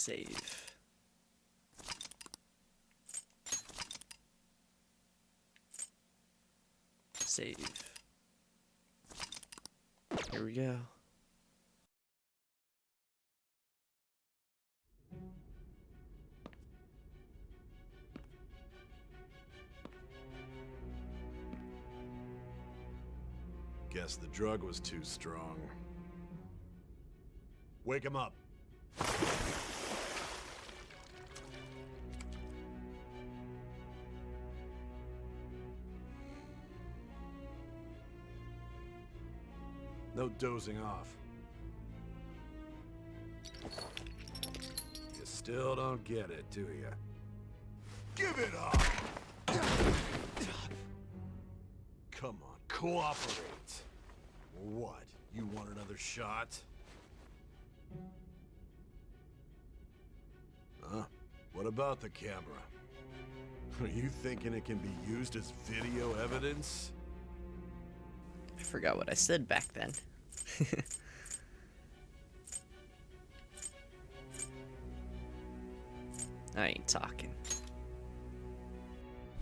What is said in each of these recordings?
Save. Save. Here we go. Guess the drug was too strong. Wake him up. No dozing off. You still don't get it, do you? Give it up! Come on, cooperate. What? You want another shot? Huh? What about the camera? Are you thinking it can be used as video evidence? I forgot what I said back then. I ain't talking.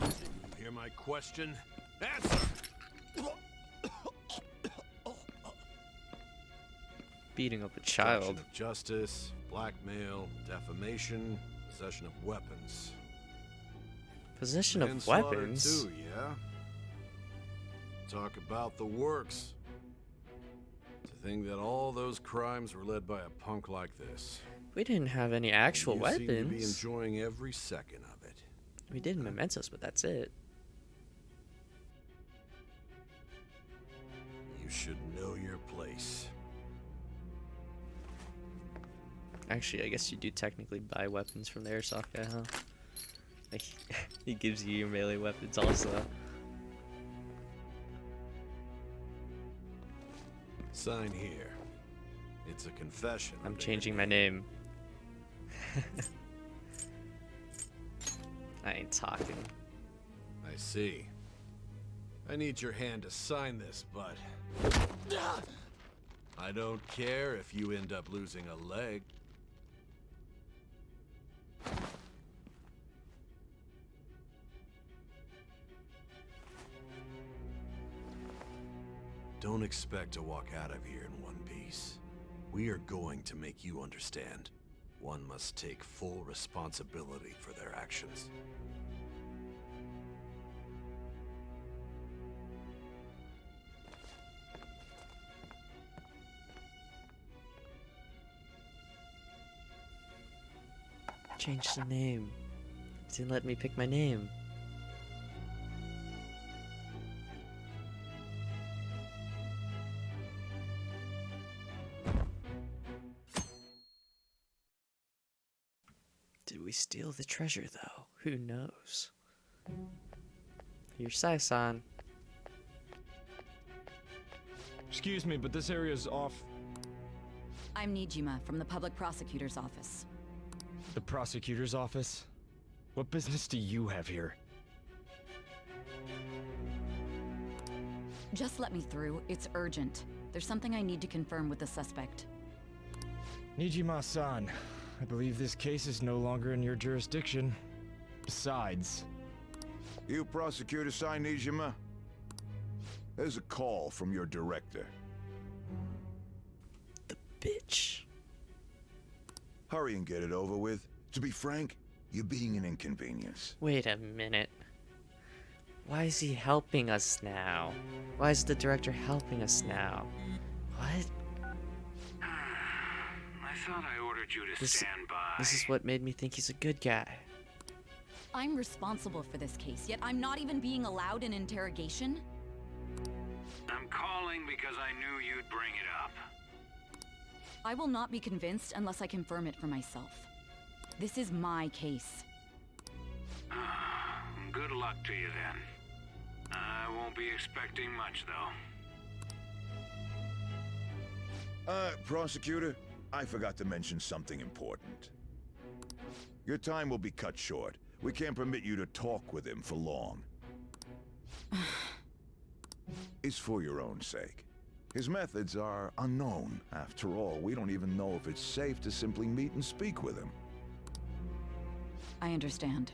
You hear my question? Answer! Beating up a Obstruction child. of justice, blackmail, defamation, possession of weapons. Possession of Manslaughter weapons? too, yeah? Talk about the works. To think that all those crimes were led by a punk like this. We didn't have any actual You weapons. seem to be enjoying every second of it. We did mementos, but that's it. You should know your place. Actually, I guess you do technically buy weapons from the airsoft guy, huh? Like, he gives you your melee weapons also. Sign here. It's a confession. I'm changing my name. I ain't talking. I see. I need your hand to sign this, but I don't care if you end up losing a leg. Don't expect to walk out of here in one piece. We are going to make you understand. One must take full responsibility for their actions. Change the name. Didn't let me pick my name. Did we steal the treasure, though? Who knows? Here's Sai-san. Excuse me, but this area's off. I'm Nijima from the public prosecutor's office. The prosecutor's office? What business do you have here? Just let me through. It's urgent. There's something I need to confirm with the suspect. Nijima-san, I believe this case is no longer in your jurisdiction. Besides... You prosecutor sign Nijima? There's a call from your director. The bitch. Hurry and get it over with. To be frank, you're being an inconvenience. Wait a minute. Why is he helping us now? Why is the director helping us now? What? I thought I ordered you to stand by. This is what made me think he's a good guy. I'm responsible for this case, yet I'm not even being allowed an interrogation? I'm calling because I knew you'd bring it up. I will not be convinced unless I confirm it for myself. This is my case. Good luck to you then. I won't be expecting much though. Prosecutor, I forgot to mention something important. Your time will be cut short. We can't permit you to talk with him for long. It's for your own sake. His methods are unknown. After all, we don't even know if it's safe to simply meet and speak with him. I understand.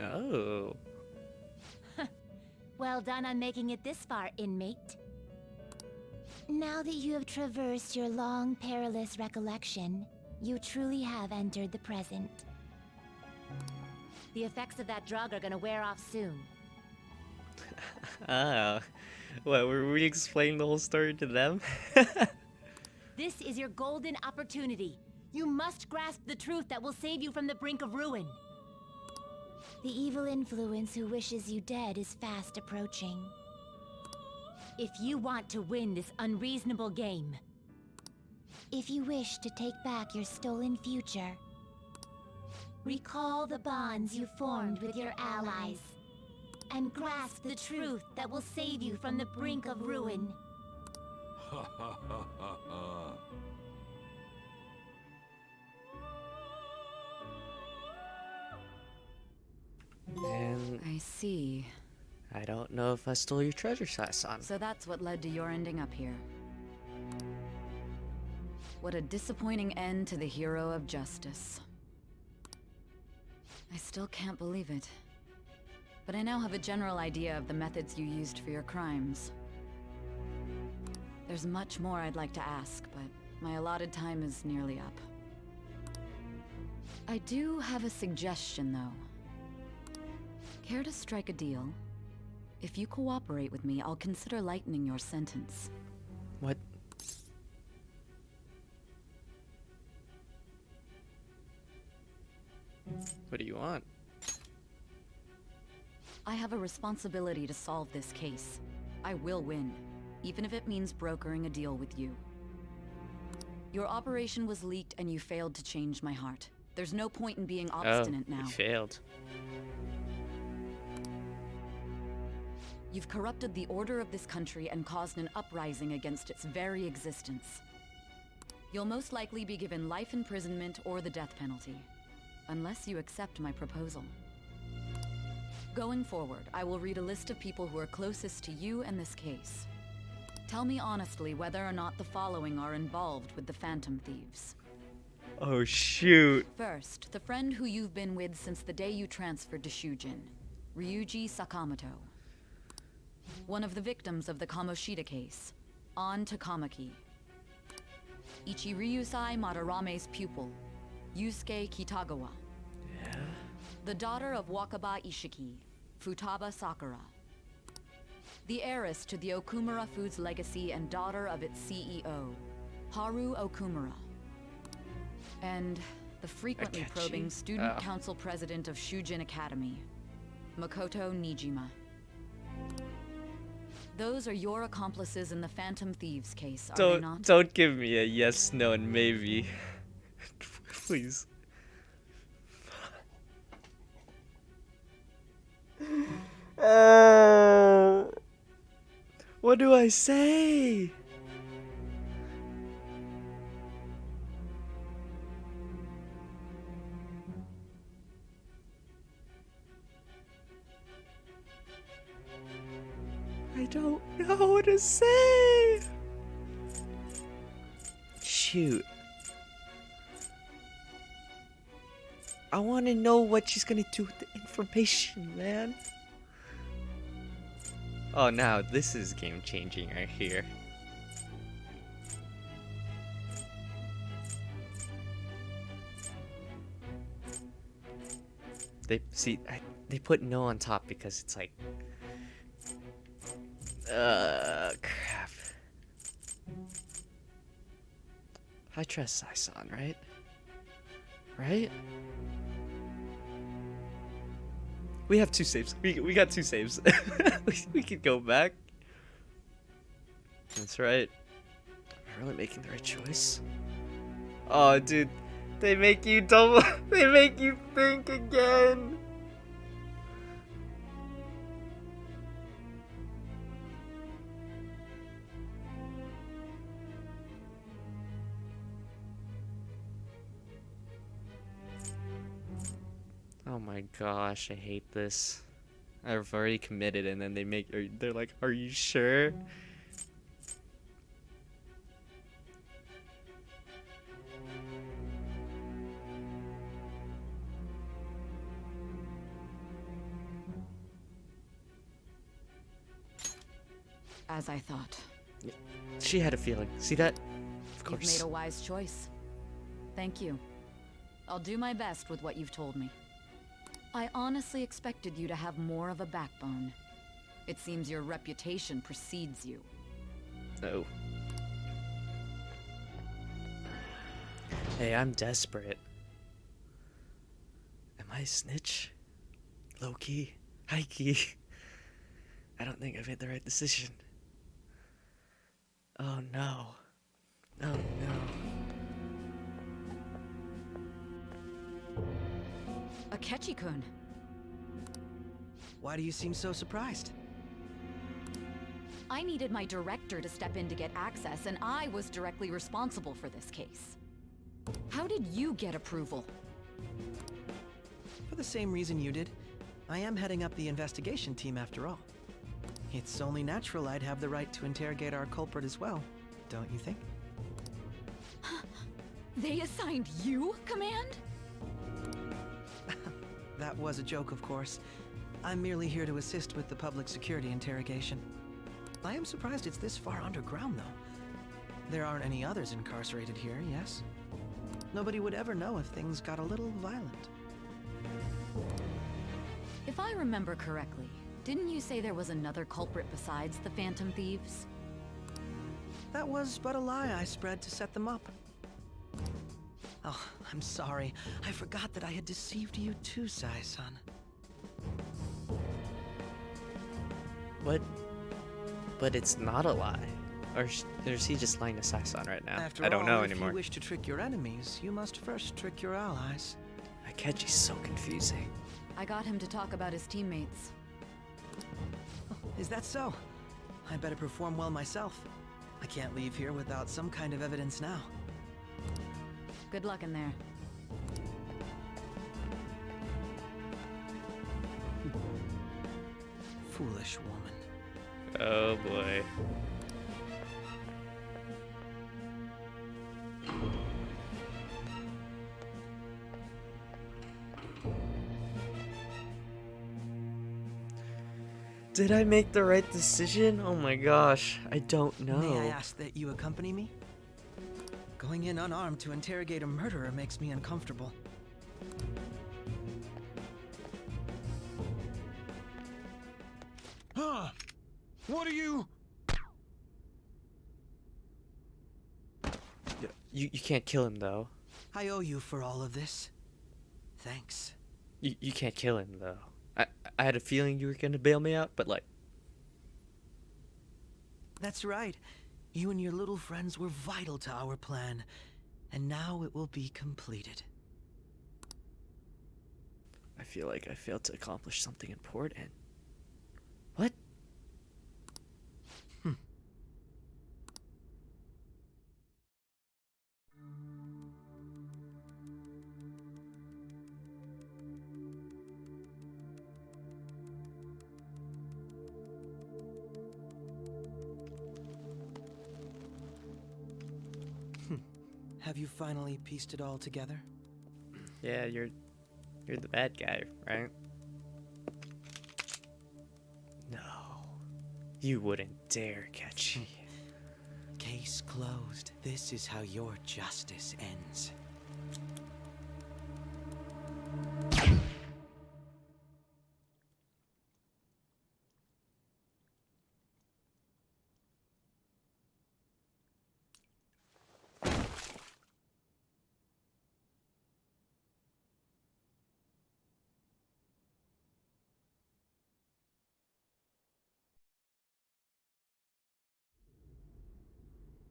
Oh. Well done on making it this far, inmate. Now that you have traversed your long, perilous recollection, you truly have entered the present. The effects of that drug are gonna wear off soon. Ah. What, were we explaining the whole story to them? This is your golden opportunity. You must grasp the truth that will save you from the brink of ruin. The evil influence who wishes you dead is fast approaching. If you want to win this unreasonable game, if you wish to take back your stolen future, recall the bonds you formed with your allies, and grasp the truth that will save you from the brink of ruin. Ha ha ha ha ha. And I see. I don't know if I stole your treasure, Sai-san. So that's what led to your ending up here. What a disappointing end to the hero of justice. I still can't believe it. But I now have a general idea of the methods you used for your crimes. There's much more I'd like to ask, but my allotted time is nearly up. I do have a suggestion, though. Care to strike a deal? If you cooperate with me, I'll consider lightening your sentence. What? What do you want? I have a responsibility to solve this case. I will win, even if it means brokering a deal with you. Your operation was leaked and you failed to change my heart. There's no point in being obstinate Oh, now. you failed. You've corrupted the order of this country and caused an uprising against its very existence. You'll most likely be given life imprisonment or the death penalty, unless you accept my proposal. Going forward, I will read a list of people who are closest to you and this case. Tell me honestly whether or not the following are involved with the Phantom Thieves. Oh, shoot. First, the friend who you've been with since the day you transferred to Shujin, Ryuji Sakamoto. One of the victims of the Kamoshida case, An Takamaki. Ichiryusai Madarame's pupil, Yusuke Kitagawa. Yeah. The daughter of Wakaba Ishiki, Futaba Sakura. The heiress to the Okumura Foods legacy and daughter of its CEO, Haru Okumura. And the frequently Akechi? probing student Oh. council president of Shujin Academy, Makoto Nijima. Those are your accomplices in the Phantom Thieves case, are they not? Don't give me a yes, no, and maybe. Please. What do I say? I don't know what to say. Shoot. I want to know what she's gonna do with the information, man. Oh, now this is game changing right here. They put no on top because it's like, crap. I trust Sai-san, right? Right? We have 2 saves. We got 2 saves. we could go back. That's right. Am I really making the right choice? Oh, dude. They make you double. They make you think again. Oh my gosh, I hate this. I've already committed and then they're like, are you sure? As I thought. She had a feeling. See that? Of You've course. made a wise choice. Thank you. I'll do my best with what you've told me. I honestly expected you to have more of a backbone. It seems your reputation precedes you. No. Hey, I'm desperate. Am I a snitch? Low-key? High-key? I don't think I made the right decision. Oh no. Oh no. Akechi-kun. Why do you seem so surprised? I needed my director to step in to get access, and I was directly responsible for this case. How did you get approval? For the same reason you did. I am heading up the investigation team after all. It's only natural I'd have the right to interrogate our culprit as well, don't you think? They assigned you command? That was a joke, of course. I'm merely here to assist with the public security interrogation. I am surprised it's this far underground, though. There aren't any others incarcerated here, yes? Nobody would ever know if things got a little violent. If I remember correctly, didn't you say there was another culprit besides the Phantom Thieves? That was but a lie I spread to set them up. Oh, I'm sorry. I forgot that I had deceived you too, Sai-san. What? But it's not a lie. Or is he just lying to Sai-san right now? After I don't know all, anymore. If you wish to trick your enemies, you must first trick your allies. Akechi's so confusing. I got him to talk about his teammates. Oh, is that so? I better perform well myself. I can't leave here without some kind of evidence now. Good luck in there. Foolish woman. Oh boy. Did I make the right decision? Oh my gosh, I don't know. May I ask that you accompany me? Going in unarmed to interrogate a murderer makes me uncomfortable. Huh? What are you? You can't kill him though. I owe you for all of this. Thanks. You can't kill him though. I had a feeling you were gonna bail me out, but like. That's right. You and your little friends were vital to our plan, and now it will be completed. I feel like I failed to accomplish something important. What? Have you finally pieced it all together? Yeah, you're the bad guy, right? No. You wouldn't dare catch me. Case closed. This is how your justice ends.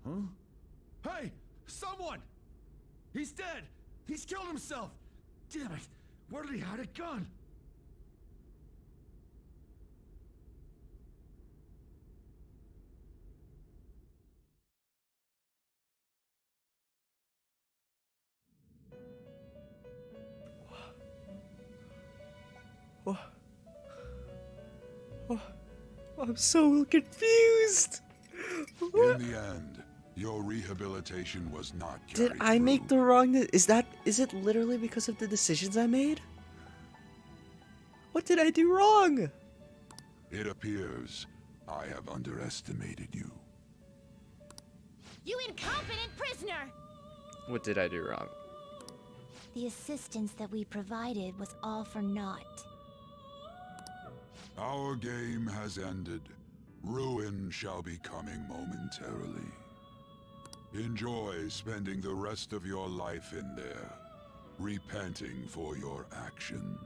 Huh? Hey! Someone! He's dead! He's killed himself! Damn it! Where did he hide a gun? I'm so confused. In the end, your rehabilitation was not Did carried I make the through. wrong? Is it literally because of the decisions I made? What did I do wrong? It appears I have underestimated you. You incompetent prisoner! What did I do wrong? The assistance that we provided was all for naught. Our game has ended. Ruin shall be coming momentarily. Enjoy spending the rest of your life in there, repenting for your actions.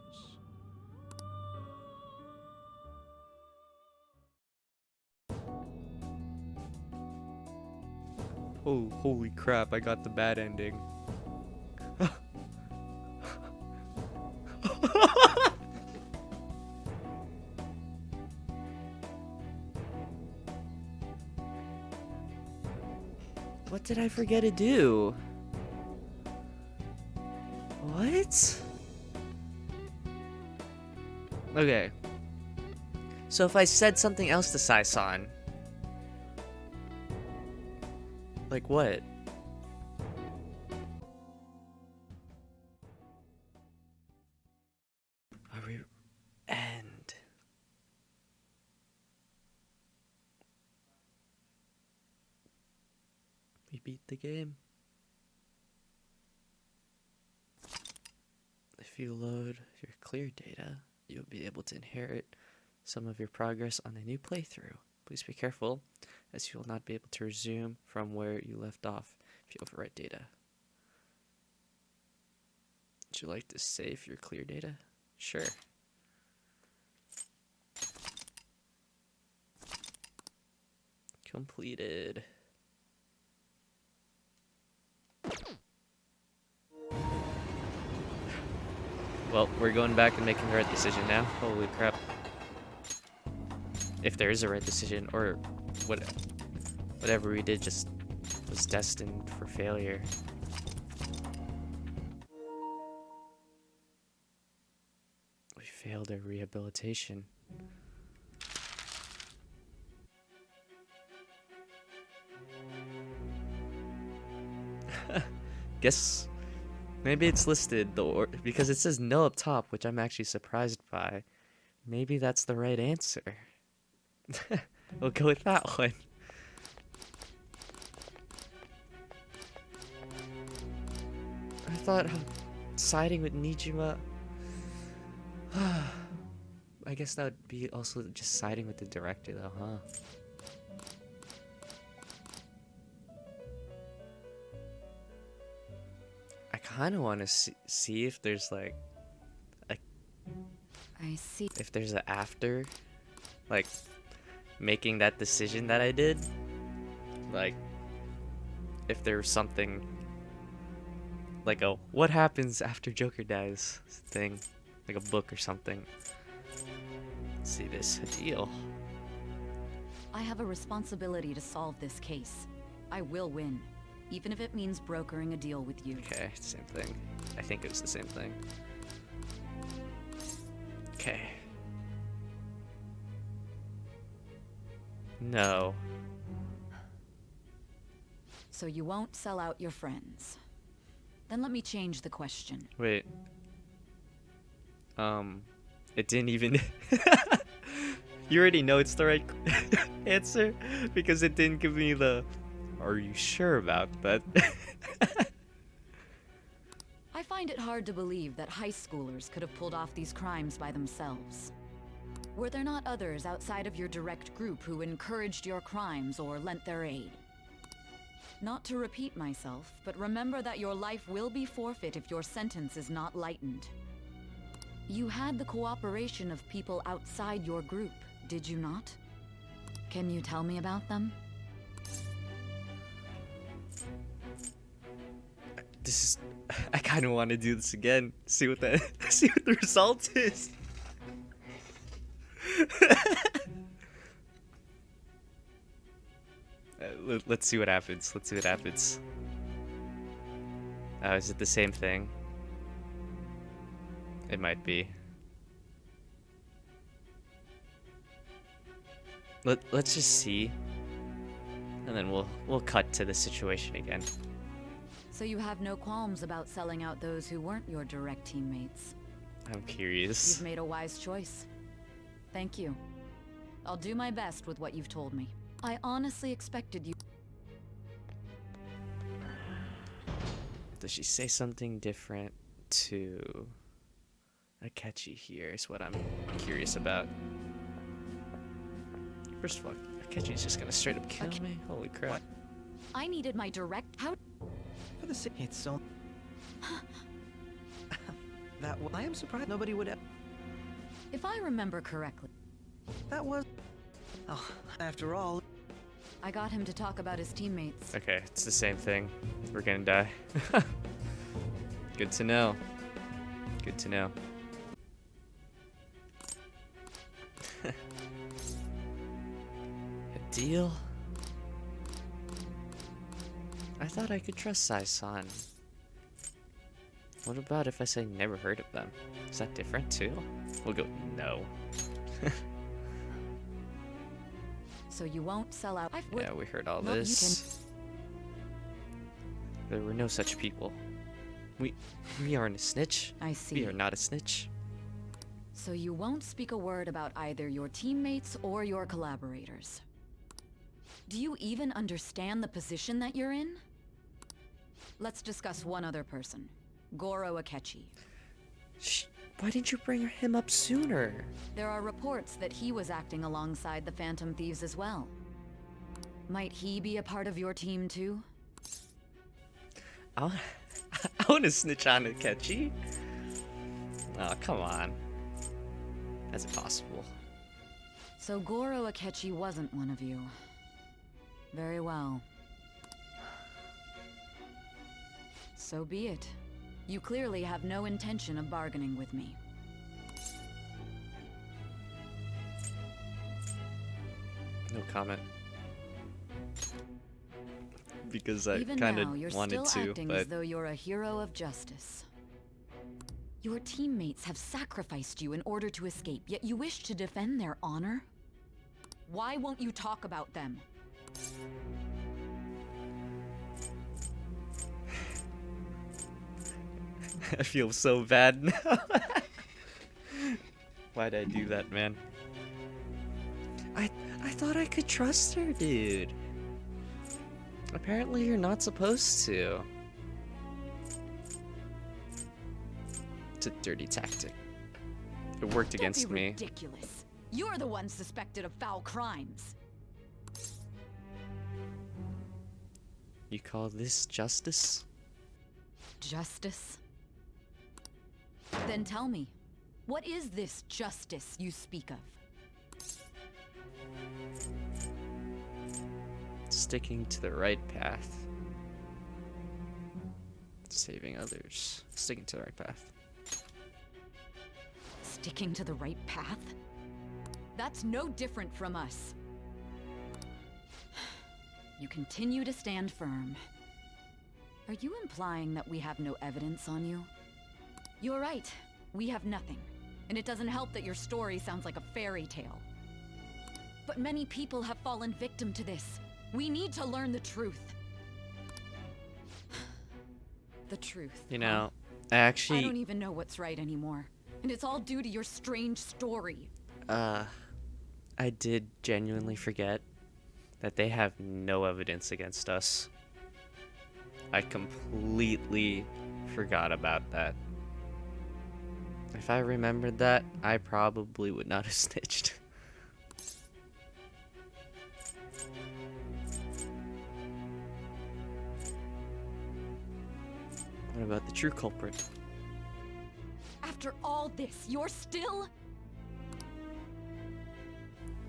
Oh, holy crap, I got the bad ending. What did I forget to do? What? Okay. So if I said something else to Sai-san, like what? Are we end? We beat the game. If you load your clear data, you'll be able to inherit some of your progress on the new playthrough. Please be careful, as you will not be able to resume from where you left off if you overwrite data. Would you like to save your clear data? Sure. Completed. Well, we're going back and making the right decision now. Holy crap. If there is a right decision, or whatever we did just was destined for failure. We failed our rehabilitation. Guess maybe it's listed because it says no up top, which I'm actually surprised by. Maybe that's the right answer. We'll go with that one. I thought siding with Nijima. I guess that would be also just siding with the director, though, huh? I kind of want to see if there's like I see. if there's an after, like making that decision that I did, like if there's something like a what happens after Joker dies thing, like a book or something. Let's see this deal. I have a responsibility to solve this case. I will win, even if it means brokering a deal with you. Okay, same thing. I think it was the same thing. Okay. No. So you won't sell out your friends. Then let me change the question. Wait. It didn't even... You already know it's the right answer because it didn't give me the... Are you sure about that? I find it hard to believe that high schoolers could have pulled off these crimes by themselves. Were there not others outside of your direct group who encouraged your crimes or lent their aid? Not to repeat myself, but remember that your life will be forfeit if your sentence is not lightened. You had the cooperation of people outside your group, did you not? Can you tell me about them? This is... I kind of want to do this again. See what the see what the result is. Let's see what happens. Let's see what happens. Oh, is it the same thing? It might be. Let's just see, and then we'll cut to the situation again. So you have no qualms about selling out those who weren't your direct teammates? I'm curious. You've made a wise choice. Thank you. I'll do my best with what you've told me. I honestly expected you. Does she say something different to Akechi here is what I'm curious about. First of all, Akechi's just gonna straight up kill me? Holy crap. What? I needed my direct... How... For the sake, it's so... I am surprised nobody would have... If I remember correctly... That was... Oh, after all... I got him to talk about his teammates. Okay, it's the same thing. We're gonna die. Good to know. Good to know. A deal? I thought I could trust Sai-san. What about if I say never heard of them? Is that different too? We'll go, no. So you won't sell out. Yeah, we heard all this. There were no such people. We aren't a snitch. I see. We are not a snitch. So you won't speak a word about either your teammates or your collaborators. Do you even understand the position that you're in? Let's discuss one other person. Goro Akechi. Why didn't you bring him up sooner? There are reports that he was acting alongside the Phantom Thieves as well. Might he be a part of your team too? I want to snitch on Akechi. Oh, come on. That's impossible. So Goro Akechi wasn't one of you. Very well. So be it. You clearly have no intention of bargaining with me. No comment. Because I Even kind now, of you're wanted still to, acting but as though you're a hero of justice. Your teammates have sacrificed you in order to escape, yet you wish to defend their honor? Why won't you talk about them? I feel so bad now. Why'd I do that, man? I thought I could trust her, dude. Apparently you're not supposed to. It's a dirty tactic. It worked against me. Ridiculous. You're the one suspected of foul crimes. You call this justice? Justice? Then tell me, what is this justice you speak of? Sticking to the right path. Saving others. Sticking to the right path. Sticking to the right path? That's no different from us. You continue to stand firm. Are you implying that we have no evidence on you? You're right. We have nothing. And it doesn't help that your story sounds like a fairy tale. But many people have fallen victim to this. We need to learn the truth. The truth. You know, I don't I even know what's right anymore. And it's all due to your strange story. I did genuinely forget that they have no evidence against us. I completely forgot about that. If I remembered that, I probably would not have snitched. What about the true culprit? After all this, you're still...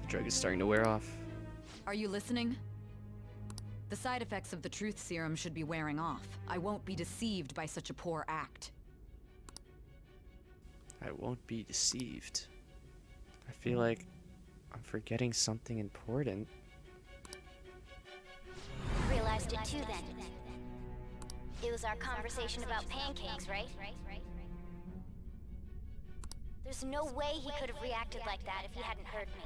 The drug is starting to wear off. Are you listening? The side effects of the truth serum should be wearing off. I won't be deceived by such a poor act. I won't be deceived. I feel like I'm forgetting something important. Realized it too then. It was our conversation about pancakes, right? There's no way he could have reacted like that if he hadn't heard me.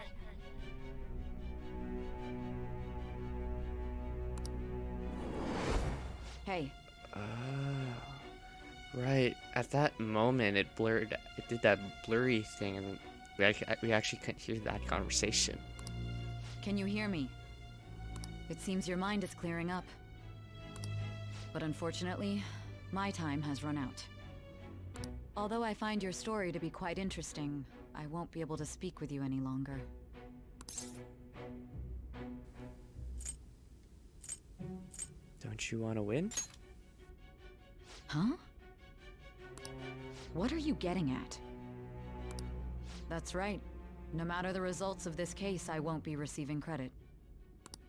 Hey. Right. At that moment, it blurred. It did that blurry thing, and we actually couldn't hear that conversation. Can you hear me? It seems your mind is clearing up. But unfortunately, my time has run out. Although I find your story to be quite interesting, I won't be able to speak with you any longer. Don't you want to win? Huh? What are you getting at? That's right. No matter the results of this case, I won't be receiving credit.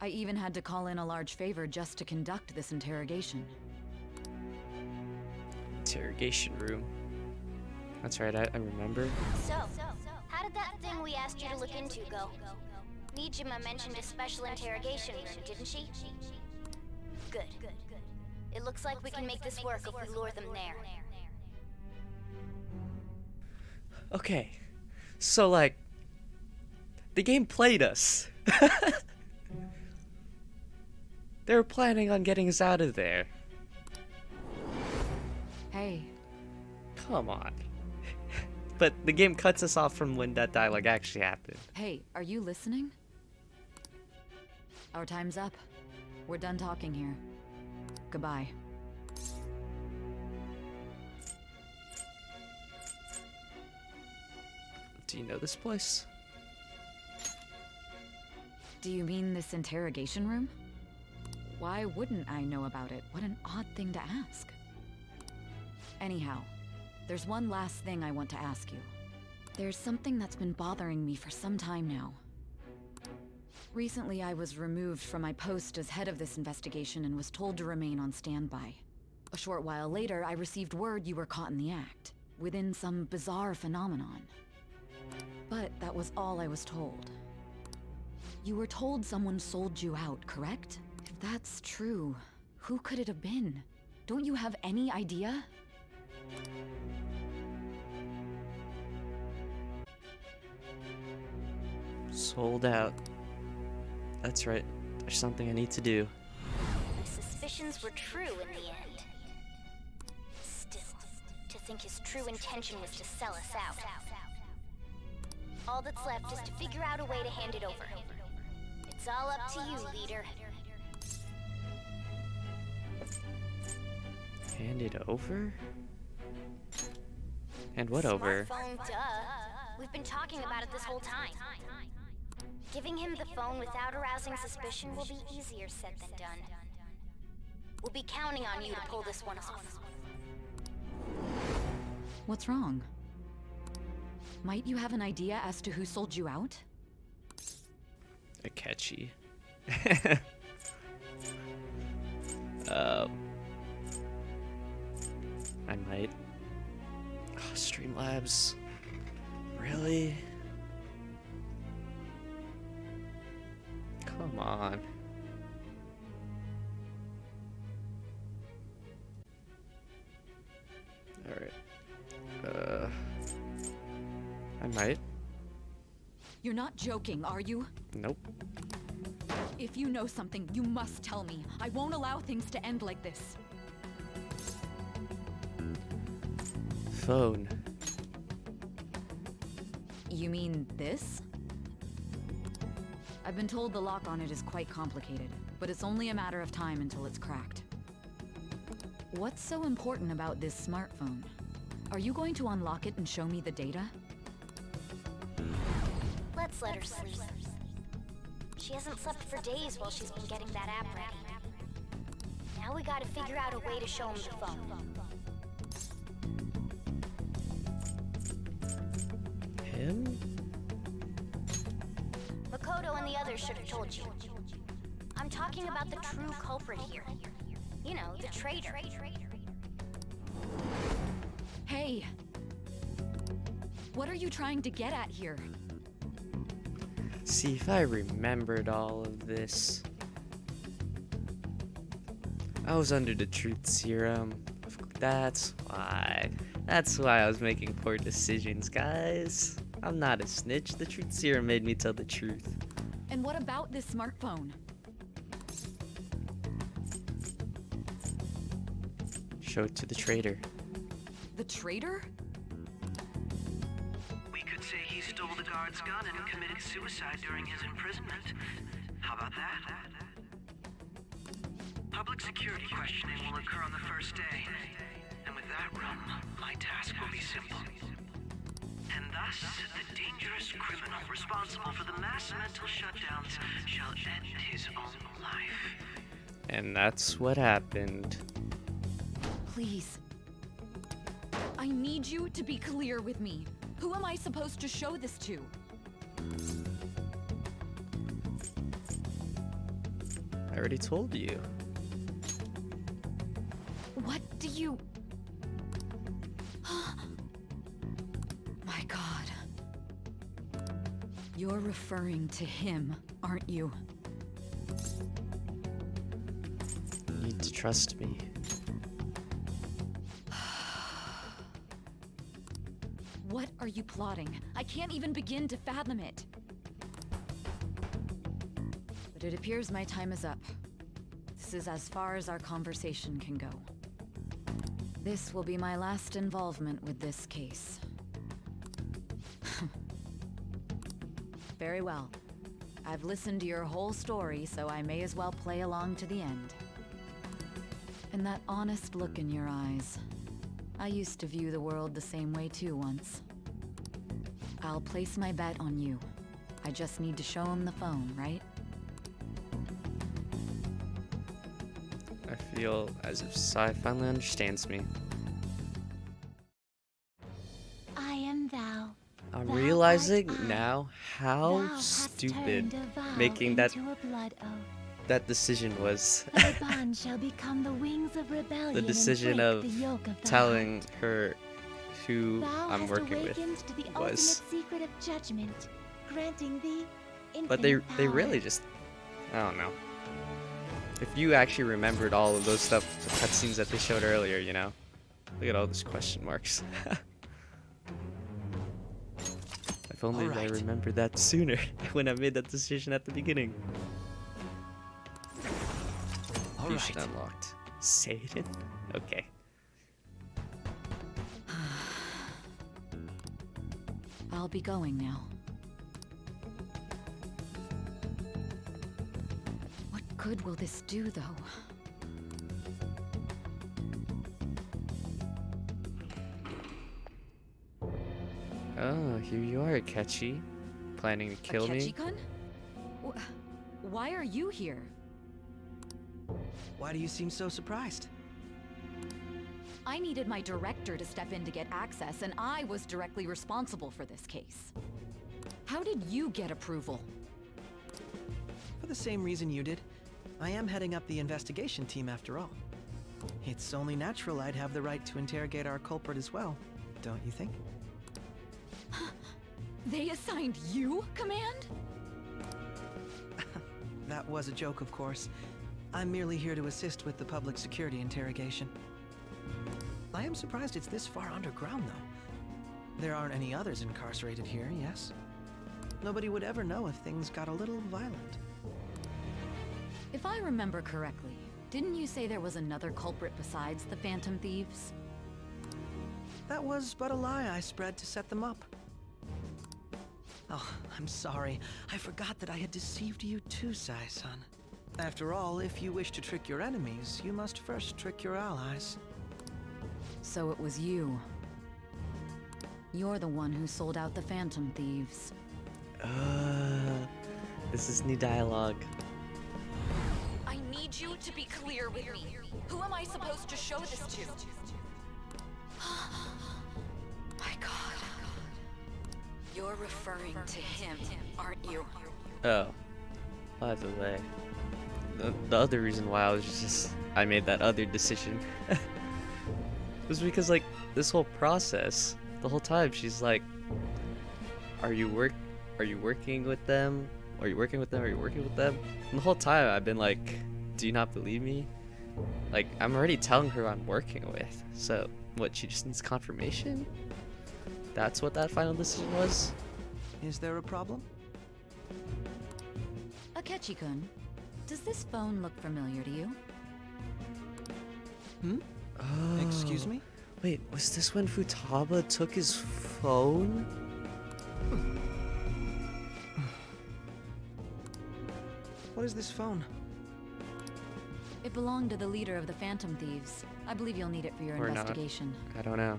I even had to call in a large favor just to conduct this interrogation. Interrogation room. That's right, I remember. So, how did that thing we asked you to look into go? Nijima mentioned a special interrogation room, didn't she? Good. It looks like we can make this work if we lure them there. Okay, so like, the game played us. They were planning on getting us out of there. Hey. Come on. But the game cuts us off from when that dialogue actually happened. Hey, are you listening? Our time's up. We're done talking here. Goodbye. Do you know this place? Do you mean this interrogation room? Why wouldn't I know about it? What an odd thing to ask. Anyhow, there's one last thing I want to ask you. There's something that's been bothering me for some time now. Recently, I was removed from my post as head of this investigation and was told to remain on standby. A short while later, I received word you were caught in the act, within some bizarre phenomenon. But that was all I was told. You were told someone sold you out, correct? If that's true, who could it have been? Don't you have any idea? Sold out. That's right. There's something I need to do. My suspicions were true in the end. Still, to think his true intention was to sell us out. All that's left is to figure out a way to hand it over. It's all up to you, leader. Hand it over? And what over? Smartphone, duh. We've been talking about it this whole time. Giving him the phone without arousing suspicion will be easier said than done. We'll be counting on you to pull this one off. What's wrong? Might you have an idea as to who sold you out? Akechi. I might. Oh, Streamlabs. Really? Come on. Alright. I might. You're not joking, are you? Nope. If you know something, you must tell me. I won't allow things to end like this. Phone. You mean this? I've been told the lock on it is quite complicated, but it's only a matter of time until it's cracked. What's so important about this smartphone? Are you going to unlock it and show me the data? Let's let her sleep. She hasn't slept for days while she's been getting that app ready. Now we gotta figure out a way to show him the phone. Him? Makoto and the others should have told you. I'm talking about the true culprit here. You know, the traitor. Hey! What are you trying to get at here? See, if I remembered all of this. I was under the truth serum. That's why. That's why I was making poor decisions, guys. I'm not a snitch. The truth serum made me tell the truth. And what about this smartphone? Show it to the traitor. The traitor? We could say he stole stole the guard's gun and committed suicide during his imprisonment. How about that? Public security questioning will occur on the first day. And with that room, my task will be simple. And thus, the dangerous criminal responsible for the mass mental shutdowns shall end his own life. And that's what happened. Please. I need you to be clear with me. Who am I supposed to show this to? I already told you. What do you... My God. You're referring to him, aren't you? You need to trust me. What are you plotting? I can't even begin to fathom it. But it appears my time is up. This is as far as our conversation can go. This will be my last involvement with this case. Very well. I've listened to your whole story, so I may as well play along to the end. And that honest look in your eyes. I used to view the world the same way too once. I'll place my bet on you. I just need to show him the phone, right? I feel as if Sai finally understands me. I am thou. I'm Thou realizing art I. now Thou how hast stupid turned a vow making that into a blood oath. that decision was. Thy bond shall become the wings of rebellion. The decision and of break the yoke of thy telling heart. her who Thou I'm hast working with awakened to the was. ultimate secret of judgment, granting thee infinite But they power. really just, I don't know. If you actually remembered all of those stuff, the cutscenes that they showed earlier, you know, look at all those question marks. If only I Alright. remembered that sooner when I made that decision at the beginning. Fusion Alright. unlocked. Satan? Okay. I'll be going now. What good will this do, though? Oh, here you are, Akechi. Planning to kill me? Akechi-kun? Why are you here? Why do you seem so surprised? I needed my director to step in to get access, and I was directly responsible for this case. How did you get approval? For the same reason you did. I am heading up the investigation team after all. It's only natural I'd have the right to interrogate our culprit as well, don't you think? They assigned you command? That was a joke, of course. I'm merely here to assist with the public security interrogation. I am surprised it's this far underground, though. There aren't any others incarcerated here, yes? Nobody would ever know if things got a little violent. If I remember correctly, didn't you say there was another culprit besides the Phantom Thieves? That was but a lie I spread to set them up. Oh, I'm sorry. I forgot that I had deceived you too, Sai-san. After all, if you wish to trick your enemies, you must first trick your allies. So it was you. You're the one who sold out the Phantom Thieves. This is new dialogue. I need you to be clear with me. Who am I supposed to show this to? My God. You're referring to him, aren't you? Oh, by the way, the other reason why I made that other decision was because, like, this whole process, the whole time she's like, are you working with them? Are you working with them? Are you working with them? And the whole time I've been like, do you not believe me? Like, I'm already telling her I'm working with. So, what, she just needs confirmation? That's what that final decision was? Is there a problem? Akechi-kun, does this phone look familiar to you? Hmm? Oh. Excuse me? Wait, was this when Futaba took his phone? What is this phone? It belonged to the leader of the Phantom Thieves. I believe you'll need it for your Or not. investigation. I don't know.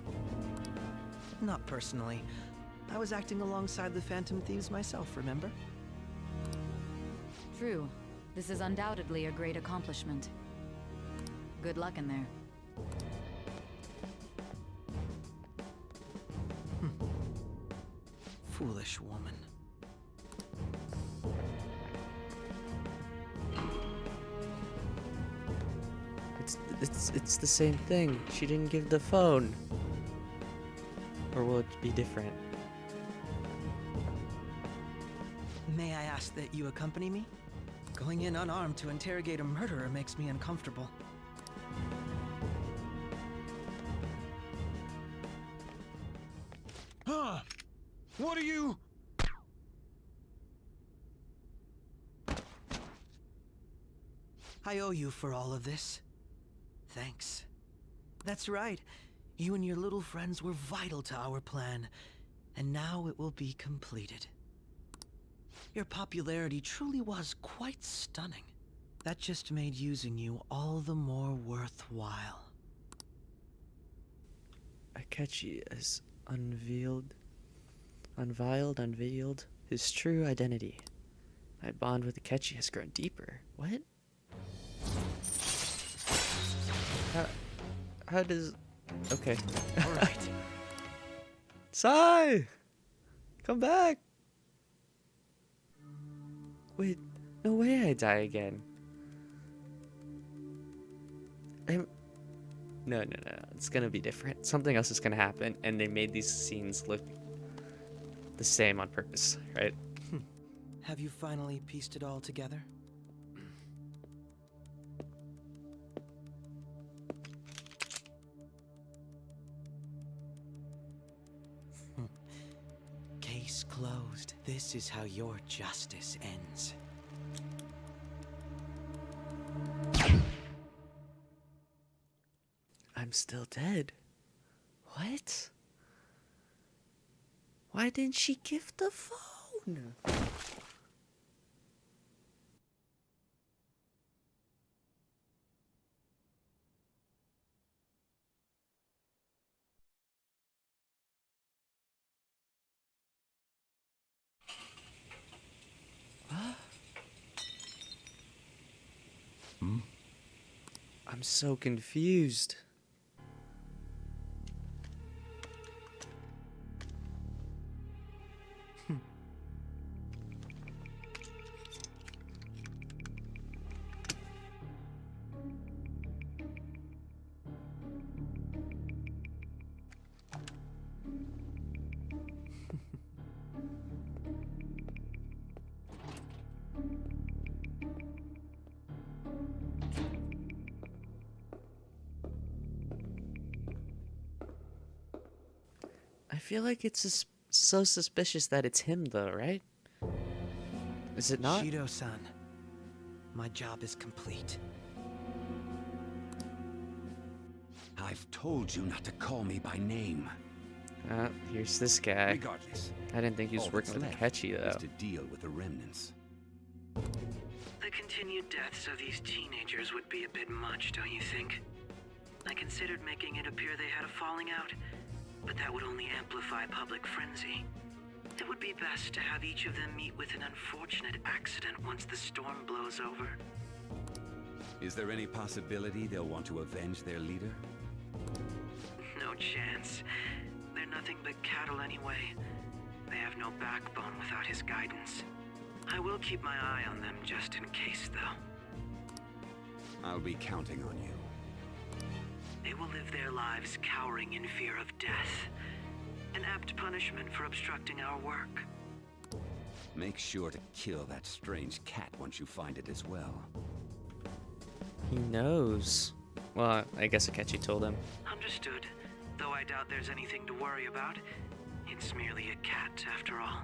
Not personally. I was acting alongside the Phantom Thieves myself, remember? True. This is undoubtedly a great accomplishment. Good luck in there. Foolish woman. It's the same thing. She didn't give the phone. Or will it be different? May I ask that you accompany me? Going in unarmed to interrogate a murderer makes me uncomfortable. Huh? What are you? I owe you for all of this. Thanks. That's right. You and your little friends were vital to our plan, and now it will be completed. Your popularity truly was quite stunning. That just made using you all the more worthwhile. Akechi has unveiled his true identity. My bond with Akechi has grown deeper. What? How does... Okay. Alright. Sai! Come back! Wait, no way I die again. No, it's gonna be different. Something else is gonna happen, and they made these scenes look the same on purpose, right? Have you finally pieced it all together? Case closed. This is how your justice ends. I'm still dead. What? Why didn't she give the phone? I'm so confused. I feel like it's so suspicious that it's him, though, right? Is it not? Shido-san, my job is complete. I've told you not to call me by name. Here's this guy. Regardless, I didn't think he was all working that's with left Akechi, is though. to deal with the remnants. The continued deaths of these teenagers would be a bit much, don't you think? I considered making it appear they had a falling out, but that would only amplify public frenzy. It would be best to have each of them meet with an unfortunate accident once the storm blows over. Is there any possibility they'll want to avenge their leader? No chance. They're nothing but cattle anyway. They have no backbone without his guidance. I will keep my eye on them just in case, though. I'll be counting on you. They will live their lives cowering in fear of death. An apt punishment for obstructing our work. Make sure to kill that strange cat once you find it as well. He knows. Well, I guess Akechi told him. Understood. Though I doubt there's anything to worry about. It's merely a cat, after all.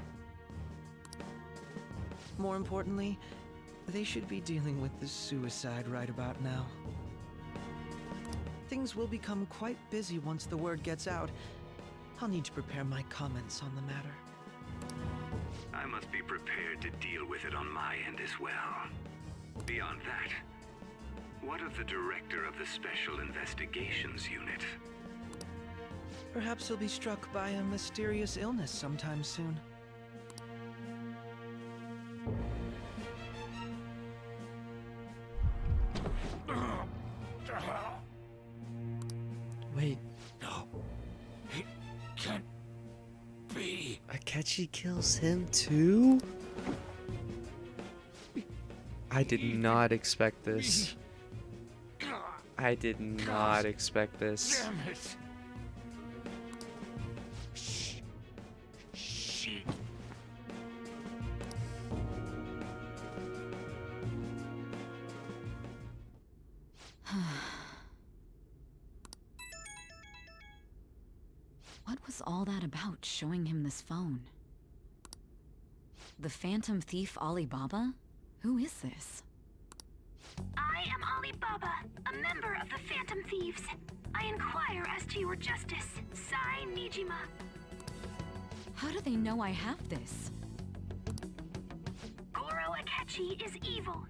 More importantly, they should be dealing with the suicide right about now. Things will become quite busy once the word gets out. I'll need to prepare my comments on the matter. I must be prepared to deal with it on my end as well. Beyond that, what of the director of the Special Investigations Unit? Perhaps he'll be struck by a mysterious illness sometime soon. Wait, No. It can't be. Akechi kills him too? I did not expect this. I did not expect this. Damn it. Shit. What was all that about, showing him this phone? The Phantom Thief Alibaba? Who is this? I am Alibaba, a member of the Phantom Thieves. I inquire as to your justice, Sai Nijima. How do they know I have this? Goro Akechi is evil.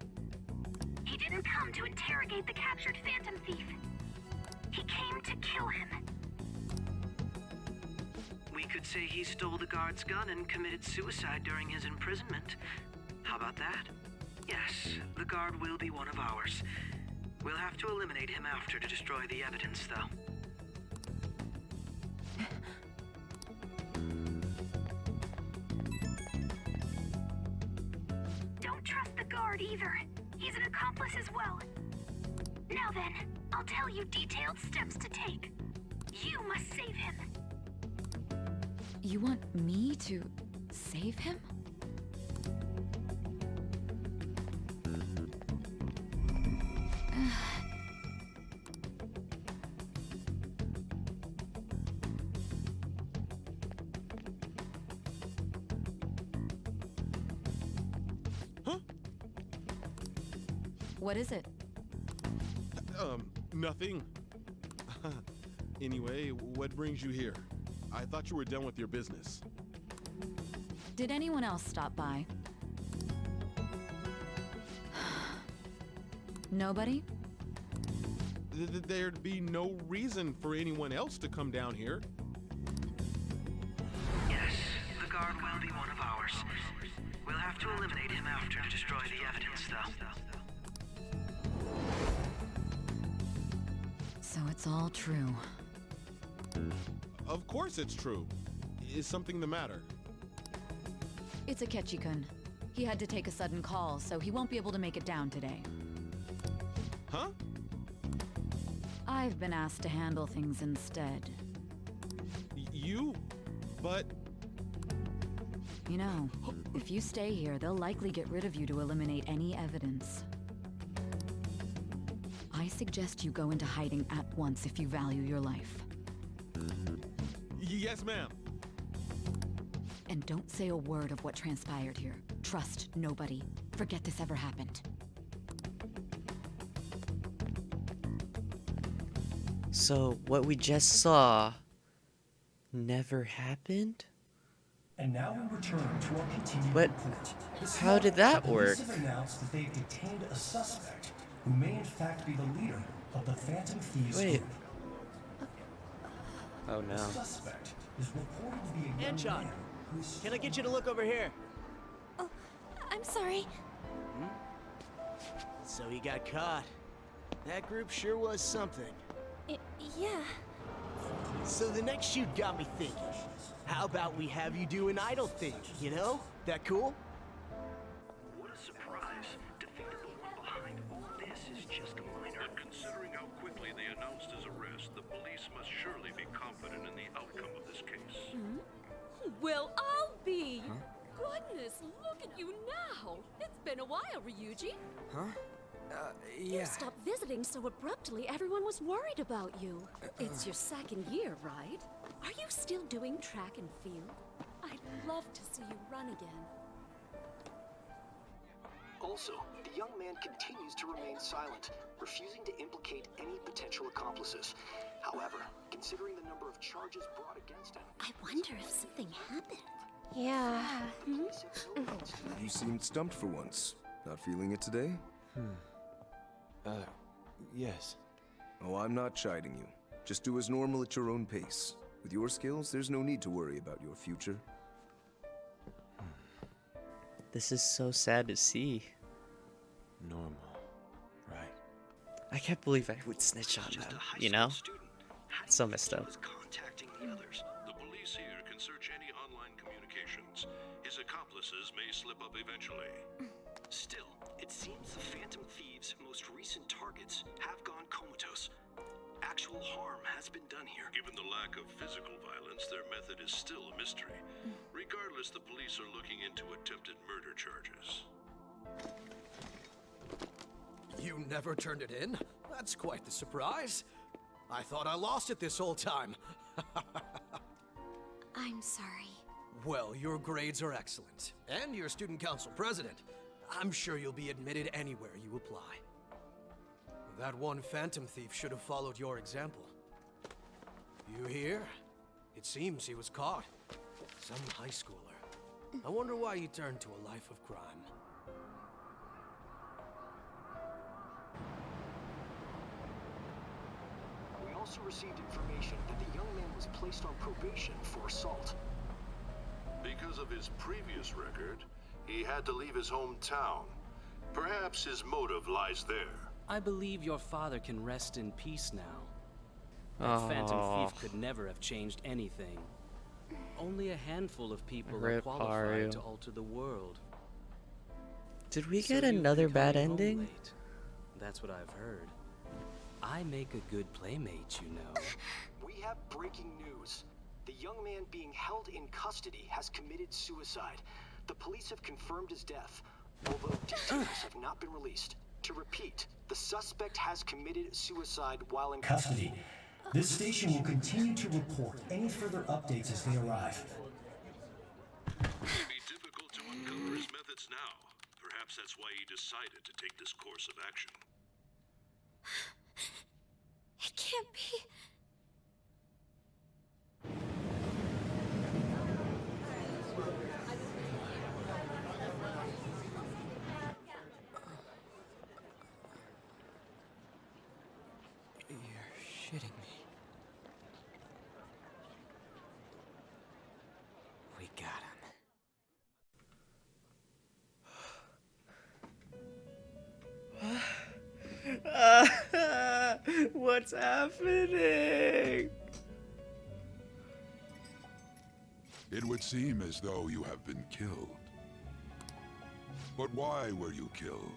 He didn't come to interrogate the captured Phantom Thief. He came to kill him. We could say he stole the guard's gun and committed suicide during his imprisonment. How about that? Yes, the guard will be one of ours. We'll have to eliminate him after to destroy the evidence, though. Don't trust the guard either. He's an accomplice as well. Now then, I'll tell you detailed steps to take. You must save him. You want me to save him? What is it? Nothing. Anyway, what brings you here? I thought you were done with your business. Did anyone else stop by? Nobody? There'd be no reason for anyone else to come down here. Yes, the guard will be one of ours. We'll have to eliminate him after to destroy the evidence, though. So it's all true. Of course it's true. Is something the matter? It's Akechi-kun. He had to take a sudden call, so he won't be able to make it down today. Huh? I've been asked to handle things instead. You? But... You know, if you stay here, they'll likely get rid of you to eliminate any evidence. I suggest you go into hiding at once if you value your life. Yes, ma'am. And don't say a word of what transpired here. Trust nobody. Forget this ever happened. So, what we just saw never happened? And now we return to our continued But report. how did that work? Police have announced that they've detained a suspect who may in fact be the leader of the Phantom Thieves Wait. group. Oh The no. suspect is reported to be a young Anchon, man who is... can I get you to look over here? Oh, I'm sorry. So he got caught. That group sure was something. Yeah. So the next shoot got me thinking. How about we have you do an idol thing, you know? That cool? What a surprise to think that the one behind all this is just a minor. Considering how quickly they announced his arrest, the police must surely be confident in the outcome of this case. Well, I'll be. Goodness, look at you now. It's been a while, Ryuji. Huh? You stopped visiting so abruptly, everyone was worried about you. It's your second year, right? Are you still doing track and field? I'd love to see you run again. Also, the young man continues to remain silent, refusing to implicate any potential accomplices. However, considering the number of charges brought against him... I wonder if something happened. Yeah. You seemed stumped for once. Not feeling it today? Yes. Oh, I'm not chiding you. Just do as normal at your own pace. With your skills, there's no need to worry about your future. This is so sad to see. Normal. Right. I can't believe I would snitch on them, you know? It's so messed up. Contacting the others. The police here can search any online communications. His accomplices may slip up eventually. Still, it seems the Phantom Thieves' most recent targets have gone comatose. Actual harm has been done here. Given the lack of physical violence, their method is still a mystery. Regardless, the police are looking into attempted murder charges. You never turned it in? That's quite the surprise. I thought I lost it this whole time. I'm sorry. Well, your grades are excellent. And you're student council president. I'm sure you'll be admitted anywhere you apply. That one Phantom Thief should have followed your example. You hear? It seems he was caught. Some high schooler. I wonder why he turned to a life of crime. We also received information that the young man was placed on probation for assault. Because of his previous record, he had to leave his hometown. Perhaps his motive lies there. I believe your father can rest in peace now. That Phantom Thief could never have changed anything. Only a handful of people are Rip qualified Haru. to alter the world. Did we So get you've another been bad coming home ending? late. That's what I've heard. I make a good playmate, you know. We have breaking news. The young man being held in custody has committed suicide. The police have confirmed his death, although details have not been released. To repeat, the suspect has committed suicide while in Custody. This station will continue to report any further updates as they arrive. It would be difficult to uncover his methods now. Perhaps that's why he decided to take this course of action. It can't be. You're shitting me. We got him. What's happening? It would seem as though you have been killed. But why were you killed?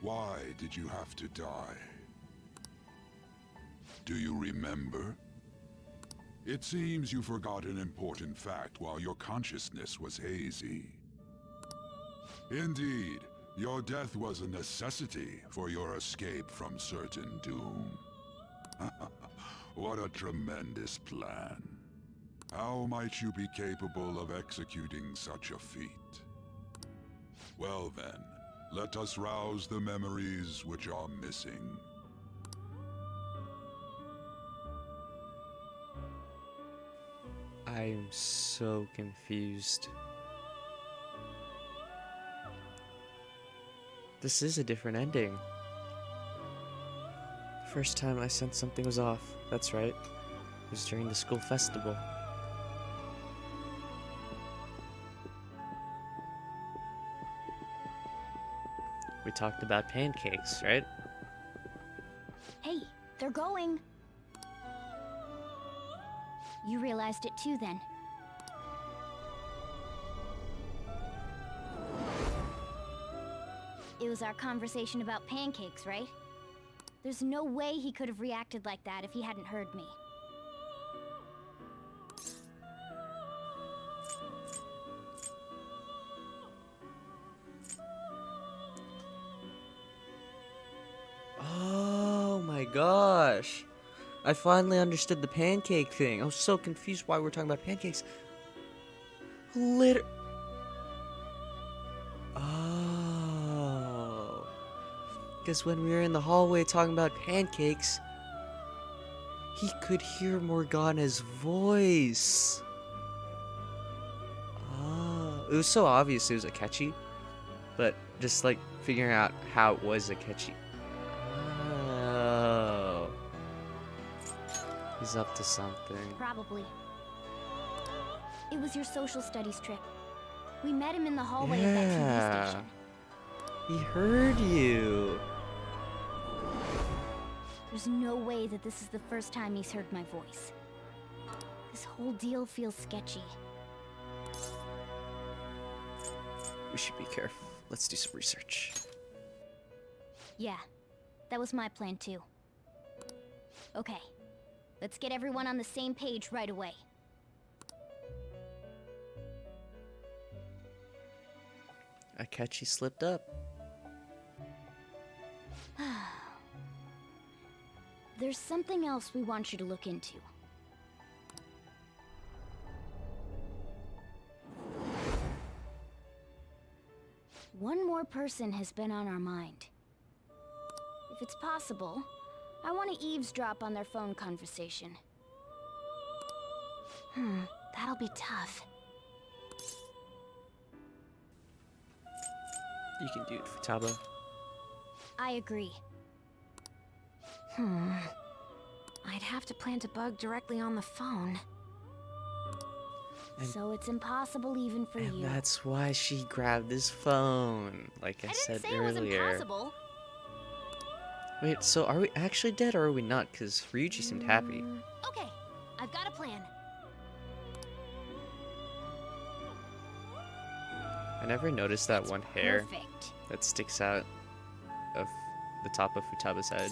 Why did you have to die? Do you remember? It seems you forgot an important fact while your consciousness was hazy. Indeed, your death was a necessity for your escape from certain doom. What a tremendous plan. How might you be capable of executing such a feat? Well then, let us rouse the memories which are missing. I'm so confused. This is a different ending. First time I sensed something was off. That's right. It was during the school festival. We talked about pancakes, right? Hey, they're going. You realized it too then. It was our conversation about pancakes, right? There's no way he could have reacted like that if he hadn't heard me. Oh my gosh. I finally understood the pancake thing. I was so confused why we're talking about pancakes. Oh. Because when we were in the hallway talking about pancakes, he could hear Morgana's voice. Oh. It was so obvious it was a catchy, but just like figuring out how it was Akechi. Oh. He's up to something. Probably. It was your social studies trip. We met him in the hallway of that TV station. He heard you. There's no way that this is the first time he's heard my voice. This whole deal feels sketchy. We should be careful. Let's do some research. Yeah, that was my plan too. Okay, let's get everyone on the same page right away. Akechi slipped up. There's something else we want you to look into. One more person has been on our mind. If it's possible, I want to eavesdrop on their phone conversation. That'll be tough. You can do it, Futaba. I agree. I'd have to plant a bug directly on the phone. So it's impossible even for And you. that's why she grabbed his phone, like I said Say earlier. it was impossible. Wait, so are we actually dead or are we not? Because Ryuji seemed happy. Okay, I've got a plan. I never noticed that one hair Perfect. that sticks out of the top of Futaba's head.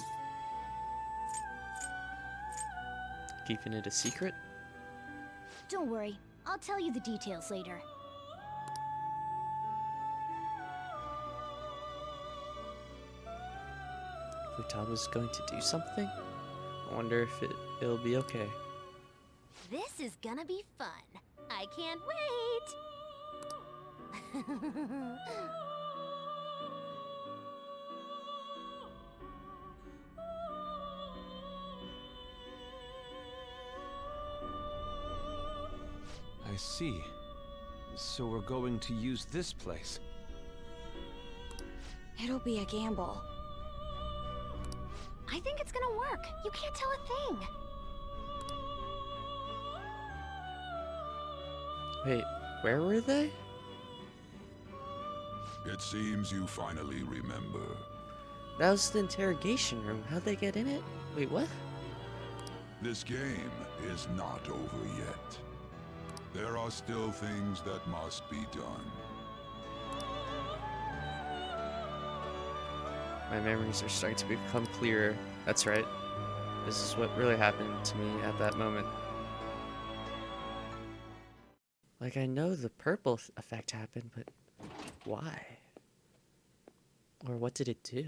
Keeping it a secret? Don't worry, I'll tell you the details later. Futaba's going to do something? I wonder if it'll be okay. This is gonna be fun. I can't wait. I see. So we're going to use this place. It'll be a gamble. I think it's gonna work. You can't tell a thing. Wait, where were they? It seems you finally remember. That was the interrogation room. How'd they get in it? Wait, what? This game is not over yet. There are still things that must be done. My memories are starting to become clearer. That's right. This is what really happened to me at that moment. Like, I know the purple effect happened, but why? Or what did it do?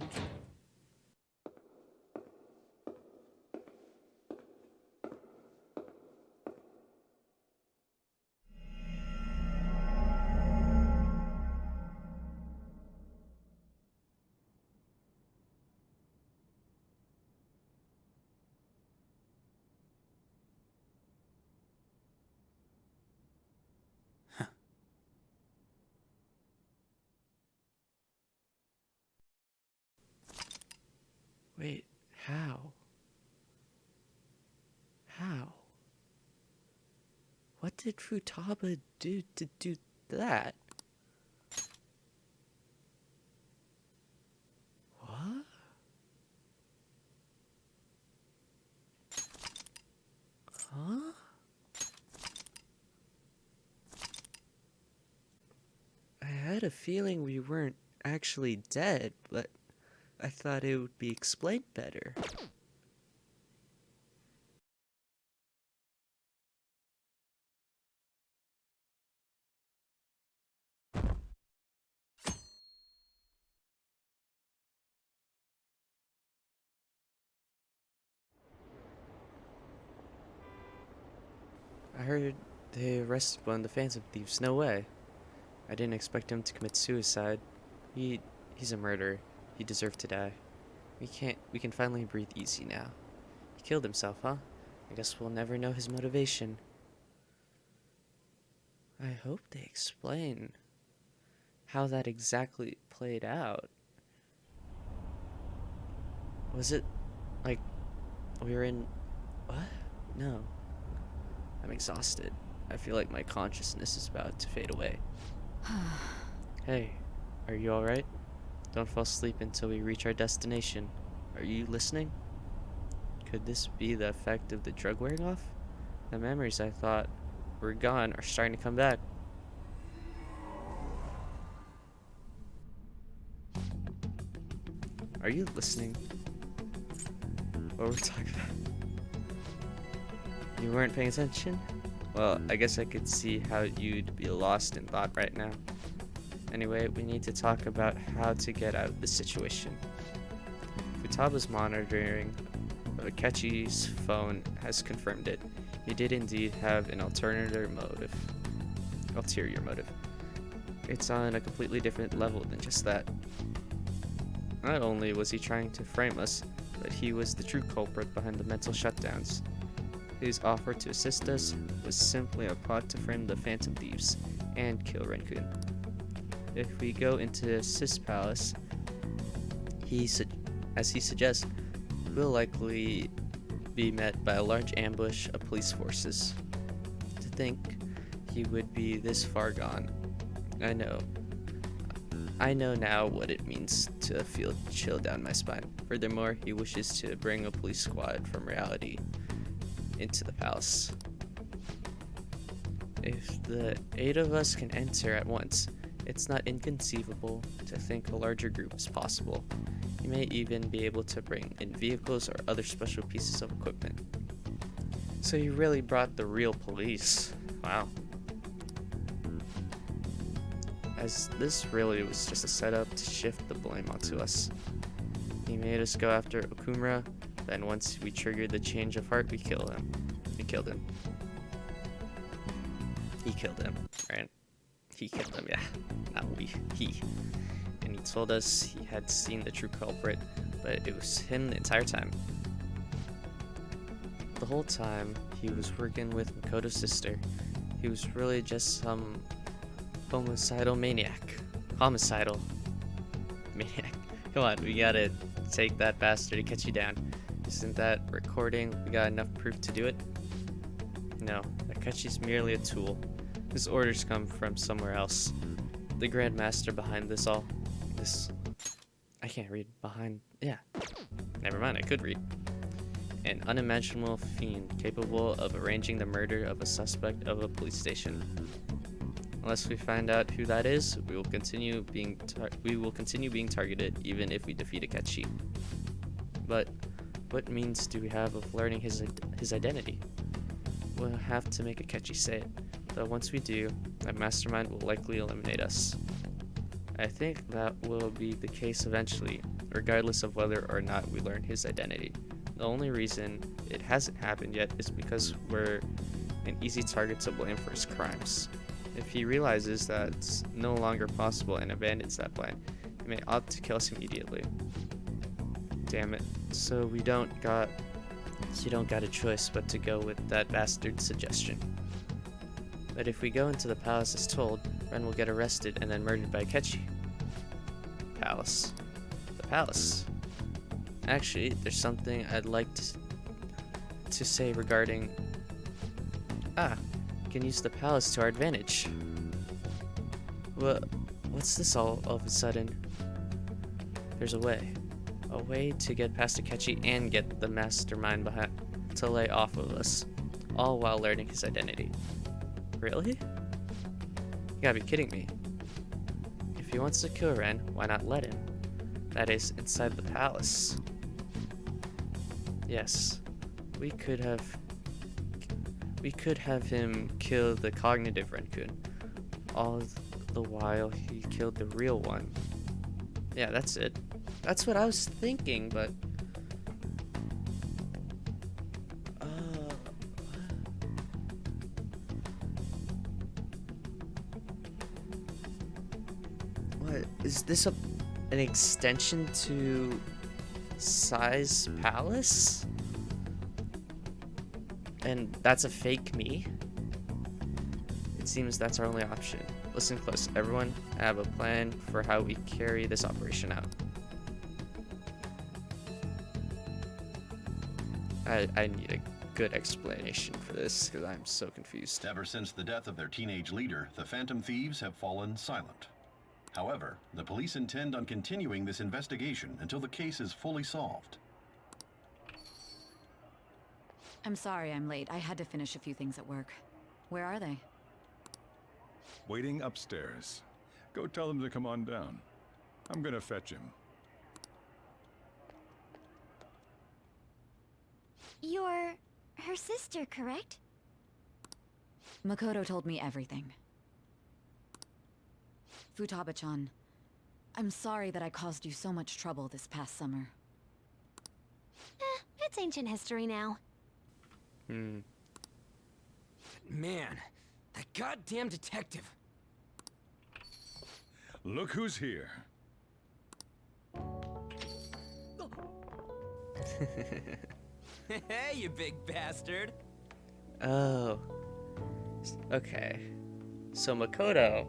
Wait, how? How? What did Futaba do to do that? What? Huh? I had a feeling we weren't actually dead, but I thought it would be explained better. I heard they arrested one of the Phantom Thieves. No way. I didn't expect him to commit suicide. He's a murderer. He deserved to die. We can finally breathe easy now. He killed himself, huh? I guess we'll never know his motivation. I hope they explain how that exactly played out. Was it like we were in... What? No. I'm exhausted. I feel like my consciousness is about to fade away. Hey, are you alright? Don't fall asleep until we reach our destination. Are you listening? Could this be the effect of the drug wearing off? The memories I thought were gone are starting to come back. Are you listening? What we're talking about? You weren't paying attention? Well, I guess I could see how you'd be lost in thought right now. Anyway, we need to talk about how to get out of this situation. Futaba's monitoring of Akechi's phone has confirmed it. He did indeed have an ulterior motive. It's on a completely different level than just that. Not only was he trying to frame us, but he was the true culprit behind the mental shutdowns. His offer to assist us was simply a plot to frame the Phantom Thieves and kill Renkun. If we go into Sis Palace, as he suggests, we'll likely be met by a large ambush of police forces. To think he would be this far gone. I know now what it means to feel chill down my spine. Furthermore, he wishes to bring a police squad from reality into the palace. If the 8 of us can enter at once, it's not inconceivable to think a larger group is possible. He may even be able to bring in vehicles or other special pieces of equipment. So he really brought the real police. Wow. As this really was just a setup to shift the blame onto us. He made us go after Okumura, then once we triggered the change of heart, we killed him. He killed him, right? He killed him, yeah. Not we, he. And he told us he had seen the true culprit, but it was him the entire time. The whole time, he was working with Makoto's sister. He was really just some homicidal maniac. Come on, we gotta take that bastard to catch you down. Isn't that recording? We got enough proof to do it? No, Akechi's merely a tool. His orders come from somewhere else. The Grand Master behind this all. I can't read behind. Yeah. Never mind, I could read. An unimaginable fiend capable of arranging the murder of a suspect of a police station. Unless we find out who that is, we will continue being targeted even if we defeat Akechi. But what means do we have of learning his identity? We'll have to make Akechi say it, though once we do, that mastermind will likely eliminate us. I think that will be the case eventually, regardless of whether or not we learn his identity. The only reason it hasn't happened yet is because we're an easy target to blame for his crimes. If he realizes that it's no longer possible and abandons that plan, he may opt to kill us immediately. Damn it. So you don't got a choice but to go with that bastard's suggestion. But if we go into the palace as told, Ren will get arrested and then murdered by Akechi. Palace. The palace. Actually, there's something I'd like to say regarding... we can use the palace to our advantage. What's this all of a sudden? There's a way to get past Akechi and get the mastermind behind to lay off of us, all while learning his identity. Really? You gotta be kidding me. If he wants to kill Ren, why not let him? That is, inside the palace. Yes, we could have him kill the cognitive Renkun, all the while he killed the real one. Yeah, that's it. That's what I was thinking, but... What? Is this an extension to Sai's Palace? And that's a fake me? It seems that's our only option. listen close, everyone. I have a plan for how we carry this operation out. I need a good explanation for this because I'm so confused. Ever since the death of their teenage leader, the Phantom Thieves have fallen silent. However, the police intend on continuing this investigation until the case is fully solved. I'm sorry I'm late. I had to finish a few things at work. Where are they? Waiting upstairs. Go tell them to come on down. I'm gonna fetch him. You're her sister, correct? Makoto told me everything. Futaba-chan, I'm sorry that I caused you so much trouble this past summer. It's ancient history now. Man, that goddamn detective. Look who's here. Hey, you big bastard. Oh. Okay. So Makoto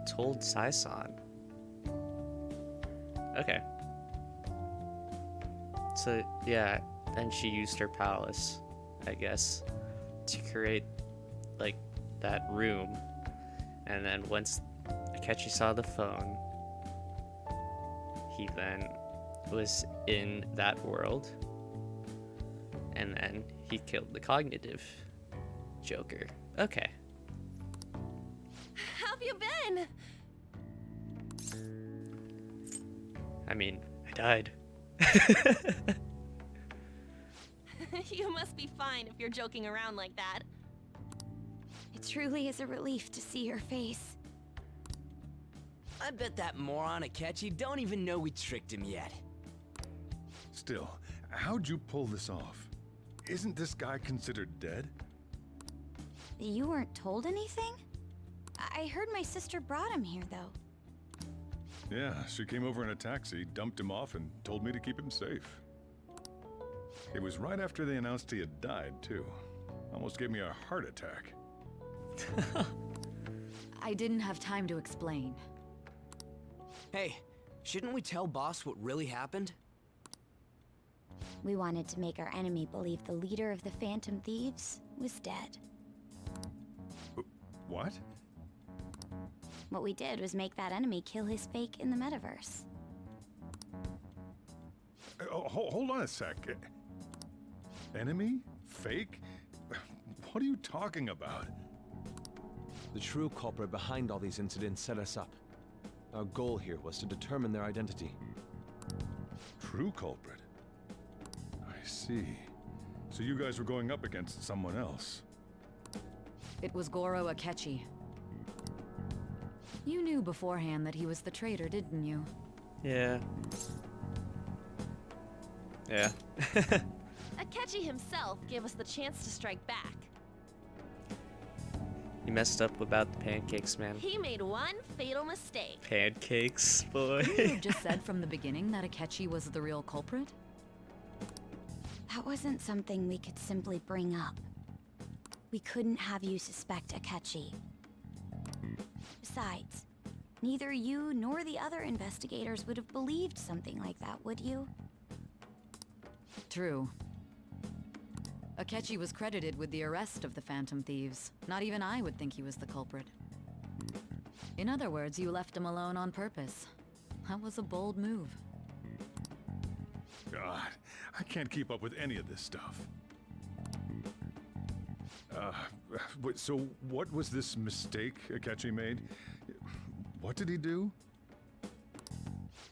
told Sai-san. Okay. So yeah, and she used her palace, I guess, to create like that room. And then once Akechi saw the phone, he then was in that world. And then he killed the cognitive Joker. Okay. How have you been? I mean, I died. You must be fine if you're joking around like that. It truly is a relief to see your face. I bet that moron Akechi don't even know we tricked him yet. Still, how'd you pull this off? Isn't this guy considered dead? You weren't told anything? I heard my sister brought him here, though. Yeah, she came over in a taxi, dumped him off, and told me to keep him safe. It was right after they announced he had died, too. Almost gave me a heart attack. I didn't have time to explain. Hey, shouldn't we tell boss what really happened? We wanted to make our enemy believe the leader of the Phantom Thieves was dead. What? What we did was make that enemy kill his fake in the Metaverse. Hold on a sec. Enemy? Fake? What are you talking about? The true culprit behind all these incidents set us up. Our goal here was to determine their identity. True culprit? I see. So you guys were going up against someone else. It was Goro Akechi. You knew beforehand that he was the traitor, didn't you? Yeah. Yeah. Akechi himself gave us the chance to strike back. You messed up about the pancakes, man. He made one fatal mistake. Pancakes, boy. Couldn't you have just said from the beginning that Akechi was the real culprit? That wasn't something we could simply bring up. We couldn't have you suspect Akechi. Besides, neither you nor the other investigators would have believed something like that, would you? True. Akechi was credited with the arrest of the Phantom Thieves. Not even I would think he was the culprit. In other words, you left him alone on purpose. That was a bold move. God, I can't keep up with any of this stuff. So what was this mistake Akechi made? What did he do?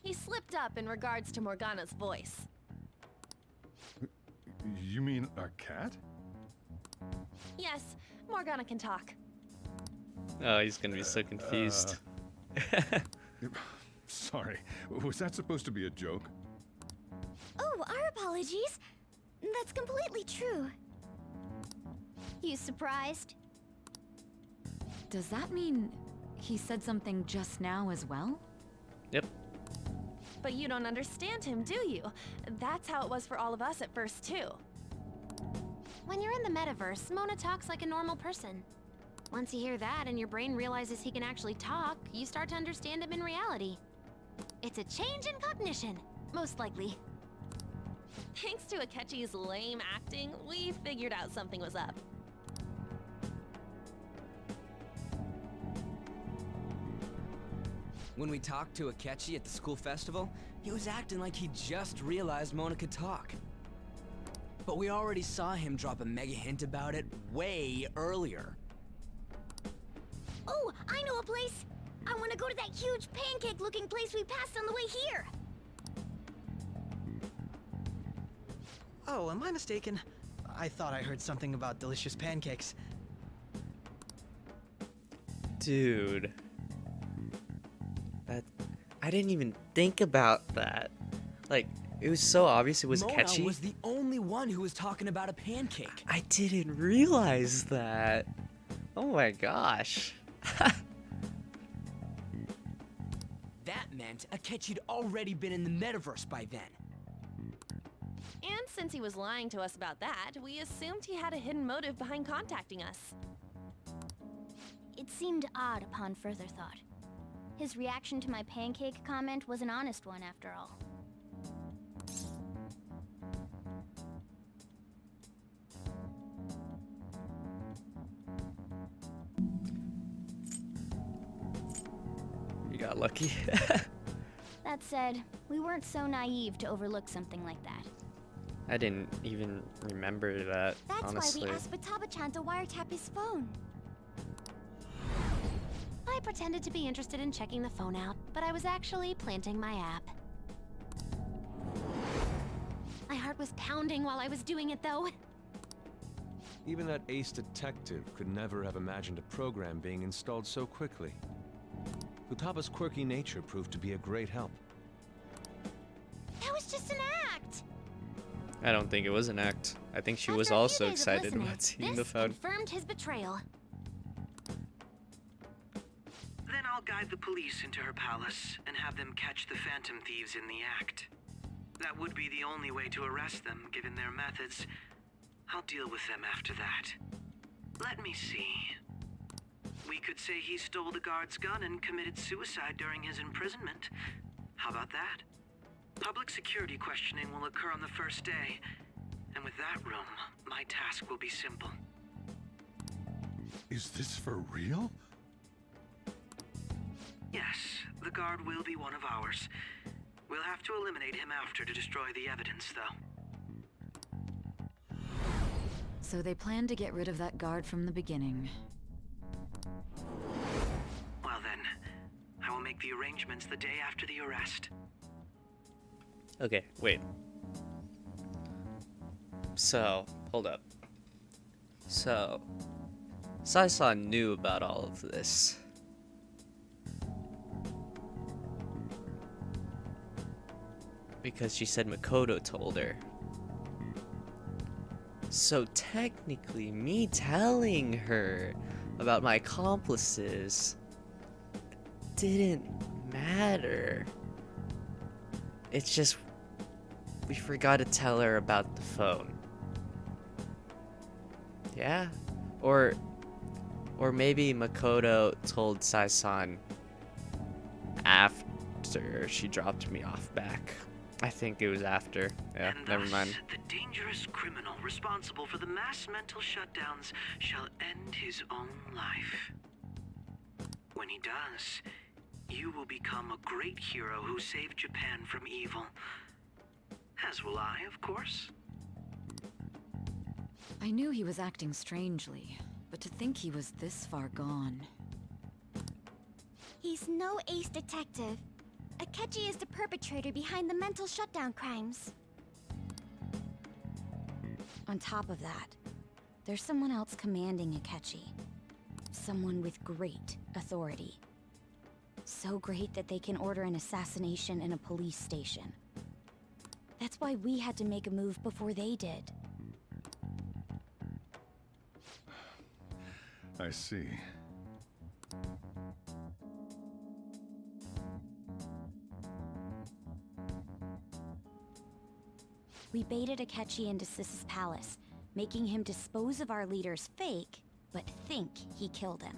He slipped up in regards to Morgana's voice. You mean a cat? Yes, Morgana can talk. Oh, he's gonna be so confused. Sorry, was that supposed to be a joke? Oh, our apologies. That's completely true. You surprised? Does that mean he said something just now as well? Yep. But you don't understand him, do you? That's how it was for all of us at first, too. When you're in the metaverse, Mona talks like a normal person. Once you hear that and your brain realizes he can actually talk, you start to understand him in reality. It's a change in cognition, most likely. Thanks to Akechi's lame acting, we figured out something was up. When we talked to Akechi at the school festival, he was acting like he just realized Mona could talk. But we already saw him drop a mega hint about it way earlier. Oh, I know a place! I want to go to that huge pancake-looking place we passed on the way here! Oh, am I mistaken? I thought I heard something about delicious pancakes. Dude. I didn't even think about that. Like, it was so obvious it was Mona Akechi. was the only one who was talking about a pancake. I didn't realize that. Oh my gosh. That meant Akechi'd already been in the metaverse by then. And since he was lying to us about that, we assumed he had a hidden motive behind contacting us. It seemed odd upon further thought. His reaction to my pancake comment was an honest one, after all. You got lucky. That said, we weren't so naive to overlook something like that. I didn't even remember that, That's honestly. why we asked Futaba-chan to wiretap his phone. I pretended to be interested in checking the phone out, but I was actually planting my app. My heart was pounding while I was doing it, though. Even that ace detective could never have imagined a program being installed so quickly. Futaba's quirky nature proved to be a great help. That was just an act! I don't think it was an act. I think she was After a few also days of excited listening, about seeing the this phone. confirmed his betrayal. Then I'll guide the police into her palace and have them catch the Phantom Thieves in the act. That would be the only way to arrest them, given their methods. I'll deal with them after that. Let me see. We could say he stole the guard's gun and committed suicide during his imprisonment. How about that? Public security questioning will occur on the first day. And with that room, my task will be simple. Is this for real? Yes, the guard will be one of ours. We'll have to eliminate him after to destroy the evidence, though. So they planned to get rid of that guard from the beginning. Well then, I will make the arrangements the day after the arrest. Okay, wait. So, hold up. So, Sai-san knew about all of this. Because she said Makoto told her. So technically, me telling her about my accomplices didn't matter. It's just we forgot to tell her about the phone. Yeah? Or maybe Makoto told Sai-san after she dropped me off back. I think it was after. Yeah, And never thus, mind. the dangerous criminal responsible for the mass mental shutdowns shall end his own life. When he does, you will become a great hero who saved Japan from evil. As will I, of course. I knew he was acting strangely, but to think he was this far gone. He's no ace detective. Akechi is the perpetrator behind the mental shutdown crimes. On top of that, there's someone else commanding Akechi. Someone with great authority. So great that they can order an assassination in a police station. That's why we had to make a move before they did. I see. baited Akechi into Sis's palace, making him dispose of our leader's fake, but think he killed him.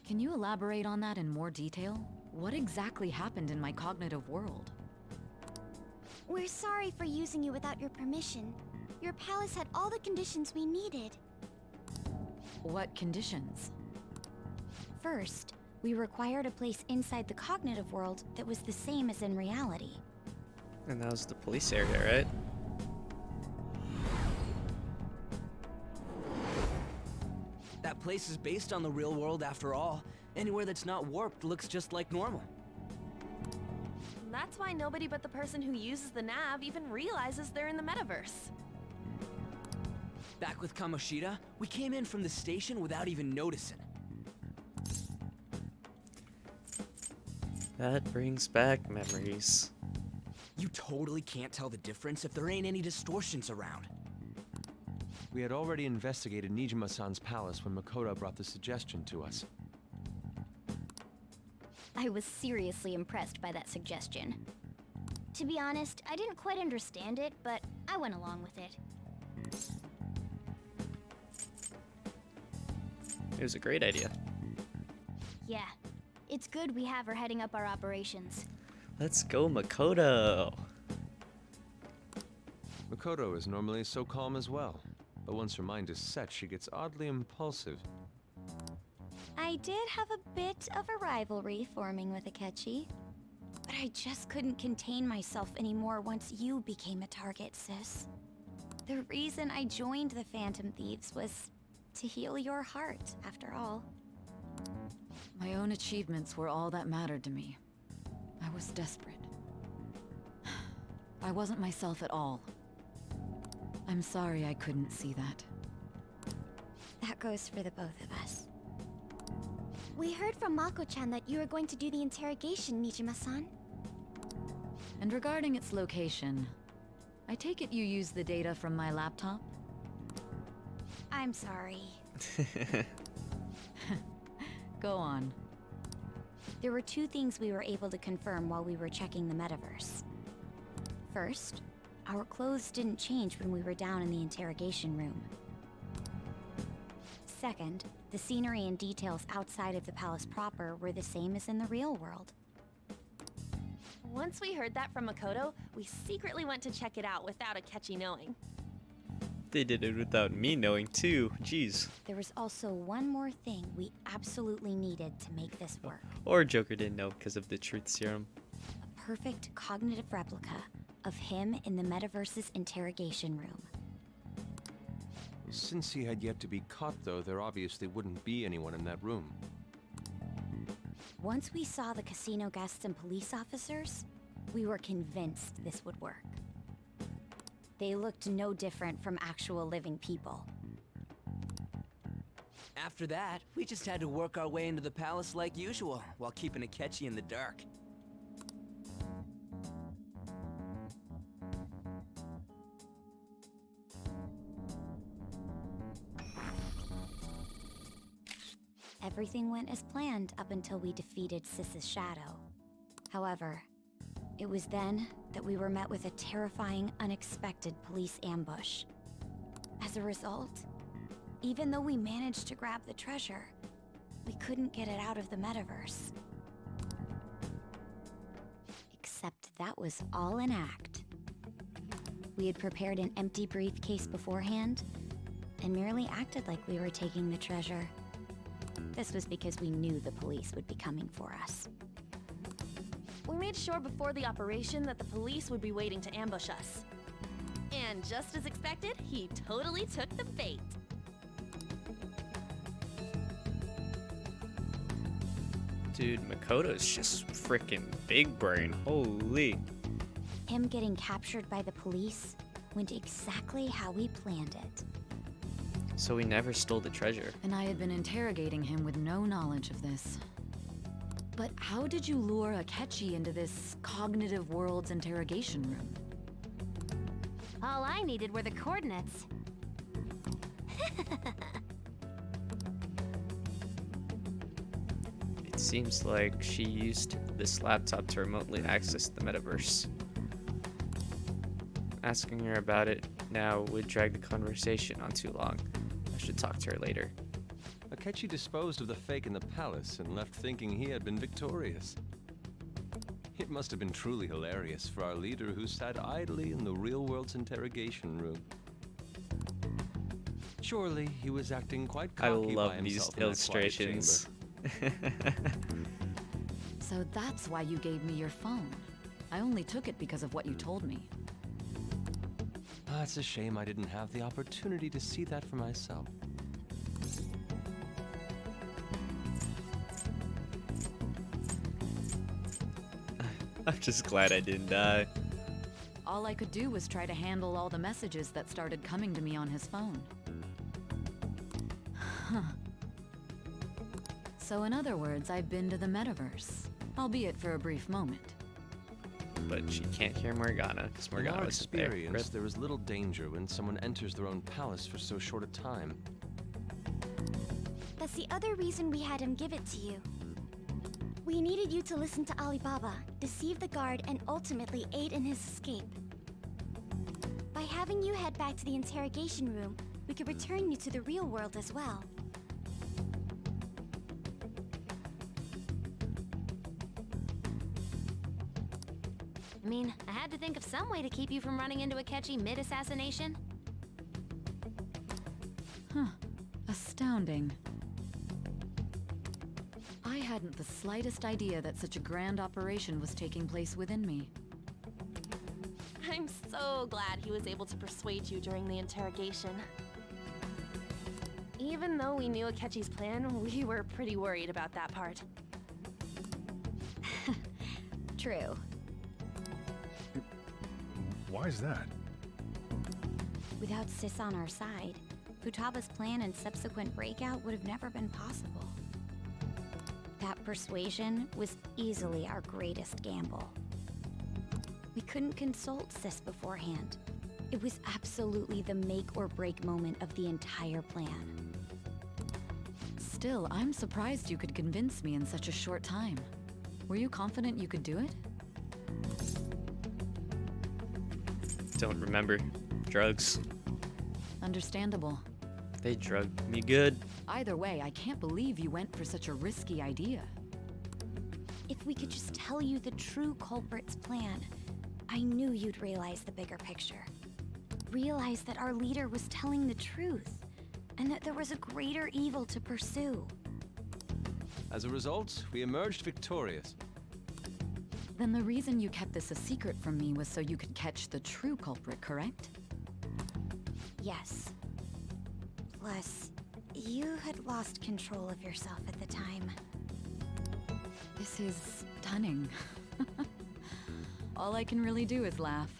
Can you elaborate on that in more detail? What exactly happened in my cognitive world? We're sorry for using you without your permission. Your palace had all the conditions we needed. What conditions? First, we required a place inside the cognitive world that was the same as in reality. And that was the police area, right? That place is based on the real world after all. Anywhere that's not warped looks just like normal. That's why nobody but the person who uses the nav even realizes they're in the metaverse. Back with Kamoshida, we came in from the station without even noticing. That brings back memories. You totally can't tell the difference if there ain't any distortions around. We had already investigated Nijima-san's palace when Makoto brought the suggestion to us. I was seriously impressed by that suggestion. To be honest, I didn't quite understand it, but I went along with it. It was a great idea. Yeah, it's good we have her heading up our operations. Let's go, Makoto! Makoto is normally so calm as well, but once her mind is set, she gets oddly impulsive. I did have a bit of a rivalry forming with Akechi, but I just couldn't contain myself anymore once you became a target, sis. The reason I joined the Phantom Thieves was to heal your heart, after all. My own achievements were all that mattered to me. I was desperate. I wasn't myself at all. I'm sorry I couldn't see that. That goes for the both of us. We heard from Mako-chan that you were going to do the interrogation, Nijima-san. And regarding its location, I take it you used the data from my laptop? I'm sorry. Go on. There were two things we were able to confirm while we were checking the metaverse. First, our clothes didn't change when we were down in the interrogation room. Second, the scenery and details outside of the palace proper were the same as in the real world. Once we heard that from Makoto, we secretly went to check it out without Akechi knowing. They did it without me knowing too. Jeez. There was also one more thing we absolutely needed to make this work. Or Joker didn't know because of the truth serum. A perfect cognitive replica of him in the Metaverse's interrogation room. Since he had yet to be caught, though, there obviously wouldn't be anyone in that room. Once we saw the casino guests and police officers, we were convinced this would work. They looked no different from actual living people. After that, we just had to work our way into the palace like usual, while keeping Akechi in the dark. Everything went as planned up until we defeated Sis's shadow. However, it was then that we were met with a terrifying, unexpected police ambush. As a result, even though we managed to grab the treasure, we couldn't get it out of the metaverse. Except that was all an act. We had prepared an empty briefcase beforehand, and merely acted like we were taking the treasure. This was because we knew the police would be coming for us. We made sure before the operation that the police would be waiting to ambush us. And just as expected, he totally took the bait. Dude, Makoto's just freaking big brain. Holy. Him getting captured by the police went exactly how we planned it. So we never stole the treasure. And I had been interrogating him with no knowledge of this. But how did you lure Akechi into this cognitive world's interrogation room? All I needed were the coordinates. It seems like she used this laptop to remotely access the metaverse. Asking her about it now would drag the conversation on too long. I should talk to her later. Akechi disposed of the fake in the palace and left thinking he had been victorious. It must have been truly hilarious for our leader who sat idly in the real world's interrogation room. Surely he was acting quite cocky by love these himself in that quiet illustrations. So that's why you gave me your phone. I only took it because of what you told me. It's a shame I didn't have the opportunity to see that for myself. I'm just glad I didn't die. All I could do was try to handle all the messages that started coming to me on his phone. Huh. So in other words, I've been to the Metaverse, albeit for a brief moment. But she can't hear Morgana, because In Morgana our was there. experience, there is little danger when someone enters their own palace for so short a time. That's the other reason we had him give it to you. We needed you to listen to Alibaba, deceive the guard, and ultimately aid in his escape. By having you head back to the interrogation room, we could return you to the real world as well. I mean, I had to think of some way to keep you from running into Akechi mid-assassination. Huh. Astounding. I hadn't the slightest idea that such a grand operation was taking place within me. I'm so glad he was able to persuade you during the interrogation. Even though we knew Akechi's plan, we were pretty worried about that part. True. Why is that? Without Sis on our side, Futaba's plan and subsequent breakout would have never been possible. That persuasion was easily our greatest gamble. We couldn't consult Sis beforehand. It was absolutely the make or break moment of the entire plan. Still, I'm surprised you could convince me in such a short time. Were you confident you could do it? Don't remember. Drugs. Understandable. They drugged me good. Either way, I can't believe you went for such a risky idea. If we could just tell you the true culprit's plan, I knew you'd realize the bigger picture. Realize that our leader was telling the truth, and that there was a greater evil to pursue. As a result, we emerged victorious. Then the reason you kept this a secret from me was so you could catch the true culprit, correct? Yes. Plus, you had lost control of yourself at the time. This is stunning. All I can really do is laugh.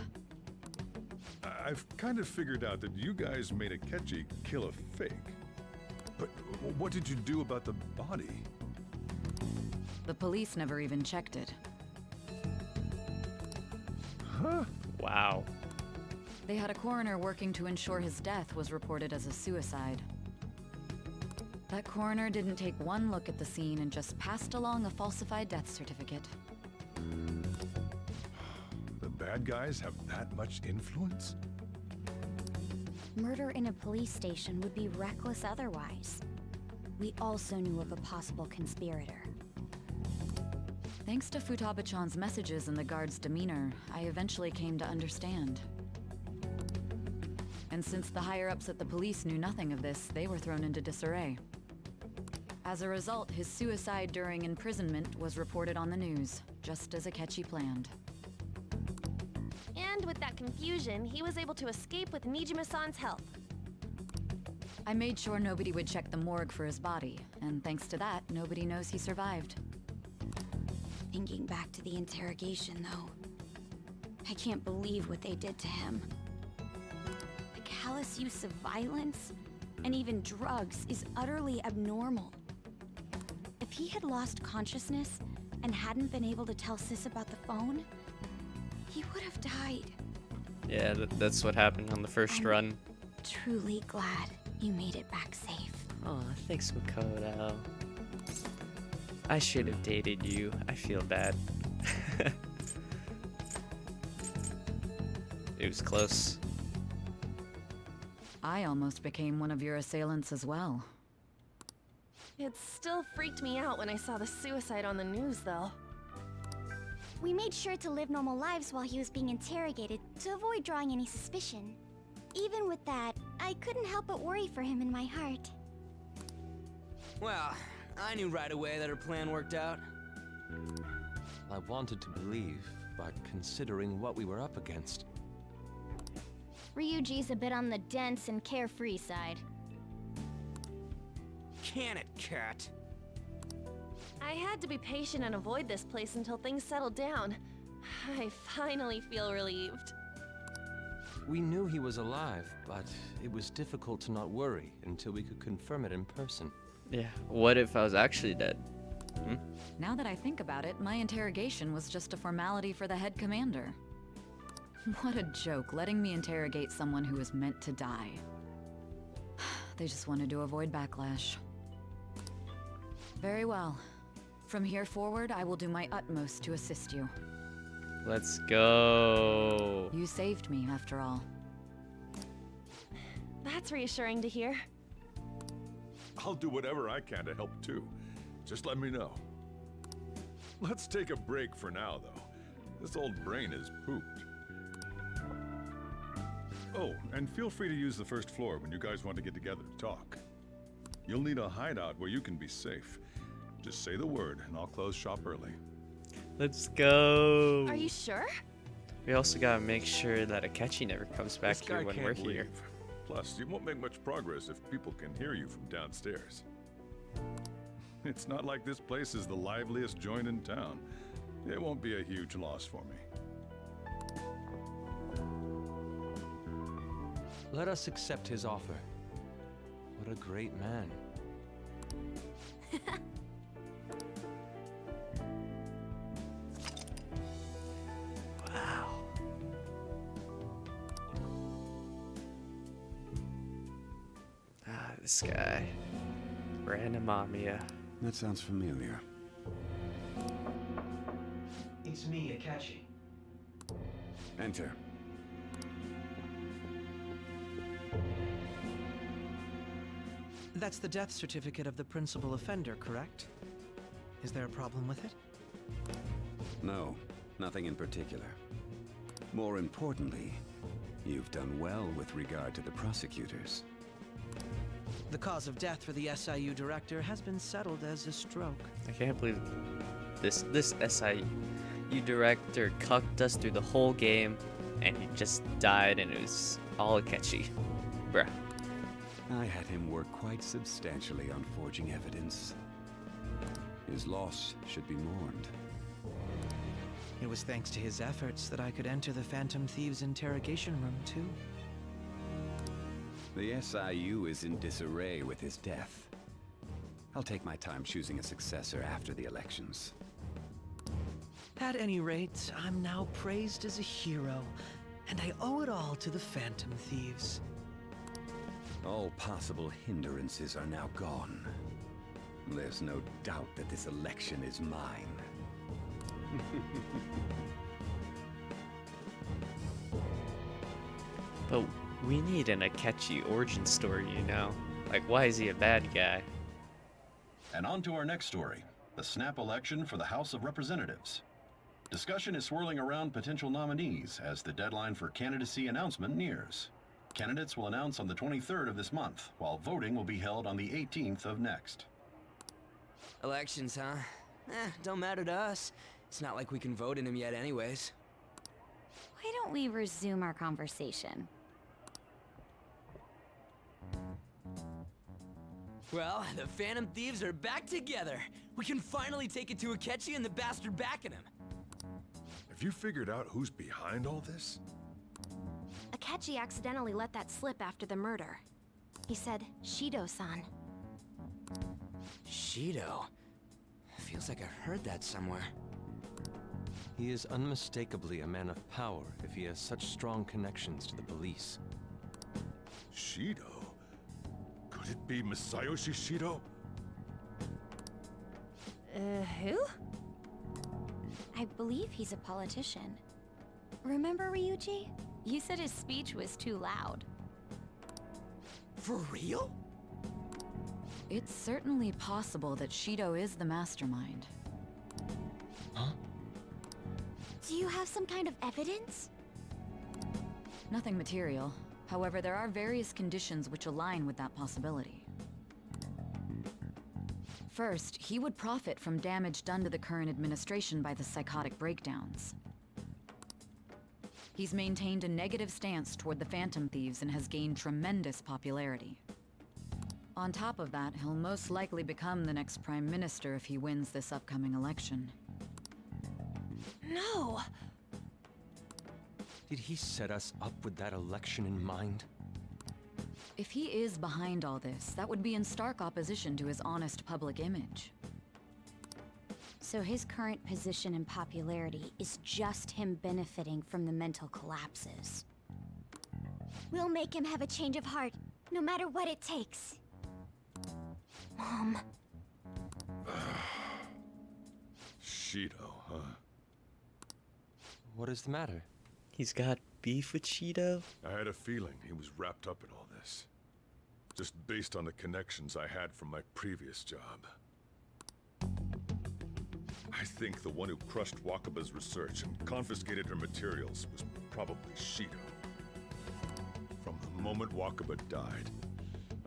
I've kind of figured out that you guys made Akechi kill a fake. But what did you do about the body? The police never even checked it. Huh? Wow. They had a coroner working to ensure his death was reported as a suicide. That coroner didn't take one look at the scene and just passed along a falsified death certificate. The bad guys have that much influence? Murder in a police station would be reckless otherwise. We also knew of a possible conspirator. Thanks to Futaba-chan's messages and the guard's demeanor, I eventually came to understand. And since the higher-ups at the police knew nothing of this, they were thrown into disarray. As a result, his suicide during imprisonment was reported on the news, just as Akechi planned. And with that confusion, he was able to escape with Nijima-san's help. I made sure nobody would check the morgue for his body, and thanks to that, nobody knows he survived. Thinking back to the interrogation, though, I can't believe what they did to him. The callous use of violence, and even drugs, is utterly abnormal. If he had lost consciousness and hadn't been able to tell Sis about the phone, he would have died. Yeah, that's what happened on the first run. Truly glad you made it back safe. Oh, thanks, Makoto. I should have dated you. I feel bad. It was close. I almost became one of your assailants as well. It still freaked me out when I saw the suicide on the news, though. We made sure to live normal lives while he was being interrogated to avoid drawing any suspicion. Even with that, I couldn't help but worry for him in my heart. Well, I knew right away that her plan worked out. I wanted to believe, but considering what we were up against. Ryuji's a bit on the dense and carefree side. Can it, cat? I had to be patient and avoid this place until things settled down. I finally feel relieved. We knew he was alive, but it was difficult to not worry until we could confirm it in person. Yeah, what if I was actually dead? Now that I think about it, my interrogation was just a formality for the head commander. What a joke, letting me interrogate someone who was meant to die. They just wanted to avoid backlash. Very well. From here forward, I will do my utmost to assist you. Let's go. You saved me, after all. That's reassuring to hear. I'll do whatever I can to help too. Just let me know. Let's take a break for now, though. This old brain is pooped. Oh, and feel free to use the first floor when you guys want to get together to talk. You'll need a hideout where you can be safe. Just say the word, and I'll close shop early. Let's go. Are you sure? We also gotta make sure that Akechi never comes back This here guy when can't we're here. leave. Plus, you won't make much progress if people can hear you from downstairs. It's not like this place is the liveliest joint in town. It won't be a huge loss for me. Let us accept his offer. What a great man. Wow. This guy. Random Mamiya. That sounds familiar. It's me, Akechi. Enter. That's the death certificate of the principal offender, correct? Is there a problem with it? No, nothing in particular. More importantly, you've done well with regard to the prosecutors. The cause of death for the SIU director has been settled as a stroke. I can't believe this SIU director cucked us through the whole game and he just died and it was all Akechi. Bruh. I had him work quite substantially on forging evidence. His loss should be mourned. It was thanks to his efforts that I could enter the Phantom Thieves interrogation room, too. The SIU is in disarray with his death. I'll take my time choosing a successor after the elections. At any rate, I'm now praised as a hero, and I owe it all to the Phantom Thieves. All possible hindrances are now gone. There's no doubt that this election is mine. But we need an Akechi origin story, you know? Like, why is he a bad guy? And on to our next story, the snap election for the House of Representatives. Discussion is swirling around potential nominees as the deadline for candidacy announcement nears. Candidates will announce on the 23rd of this month, while voting will be held on the 18th of next. Elections, huh? Don't matter to us. It's not like we can vote in him yet anyways. Why don't we resume our conversation? Well, the Phantom Thieves are back together. We can finally take it to Akechi and the bastard backing him. Have you figured out who's behind all this? Akechi accidentally let that slip after the murder. He said, Shido-san. Shido? Feels like I've heard that somewhere. He is unmistakably a man of power if he has such strong connections to the police. Shido? Could it be Masayoshi Shido? Who? I believe he's a politician. Remember Ryuji? You said his speech was too loud. For real? It's certainly possible that Shido is the mastermind. Huh? Do you have some kind of evidence? Nothing material. However, there are various conditions which align with that possibility. First, he would profit from damage done to the current administration by the psychotic breakdowns. He's maintained a negative stance toward the Phantom Thieves and has gained tremendous popularity. On top of that, he'll most likely become the next Prime Minister if he wins this upcoming election. No! Did he set us up with that election in mind? If he is behind all this, that would be in stark opposition to his honest public image. So his current position and popularity is just him benefiting from the mental collapses. We'll make him have a change of heart, no matter what it takes. Mom. Shido, huh? What is the matter? He's got beef with Shido? I had a feeling he was wrapped up in all this. Just based on the connections I had from my previous job. I think the one who crushed Wakaba's research and confiscated her materials was probably Shido. From the moment Wakaba died,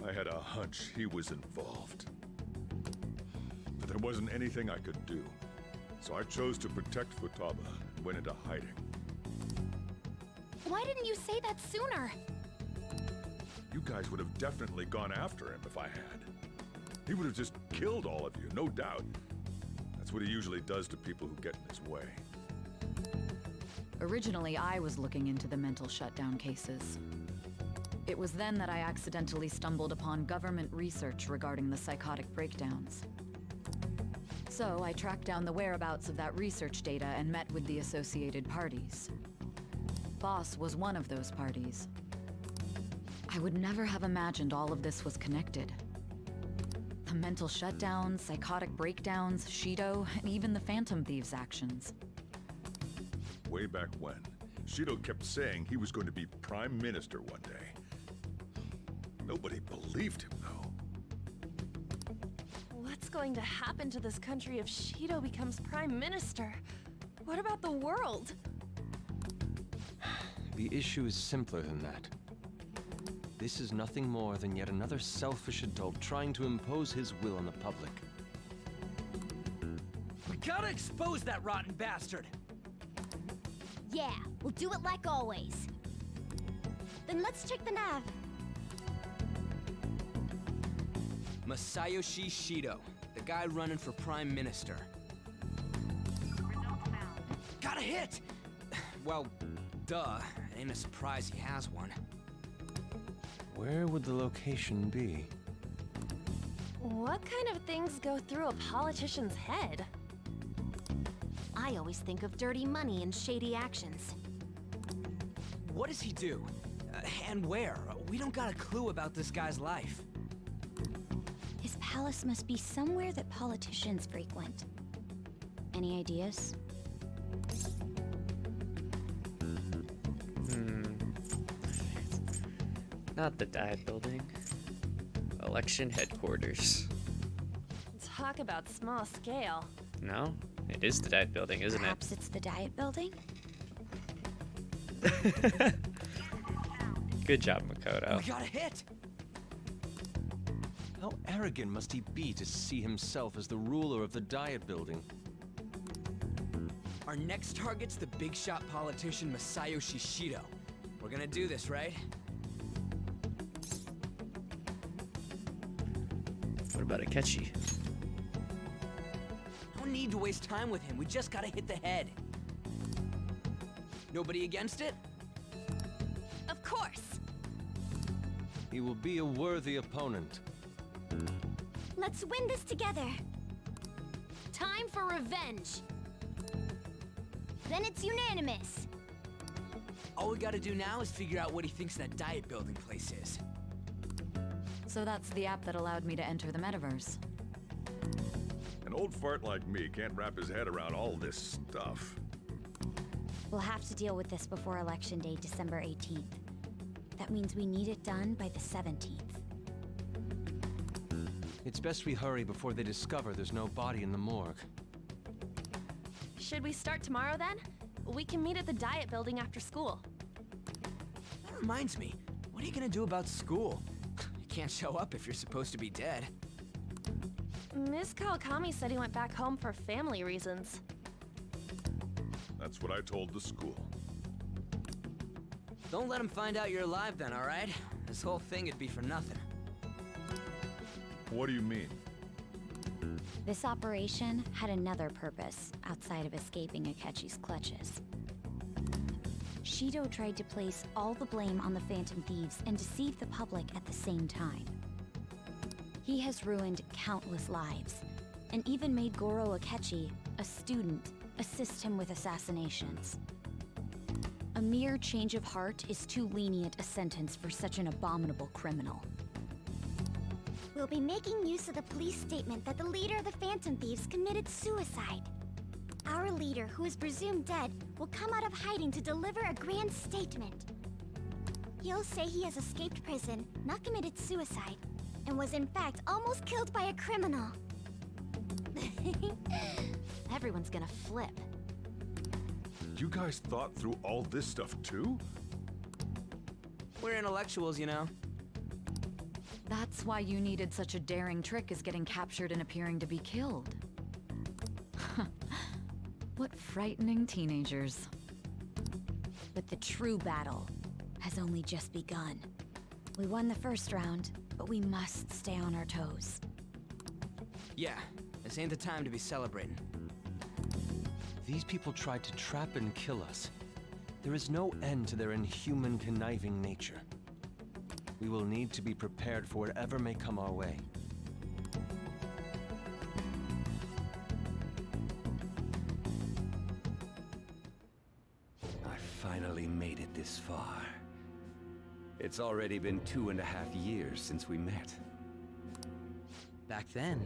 I had a hunch he was involved. But there wasn't anything I could do, so I chose to protect Futaba and went into hiding. Why didn't you say that sooner? You guys would have definitely gone after him if I had. He would have just killed all of you, no doubt. That's what he usually does to people who get in his way. Originally, I was looking into the mental shutdown cases. It was then that I accidentally stumbled upon government research regarding the psychotic breakdowns. So I tracked down the whereabouts of that research data and met with the associated parties. Boss was one of those parties. I would never have imagined all of this was connected. The mental shutdowns, psychotic breakdowns, Shido, and even the Phantom Thieves' actions. Way back when, Shido kept saying he was going to be Prime Minister one day. Nobody believed him, though. What's going to happen to this country if Shido becomes Prime Minister? What about the world? The issue is simpler than that. This is nothing more than yet another selfish adult trying to impose his will on the public. We gotta expose that rotten bastard! Yeah, we'll do it like always. Then let's check the nav. Masayoshi Shido, the guy running for Prime Minister. Got a hit! Well, duh. It ain't a surprise he has one. Where would the location be? What kind of things go through a politician's head? I always think of dirty money and shady actions. What does he do? And where? We don't got a clue about this guy's life. His palace must be somewhere that politicians frequent. Any ideas? Not the Diet Building. Election headquarters. Talk about small scale. No, it is the Diet Building, isn't Perhaps it's the Diet Building? it? Good job, Makoto. We got a hit! How arrogant must he be to see himself as the ruler of the Diet Building? Our next target's the big shot politician Masayoshi Shido. We're gonna do this, right? What about Akechi? No need to waste time with him. We just gotta hit the head. Nobody against it? Of course! He will be a worthy opponent. Let's win this together. Time for revenge! Then it's unanimous. All we gotta do now is figure out what he thinks that Diet Building place is. So that's the app that allowed me to enter the Metaverse. An old fart like me can't wrap his head around all this stuff. We'll have to deal with this before Election Day, December 18th. That means we need it done by the 17th. It's best we hurry before they discover there's no body in the morgue. Should we start tomorrow then? We can meet at the Diet Building after school. That reminds me, what are you gonna do about school? You can't show up if you're supposed to be dead. Miss Kawakami said he went back home for family reasons. That's what I told the school. Don't let him find out you're alive then, alright? This whole thing would be for nothing. What do you mean? This operation had another purpose outside of escaping Akechi's clutches. Shido tried to place all the blame on the Phantom Thieves and deceive the public at the same time. He has ruined countless lives, and even made Goro Akechi, a student, assist him with assassinations. A mere change of heart is too lenient a sentence for such an abominable criminal. We'll be making use of the police statement that the leader of the Phantom Thieves committed suicide. Our leader, who is presumed dead, will come out of hiding to deliver a grand statement. He'll say he has escaped prison, not committed suicide, and was in fact almost killed by a criminal. Everyone's gonna flip. You guys thought through all this stuff too? We're intellectuals, you know. That's why you needed such a daring trick as getting captured and appearing to be killed. What frightening teenagers. But the true battle has only just begun. We won the first round, but we must stay on our toes. Yeah, this ain't the time to be celebrating. These people tried to trap and kill us. There is no end to their inhuman, conniving nature. We will need to be prepared for whatever may come our way. I finally made it this far. It's already been 2.5 years since we met. Back then,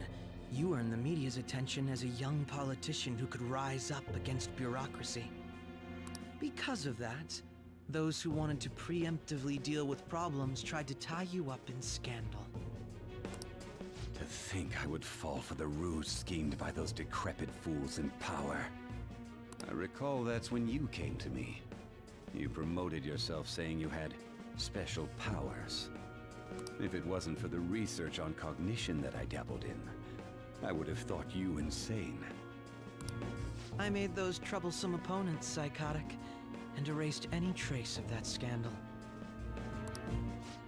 you earned the media's attention as a young politician who could rise up against bureaucracy. Because of that, those who wanted to preemptively deal with problems tried to tie you up in scandal. To think I would fall for the ruse schemed by those decrepit fools in power. I recall that's when you came to me. You promoted yourself saying you had special powers. If it wasn't for the research on cognition that I dabbled in, I would have thought you insane. I made those troublesome opponents psychotic, and erased any trace of that scandal.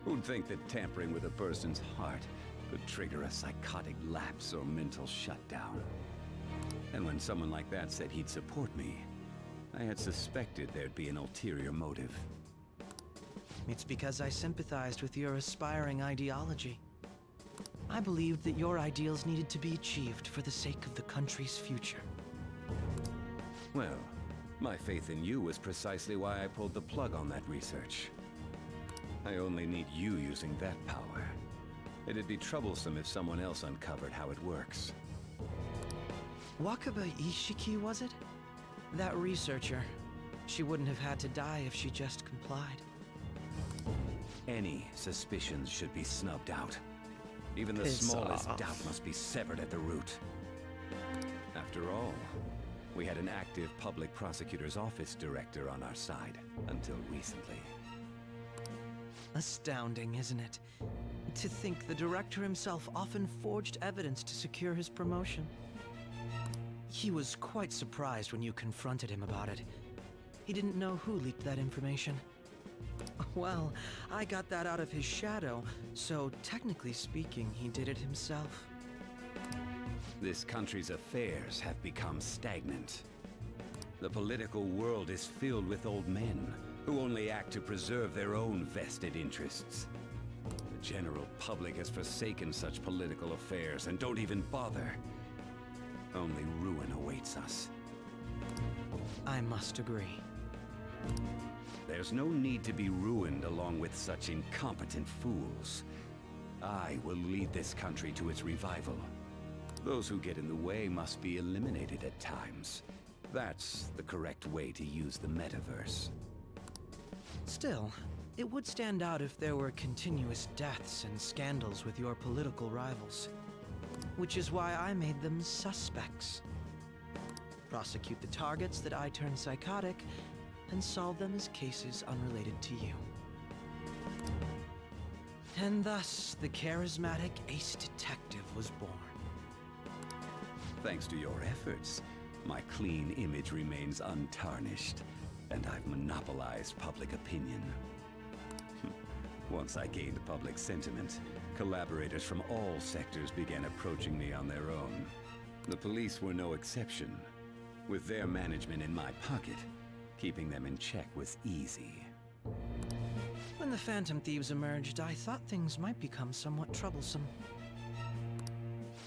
Who'd think that tampering with a person's heart could trigger a psychotic lapse or mental shutdown? And when someone like that said he'd support me, I had suspected there'd be an ulterior motive. It's because I sympathized with your aspiring ideology. I believed that your ideals needed to be achieved for the sake of the country's future. Well, my faith in you was precisely why I pulled the plug on that research. I only need you using that power. It'd be troublesome if someone else uncovered how it works. Wakaba Ishiki, was it? That researcher. She wouldn't have had to die if she just complied. Any suspicions should be snubbed out. Even the Piss smallest off. doubt must be severed at the root. After all, we had an active public prosecutor's office director on our side until recently. Astounding, isn't it? To think the director himself often forged evidence to secure his promotion. He was quite surprised when you confronted him about it. He didn't know who leaked that information. Well, I got that out of his shadow, so technically speaking, he did it himself. This country's affairs have become stagnant. The political world is filled with old men who only act to preserve their own vested interests. The general public has forsaken such political affairs and don't even bother. Only ruin awaits us. I must agree. There's no need to be ruined along with such incompetent fools. I will lead this country to its revival. Those who get in the way must be eliminated at times. That's the correct way to use the Metaverse. Still, it would stand out if there were continuous deaths and scandals with your political rivals. Which is why I made them suspects. Prosecute the targets that I turn psychotic, and solve them as cases unrelated to you. And thus, the charismatic ace detective was born. Thanks to your efforts, my clean image remains untarnished, and I've monopolized public opinion. Once I gained public sentiment, collaborators from all sectors began approaching me on their own. The police were no exception. With their management in my pocket, keeping them in check was easy. When the Phantom Thieves emerged, I thought things might become somewhat troublesome.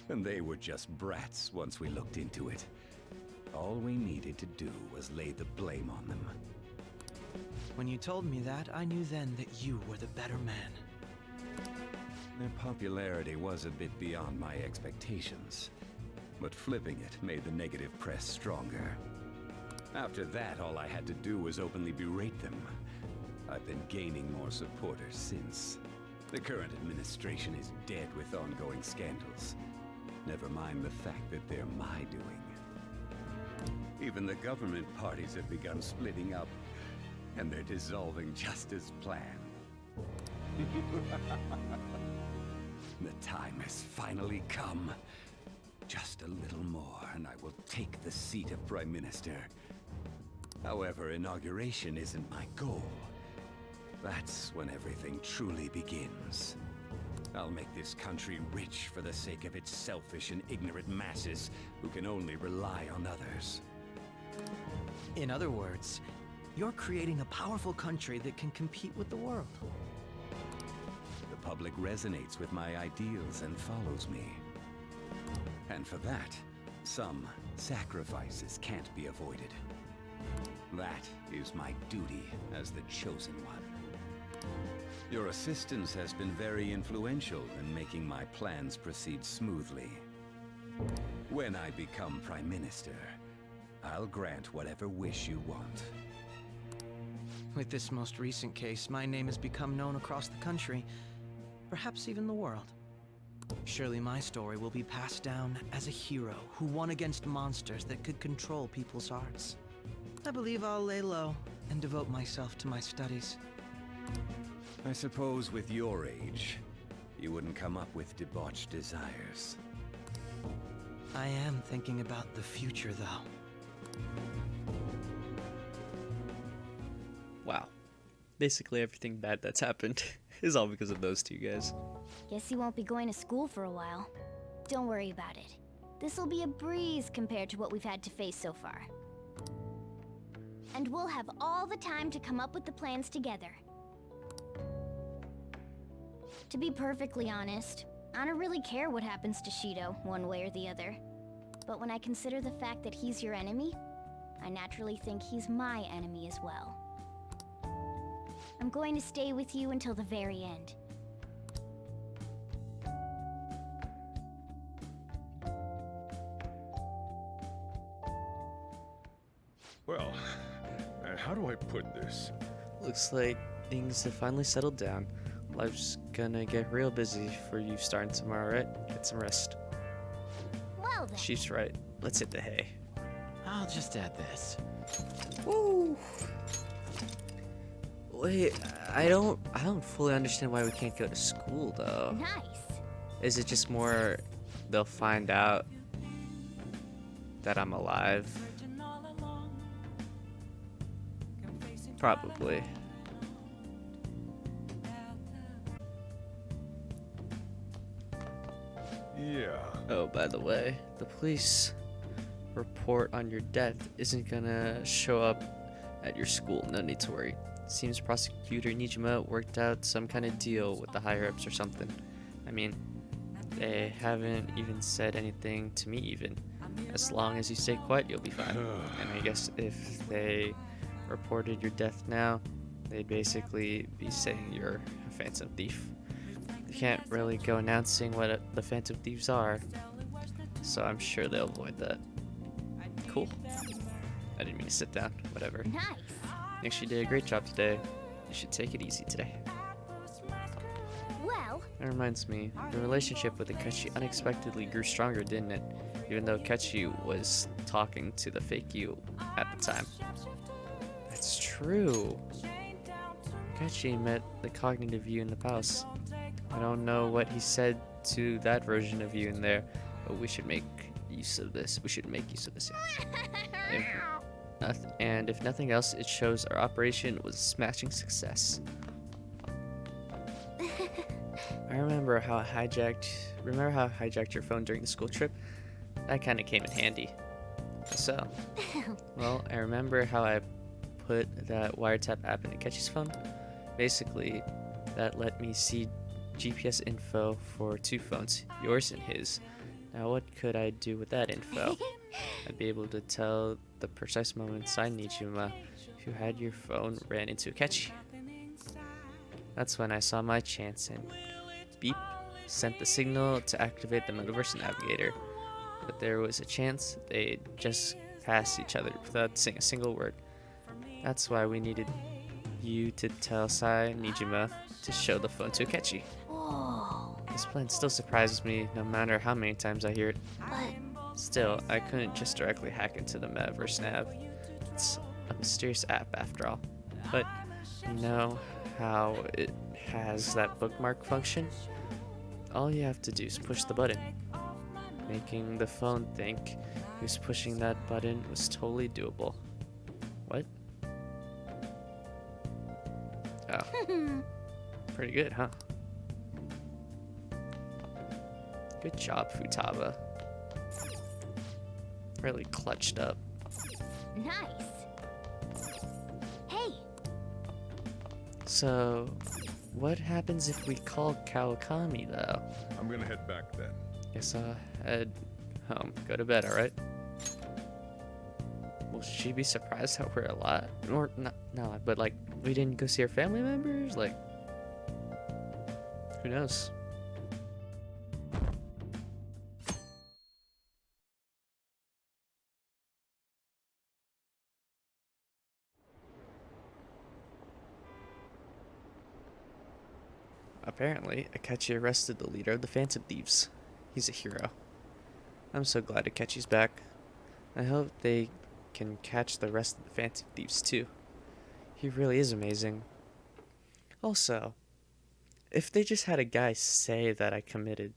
And they were just brats once we looked into it. All we needed to do was lay the blame on them. When you told me that, I knew then that you were the better man. Their popularity was a bit beyond my expectations, but flipping it made the negative press stronger. After that, all I had to do was openly berate them. I've been gaining more supporters since. The current administration is dead with ongoing scandals. Never mind the fact that they're my doing. Even the government parties have begun splitting up, and they're dissolving just as planned. The time has finally come. Just a little more, and I will take the seat of Prime Minister. However, inauguration isn't my goal. That's when everything truly begins. I'll make this country rich for the sake of its selfish and ignorant masses who can only rely on others. In other words, you're creating a powerful country that can compete with the world. The public resonates with my ideals and follows me. And for that, some sacrifices can't be avoided. That is my duty as the chosen one. Your assistance has been very influential in making my plans proceed smoothly. When I become Prime Minister, I'll grant whatever wish you want. With this most recent case, my name has become known across the country, perhaps even the world. Surely my story will be passed down as a hero who won against monsters that could control people's hearts. I believe I'll lay low and devote myself to my studies. I suppose with your age, you wouldn't come up with debauched desires. I am thinking about the future, though. Wow. Basically everything bad that's happened is all because of those two guys. Guess you won't be going to school for a while. Don't worry about it. This'll be a breeze compared to what we've had to face so far. And we'll have all the time to come up with the plans together. To be perfectly honest, I don't really care what happens to Shido, one way or the other. But when I consider the fact that he's your enemy, I naturally think he's my enemy as well. I'm going to stay with you until the very end. Well, how do I put this? Looks like things have finally settled down. Life's gonna get real busy for you starting tomorrow, right? Get some rest. Well then. She's right. Let's hit the hay. I'll just add this. Woo! Wait, I don't fully understand why we can't go to school though. Nice. Is it just more they'll find out that I'm alive? Probably. Yeah. Oh, by the way, the police report on your death isn't gonna show up at your school. No need to worry. Seems prosecutor Nijima worked out some kind of deal with the higher-ups or something. I mean, they haven't even said anything to me even. As long as you stay quiet, you'll be fine. And I guess if they reported your death now, they'd basically be saying you're a Phantom Thief. You can't really go announcing what the Phantom Thieves are, so I'm sure they'll avoid that. Cool. I didn't mean to sit down. Whatever. Nice. Think you did a great job today. You should take it easy today. Well, That reminds me, the relationship with Akechi unexpectedly grew stronger, didn't it? Even though Akechi was talking to the fake you at the time. That's true. Akechi met the cognitive you in the palace. I don't know what he said to that version of you in there, but we should make use of this. We should make use of this. And if nothing else, it shows our operation was a smashing success. I remember how I hijacked your phone during the school trip? That kind of came in handy. So, well, I remember how I put that wiretap app in Akechi's phone. Basically, that let me see GPS info for 2 phones, yours and his. Now, what could I do with that info? I'd be able to tell the precise moments I Nijima, who had your phone, ran into Akechi. That's when I saw my chance and beep, sent the signal to activate the Metaverse Navigator. But there was a chance they'd just pass each other without saying a single word. That's why we needed you to tell Sai Nijima to show the phone to Akechi. whoa. This plan still surprises me no matter how many times I hear it. Still, I couldn't just directly hack into the Metaverse Nav. It's a mysterious app after all. But you know how it has that bookmark function? All you have to do is push the button. Making the phone think who's pushing that button was totally doable. What? Oh. Pretty good, huh? Good job, Futaba. Really clutched up. Nice. Hey. So, what happens if we call Kawakami, though? I'm gonna head back then. Guess I'll head home. Go to bed, alright? Will she be surprised that we're alive? Or, no, but like, we didn't go see our family members? Like, who knows? Apparently, Akechi arrested the leader of the Phantom Thieves. He's a hero. I'm so glad Akechi's back. I hope they can catch the rest of the Phantom Thieves too. He really is amazing. Also, if they just had a guy say that I committed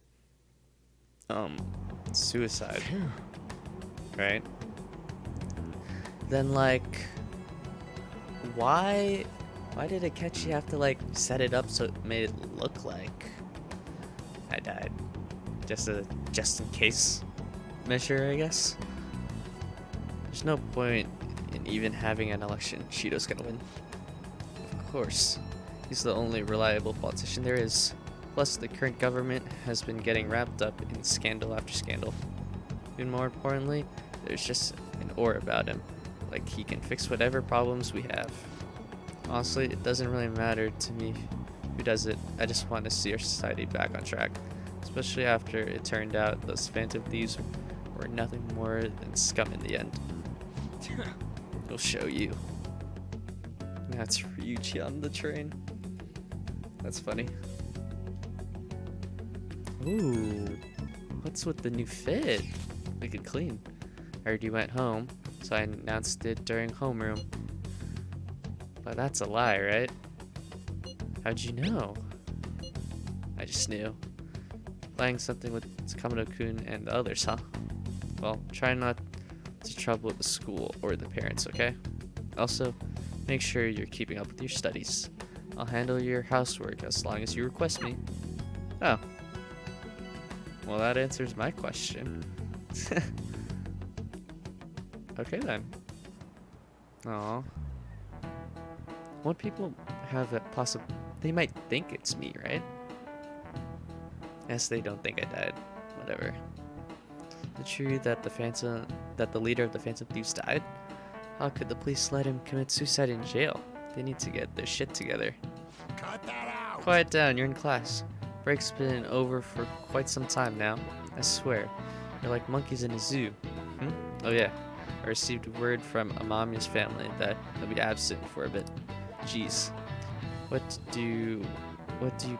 suicide, right? Then like, why did Akechi have to like set it up so it made it look like I died? Just in case measure, I guess. There's no point in even having an election. Shido's gonna win. Of course. He's the only reliable politician there is. Plus, the current government has been getting wrapped up in scandal after scandal. Even more importantly, there's just an aura about him. Like he can fix whatever problems we have. Honestly, it doesn't really matter to me who does it. I just want to see our society back on track. Especially after it turned out those Phantom Thieves were nothing more than scum in the end. We'll show you. That's Ryuichi on the train. That's funny. Ooh, what's with the new fit? Make it clean. I heard you went home, so I announced it during homeroom. But that's a lie, right? How'd you know? I just knew. Playing something with Tsukamoto-kun and the others, huh? Well, try not to trouble the school or the parents, okay? Also, make sure you're keeping up with your studies. I'll handle your housework as long as you request me. Oh. Well, that answers my question. Okay then. Aww. When people have that they might think it's me, right? Yes, they don't think I died. Whatever. The truth that the leader of the Phantom Thieves died? How could the police let him commit suicide in jail? They need to get their shit together. Cut that out! Quiet down, you're in class. Break's been over for quite some time now. I swear. You're like monkeys in a zoo. Oh yeah. I received word from Amamiya's family that they'll be absent for a bit. Jeez. What do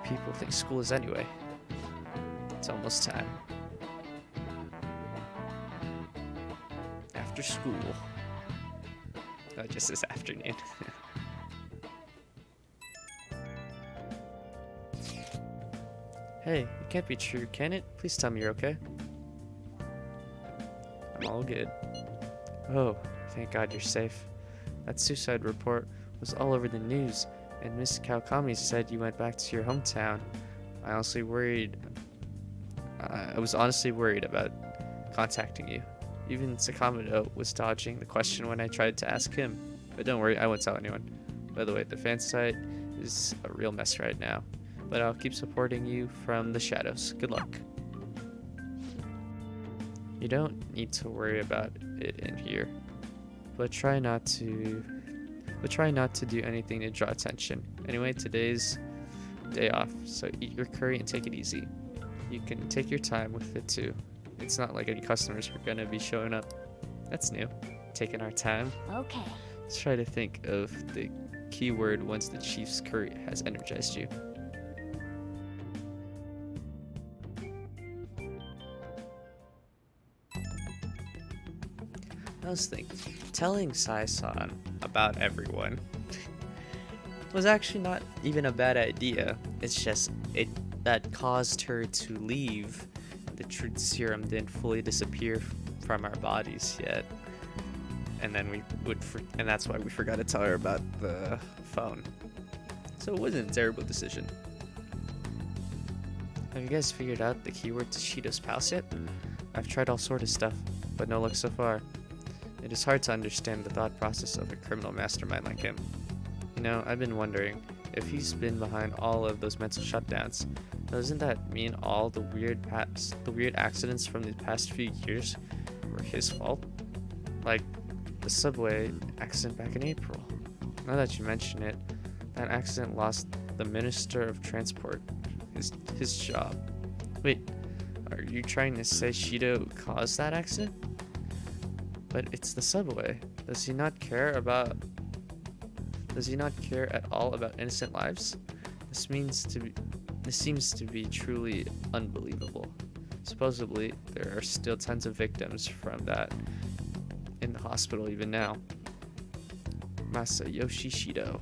people think school is anyway? It's almost time. After school. Oh, just this afternoon. Hey, it can't be true, can it? Please tell me you're okay. I'm all good. Oh, thank God you're safe. That suicide report was all over the news, and Miss Kawakami said you went back to your hometown. I was honestly worried about contacting you. Even Sakamoto was dodging the question when I tried to ask him. But don't worry, I won't tell anyone. By the way, the fan site is a real mess right now. But I'll keep supporting you from the shadows. Good luck. You don't need to worry about it in here. But try not to do anything to draw attention. Anyway, today's day off, so eat your curry and take it easy. You can take your time with it too. It's not like any customers are gonna be showing up. That's new. Taking our time. Okay. Let's try to think of the keyword once the chief's curry has energized you. I was thinking, telling Sai-san about everyone was actually not even a bad idea. It's just that caused her to leave. The truth serum didn't fully disappear from our bodies yet, and then and that's why we forgot to tell her about the phone. So it wasn't a terrible decision. Have you guys figured out the keyword to Shido's palace yet? I've tried all sort of stuff, but no luck so far. It is hard to understand the thought process of a criminal mastermind like him. You know, I've been wondering if he's been behind all of those mental shutdowns. Doesn't that mean all the weird accidents from the past few years were his fault? Like the subway accident back in April. Now that you mention it, that accident lost the Minister of Transport his job. Wait, are you trying to say Shido caused that accident? But it's the subway. Does he not care at all about innocent lives? This seems to be truly unbelievable. Supposedly, there are still tons of victims from that in the hospital even now. Masayoshi Shido.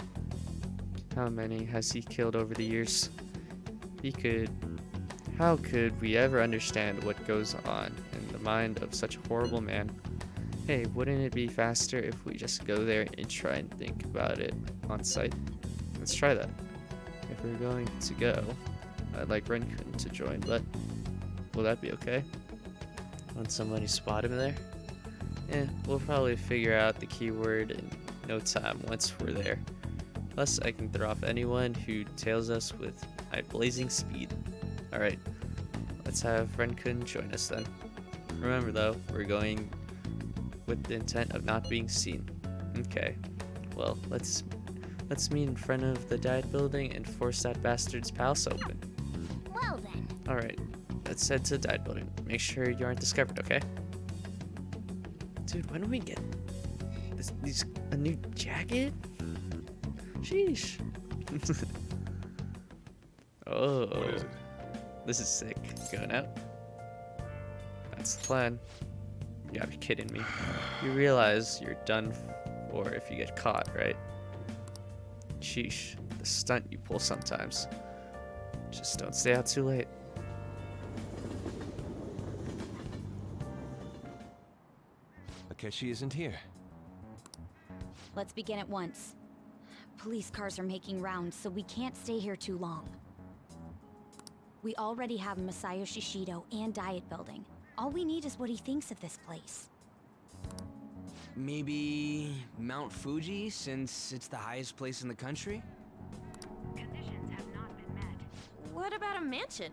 How many has he killed over the years? How could we ever understand what goes on in the mind of such a horrible man? Hey, wouldn't it be faster if we just go there and try and think about it on site? Let's try that. If we're going to go, I'd like Renkun to join, but will that be okay? Want somebody spot him there? We'll probably figure out the keyword in no time once we're there. Plus, I can throw off anyone who tails us with my blazing speed. Alright, let's have Renkun join us then. Remember though, we're going with the intent of not being seen. Okay, well, let's meet in front of the diet building and force that bastard's palace open. Well then. Alright, let's head to the diet building. Make sure you aren't discovered, okay? Dude, when do we get a new jacket? Sheesh. Oh. What is it? This is sick. Going out? That's the plan. You gotta be kidding me. You realize you're done for if you get caught, right? Sheesh. The stunt you pull sometimes. Just don't stay out too late. Akechi isn't here. Let's begin at once. Police cars are making rounds, so we can't stay here too long. We already have Masayoshi Shido and Diet Building. All we need is what he thinks of this place. Maybe Mount Fuji, since it's the highest place in the country? What about a mansion?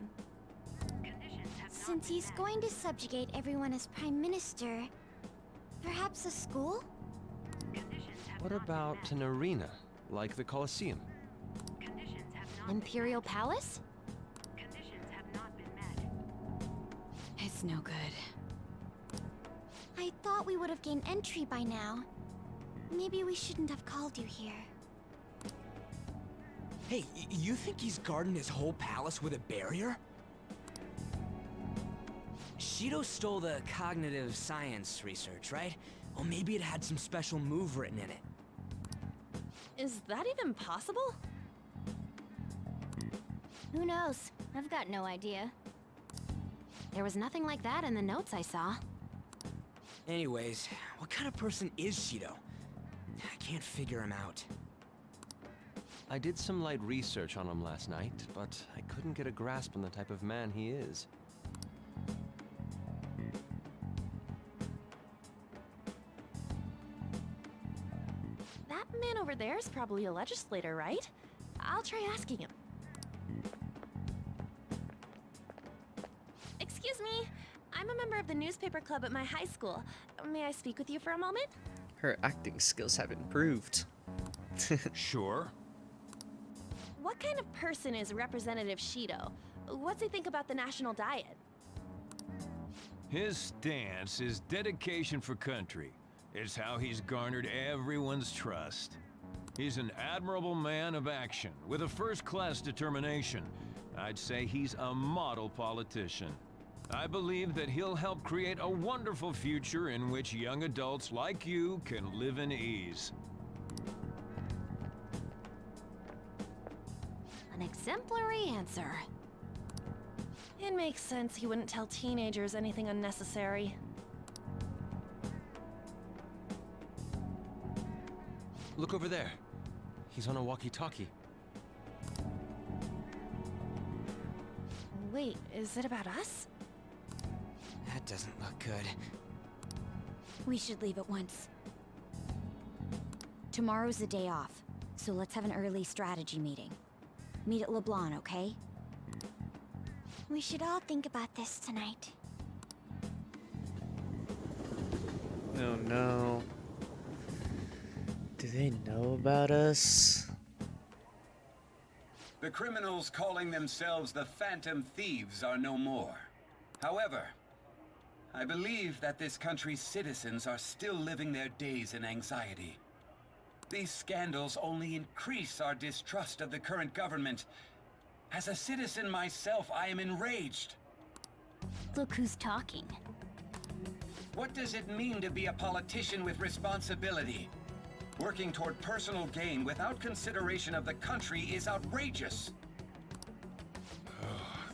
Since he's going to subjugate everyone as Prime Minister, perhaps a school? What about an arena, like the Colosseum? Imperial Palace? It's no good. I thought thought we would have gained entry by now. Maybe we shouldn't have called you here. Hey, you think he's guarding his whole palace with a barrier? Shido stole the cognitive science research, right? Well, maybe it had some special move written in it. Is that even possible? Who knows? I've got no idea. There was nothing like that in the notes I saw. Anyways, what kind of person is Shido? I can't figure him out. I did some light research on him last night, but I couldn't get a grasp on the type of man he is. That man over there is probably a legislator, right? I'll try asking him. Excuse me, I'm a member of the newspaper club at my high school. May I speak with you for a moment? Her acting skills have improved. Sure. What kind of person is Representative Shido? What's he think about the national diet? His stance is dedication for country. It's how he's garnered everyone's trust. He's an admirable man of action, with a first-class determination. I'd say he's a model politician. I believe that he'll help create a wonderful future in which young adults like you can live in ease. An exemplary answer. It makes sense he wouldn't tell teenagers anything unnecessary. Look over there. He's on a walkie-talkie. Wait, is it about us? That doesn't look good. We should leave at once. Tomorrow's the day off, so let's have an early strategy meeting. Meet at LeBlanc, okay? We should all think about this tonight. Oh no. Do they know about us? The criminals calling themselves the Phantom Thieves are no more. However, I believe that this country's citizens are still living their days in anxiety. These scandals only increase our distrust of the current government. As a citizen myself, I am enraged. Look who's talking. What does it mean to be a politician with responsibility? Working toward personal gain without consideration of the country is outrageous.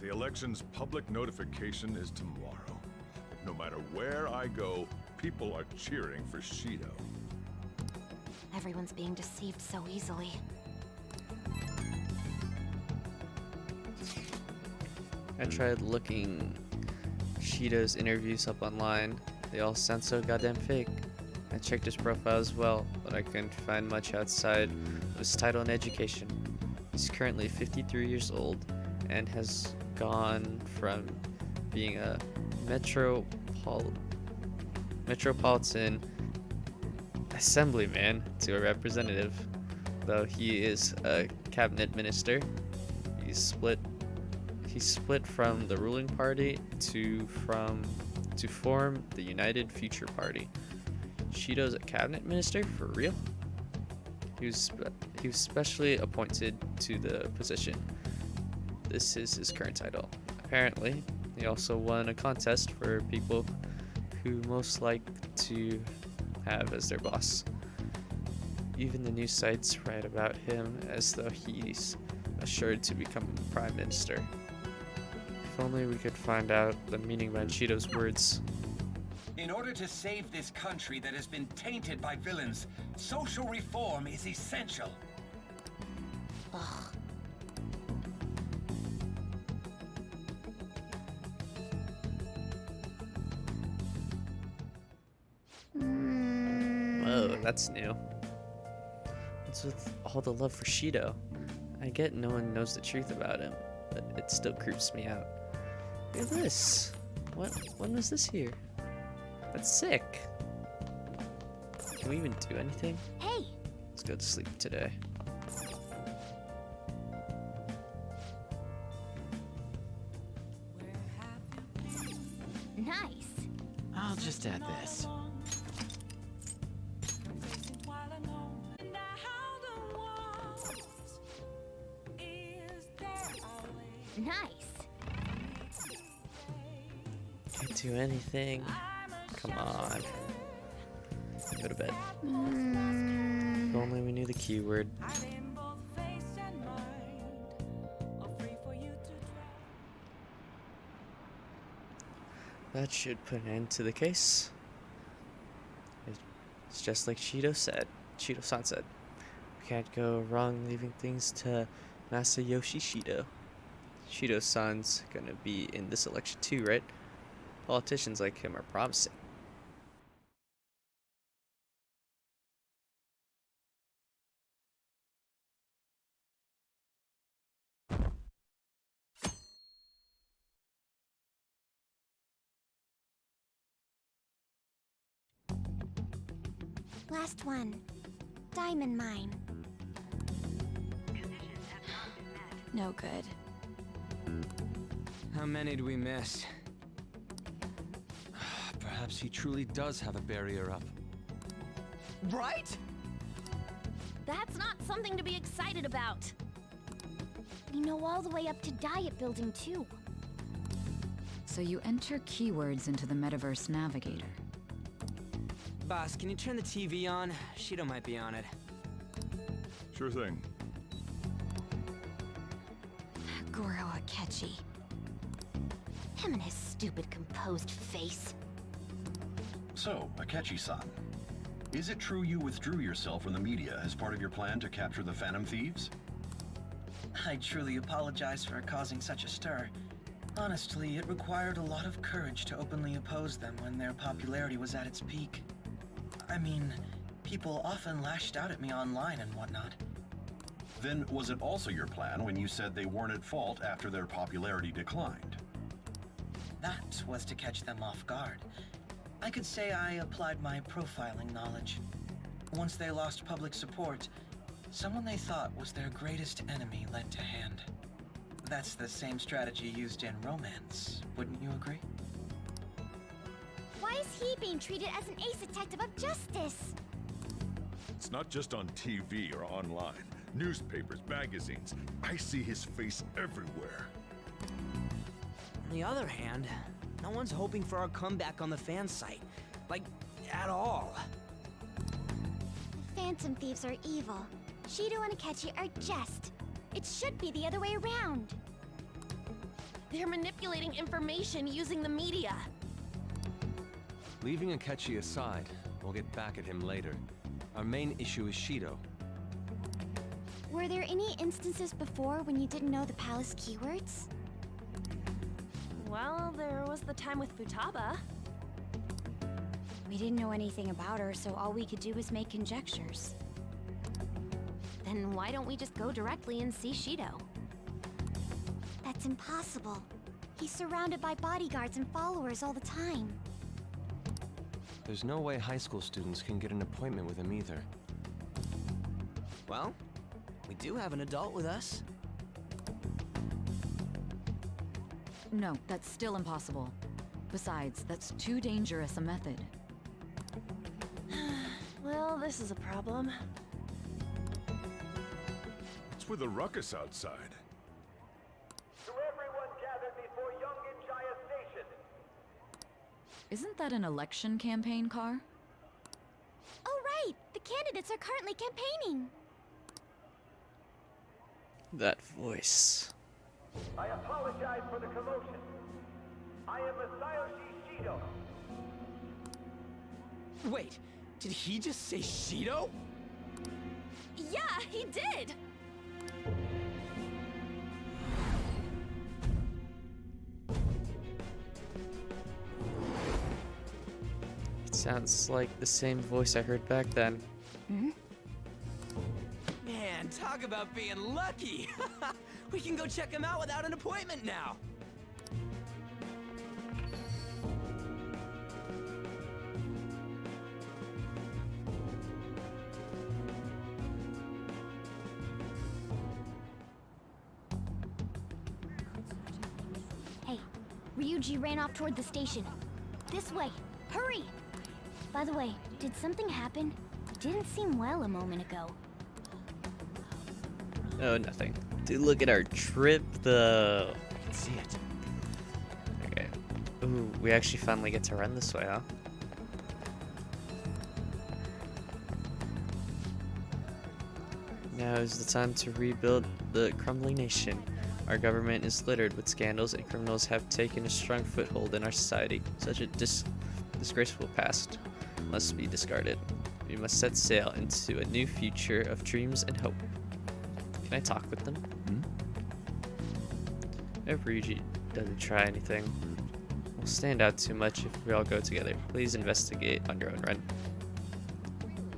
The election's public notification is tomorrow. No matter where I go, people are cheering for Shido. Everyone's being deceived so easily. I tried looking Shido's interviews up online. They all sound so goddamn fake. I checked his profile as well, but I couldn't find much outside of his title and education. He's currently 53 years old and has gone from being a metropolitan assemblyman to a representative. Though he is a cabinet minister, he's split from the ruling party to form the United Future Party. Shido's a cabinet minister? For real? He was specially appointed to the position. This is his current title. Apparently, he also won a contest for people who most like to have as their boss. Even the news sites write about him as though he's assured to become prime minister. If only we could find out the meaning behind Shido's words. In order to save this country that has been tainted by villains, social reform is essential. Ugh. Whoa, that's new. What's with all the love for Shido? I get no one knows the truth about him, but it still creeps me out. Look at this. When was this here? That's sick. Can we even do anything? Hey! Let's go to sleep today. Nice. I'll just add this. Nice. Can't do anything. Come on. Go to bed. If only we knew the keyword. That should put an end to the case. It's just like Shido-san said. We can't go wrong leaving things to Masayoshi Shido. Shido-san's gonna be in this election too, right? Politicians like him are promising. Last one. Diamond mine. No good. How many do we miss? Perhaps he truly does have a barrier up. Right? That's not something to be excited about. We know all the way up to Diet Building, too. So you enter keywords into the Metaverse Navigator. Boss, can you turn the TV on? Shido might be on it. Sure thing. Goro Akechi. Him and his stupid composed face. So, Akechi-san, is it true you withdrew yourself from the media as part of your plan to capture the Phantom Thieves? I truly apologize for causing such a stir. Honestly, it required a lot of courage to openly oppose them when their popularity was at its peak. I mean, people often lashed out at me online and whatnot. Then was it also your plan when you said they weren't at fault after their popularity declined? That was to catch them off guard. I could say I applied my profiling knowledge. Once they lost public support, someone they thought was their greatest enemy lent a hand. That's the same strategy used in romance, wouldn't you agree? Why is he being treated as an ace detective of justice? It's not just on TV or online. Newspapers, magazines. I see his face everywhere. On the other hand, no one's hoping for our comeback on the fan site. Like, at all. The Phantom Thieves are evil. Shido and Akechi are just. It should be the other way around. They're manipulating information using the media. Leaving Akechi aside, we'll get back at him later. Our main issue is Shido. Were there any instances before when you didn't know the palace keywords? Well, there was the time with Futaba. We didn't know anything about her, so all we could do was make conjectures. Then why don't we just go directly and see Shido? That's impossible. He's surrounded by bodyguards and followers all the time. There's no way high school students can get an appointment with him either. Well, we do have an adult with us. No, that's still impossible. Besides, that's too dangerous a method. Well, this is a problem. What's with the ruckus outside? To everyone gathered before Young Jaya Station. Isn't that an election campaign car? Oh, right! The candidates are currently campaigning. That voice. I apologize for the commotion. I am Masayoshi Shido. Wait, did he just say Shido? Yeah, he did! It sounds like the same voice I heard back then. Man, talk about being lucky! We can go check him out without an appointment now! Hey, Ryuji ran off toward the station. This way! Hurry! By the way, did something happen? Didn't seem well a moment ago. Oh, nothing. Dude, look at our trip, though. can't see it. Okay. Ooh, we actually finally get to run this way, huh? Now is the time to rebuild the crumbling nation. Our government is littered with scandals, and criminals have taken a strong foothold in our society. Such a disgraceful past must be discarded. We must set sail into a new future of dreams and hope. Can I talk with them? If Ryuji doesn't try anything, we'll stand out too much if we all go together. Please investigate on your own run.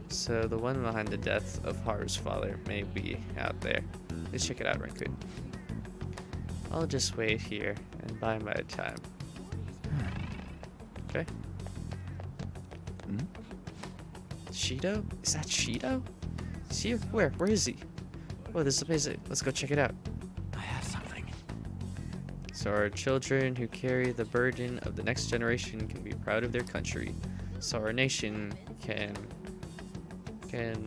So the one behind the death of Haru's father may be out there. Let's check it out, Rankun. I'll just wait here and buy my time. Okay. Shido? Is that Shido? Is he here? Where is he? Oh, this is the place. Let's go check it out. I have something. So our children who carry the burden of the next generation can be proud of their country. So our nation can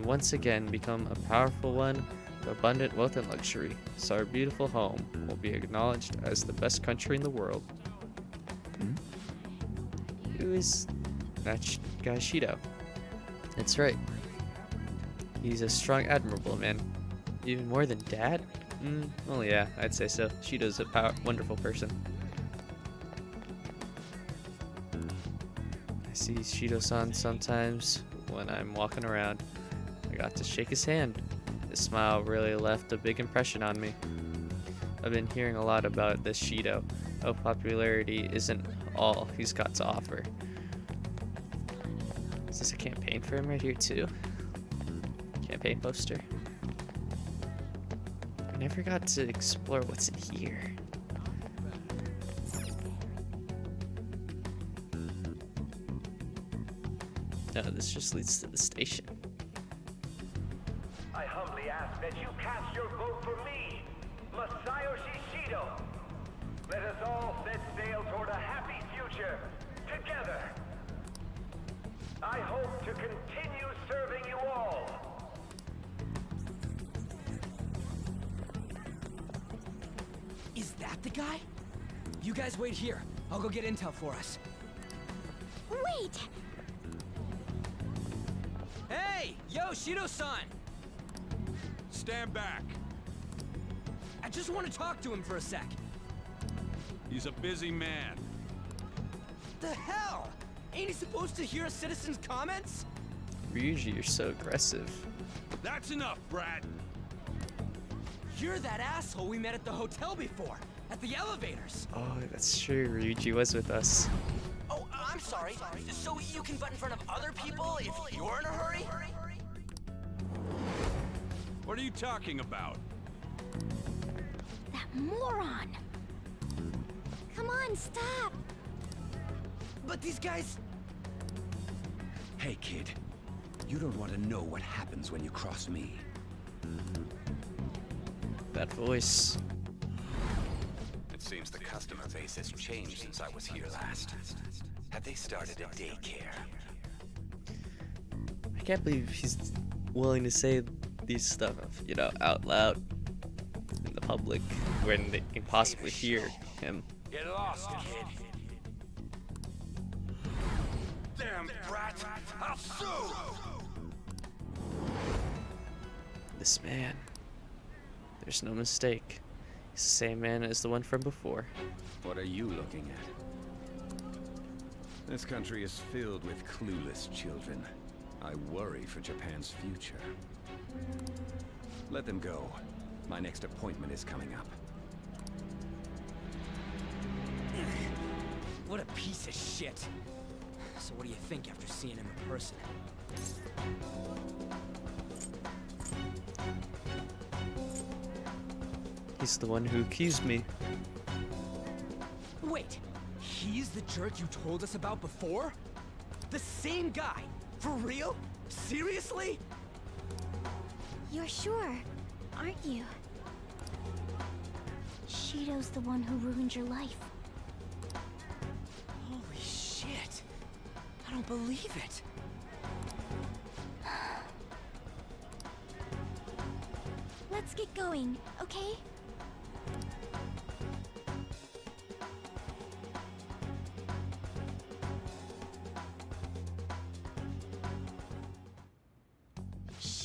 once again become a powerful one with abundant wealth and luxury. So our beautiful home will be acknowledged as the best country in the world. Who is that guy Shido? That's right. He's a strong, admirable man. Even more than Dad? Well, yeah, I'd say so. Shido's a wonderful person. I see Shido-san sometimes when I'm walking around. I got to shake his hand. His smile really left a big impression on me. I've been hearing a lot about this Shido. Oh, popularity isn't all he's got to offer. Is this a campaign for him right here too? Campaign poster. I never got to explore what's in here. No, this just leads to the station. I humbly ask that you cast your vote for me, Masayoshi Shido. Let us all set sail toward a happy future, together. I hope to continue serving you all. Is that the guy? You guys wait here. I'll go get intel for us. Wait! Hey! Yo, Shido-san! Stand back. I just want to talk to him for a sec. He's a busy man. The hell? Ain't he supposed to hear a citizen's comments? Ryuji, you're so aggressive. That's enough, Brad. You're that asshole we met at the hotel before, at the elevators. Oh, that's true. Ryuji was with us. Oh, I'm sorry. So you can butt in front of other people if you're in a hurry? What are you talking about? That moron! Come on, stop! But these guys... Hey, kid. You don't want to know what happens when you cross me. That voice. It seems the customer base has changed since I was here last. Have they started a daycare? I can't believe he's willing to say these stuff, you know, out loud in the public when they can possibly hear him. Get lost, kid. Damn brat! I'll sue! This man. There's no mistake. He's the same man as the one from before. What are you looking at? This country is filled with clueless children. I worry for Japan's future. Let them go. My next appointment is coming up. What a piece of shit. So what do you think after seeing him in person? He's the one who accused me. Wait, he's the jerk you told us about before? The same guy? For real? Seriously? You're sure, aren't you? Shido's the one who ruined your life. Holy shit. I don't believe it. Let's get going, okay?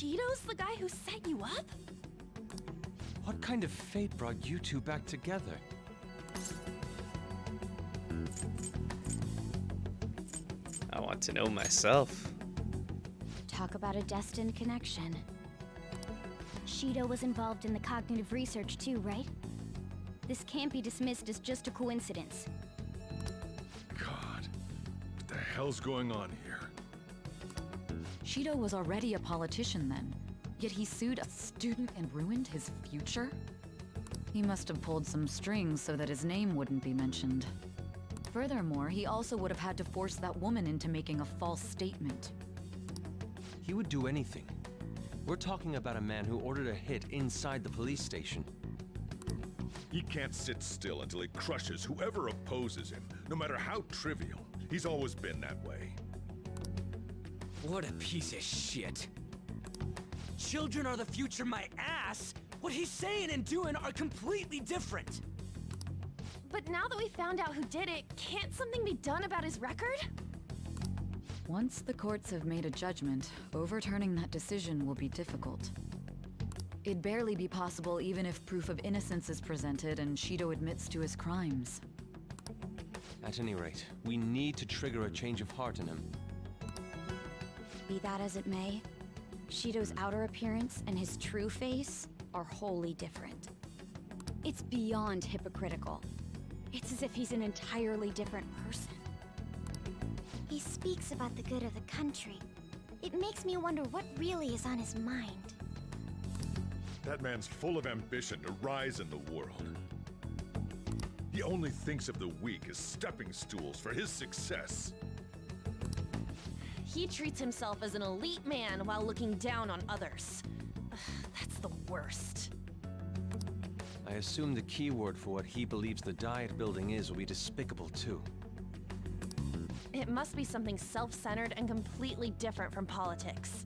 Shido's the guy who set you up? What kind of fate brought you two back together? I want to know myself. Talk about a destined connection. Shido was involved in the cognitive research too, right? This can't be dismissed as just a coincidence. God, what the hell's going on here? Shido was already a politician then, yet he sued a student and ruined his future? He must have pulled some strings so that his name wouldn't be mentioned. Furthermore, he also would have had to force that woman into making a false statement. He would do anything. We're talking about a man who ordered a hit inside the police station. He can't sit still until he crushes whoever opposes him, no matter how trivial. He's always been that way. What a piece of shit. Children are the future, my ass! What he's saying and doing are completely different! But now that we found out who did it, can't something be done about his record? Once the courts have made a judgment, overturning that decision will be difficult. It'd barely be possible even if proof of innocence is presented and Shido admits to his crimes. At any rate, we need to trigger a change of heart in him. Be that as it may, Shido's outer appearance and his true face are wholly different. It's beyond hypocritical. It's as if he's an entirely different person. He speaks about the good of the country. It makes me wonder what really is on his mind. That man's full of ambition to rise in the world. He only thinks of the weak as stepping stools for his success. He treats himself as an elite man while looking down on others. Ugh, that's the worst. I assume the key word for what he believes the Diet building is will be despicable too. It must be something self-centered and completely different from politics.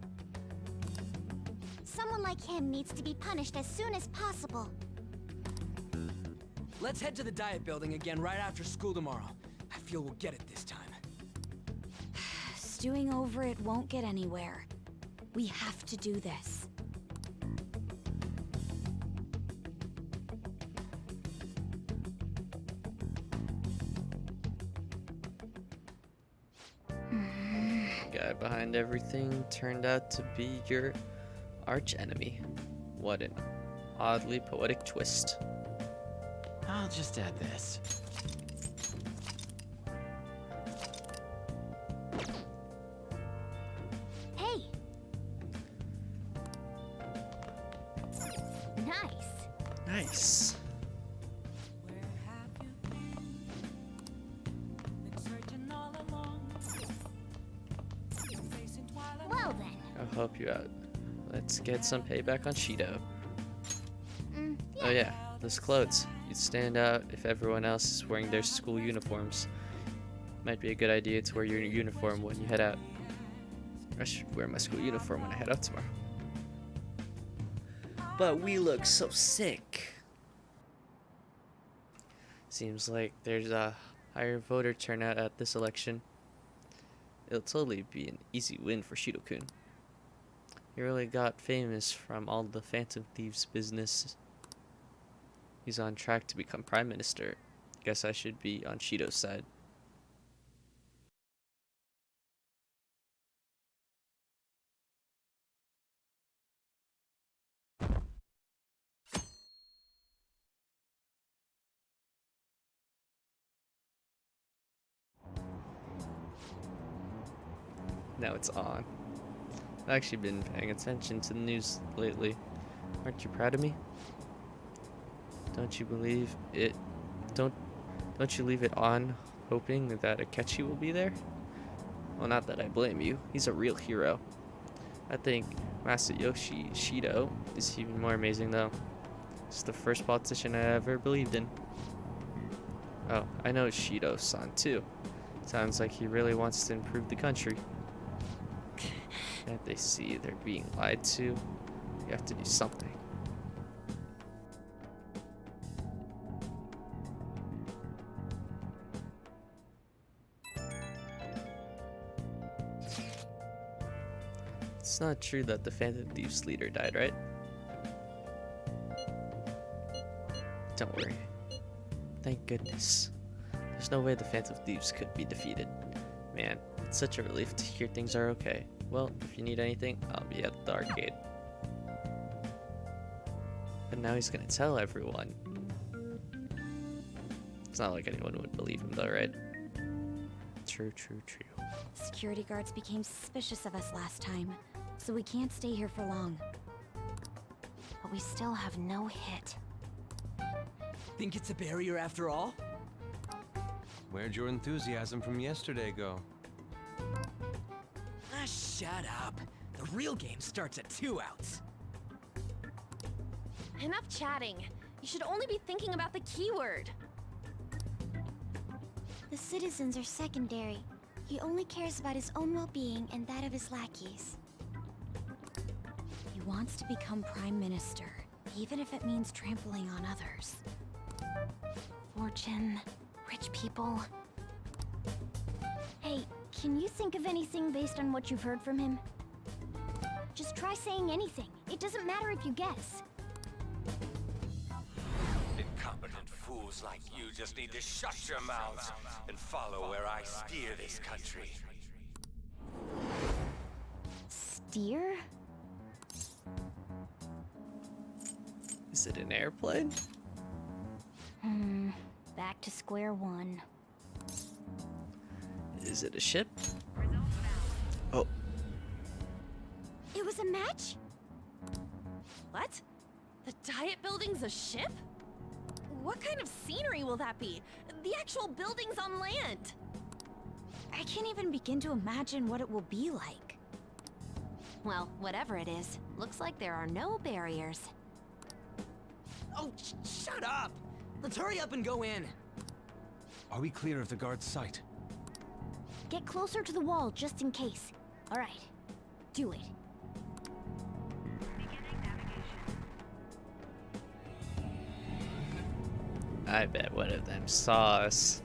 Someone like him needs to be punished as soon as possible. Let's head to the Diet building again right after school tomorrow. I feel we'll get it this time. Stewing over it won't get anywhere. We have to do this. Guy behind everything turned out to be your archenemy. What an oddly poetic twist. I'll just add this. Hey! Nice. Nice. Well then. I'll help you out. Let's get some payback on Shido. Yeah. Oh yeah, those clothes. You'd stand out if everyone else is wearing their school uniforms. Might be a good idea to wear your uniform when you head out. I should wear my school uniform when I head out tomorrow. But we look so sick. Seems like there's a higher voter turnout at this election. It'll totally be an easy win for Shido-kun. He really got famous from all the Phantom Thieves business. He's on track to become Prime Minister. Guess I should be on Shido's side. Now it's on. I've actually been paying attention to the news lately. Aren't you proud of me? Don't you believe it? Don't you leave it on, hoping that Akechi will be there? Well, not that I blame you. He's a real hero. I think Masayoshi Shido is even more amazing, though. He's the first politician I ever believed in. Oh, I know Shido-san too. Sounds like he really wants to improve the country. Can't they see they're being lied to? You have to do something. It's not true that the Phantom Thieves leader died, right? Don't worry. Thank goodness. There's no way the Phantom Thieves could be defeated. Man, it's such a relief to hear things are okay. Well, if you need anything, I'll be at the arcade. But now he's gonna tell everyone. It's not like anyone would believe him though, right? True, true, true. Security guards became suspicious of us last time, so we can't stay here for long. But we still have no hit. Think it's a barrier after all? Where'd your enthusiasm from yesterday go? Ah, shut up. The real game starts at 2 outs. Enough chatting. You should only be thinking about the keyword. The citizens are secondary. He only cares about his own well-being and that of his lackeys. He wants to become Prime Minister, even if it means trampling on others. Fortune, rich people. Hey, can you think of anything based on what you've heard from him? Just try saying anything. It doesn't matter if you guess. Incompetent fools like you just need to shut your mouths and follow where I steer this country. Steer? Is it an airplane? Back to square one. Is it a ship? Oh. It was a match? What? The Diet Building's a ship? What kind of scenery will that be? The actual building's on land. I can't even begin to imagine what it will be like. Well, whatever it is, looks like there are no barriers. Oh, shut up! Let's hurry up and go in. Are we clear of the guard's sight? Get closer to the wall just in case. All right, do it. I bet one of them saw us.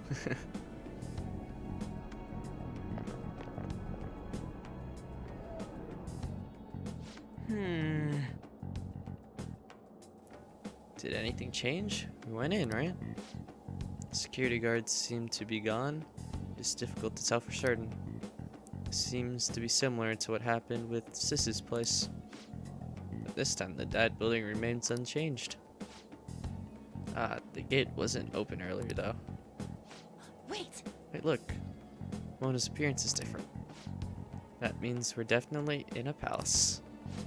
Did anything change? We went in, right? Security guards seem to be gone. It's difficult to tell for certain. Seems to be similar to what happened with Sis's place. But this time the Diet Building remains unchanged. The gate wasn't open earlier though. Wait! Wait, look. Mona's appearance is different. That means we're definitely in a palace.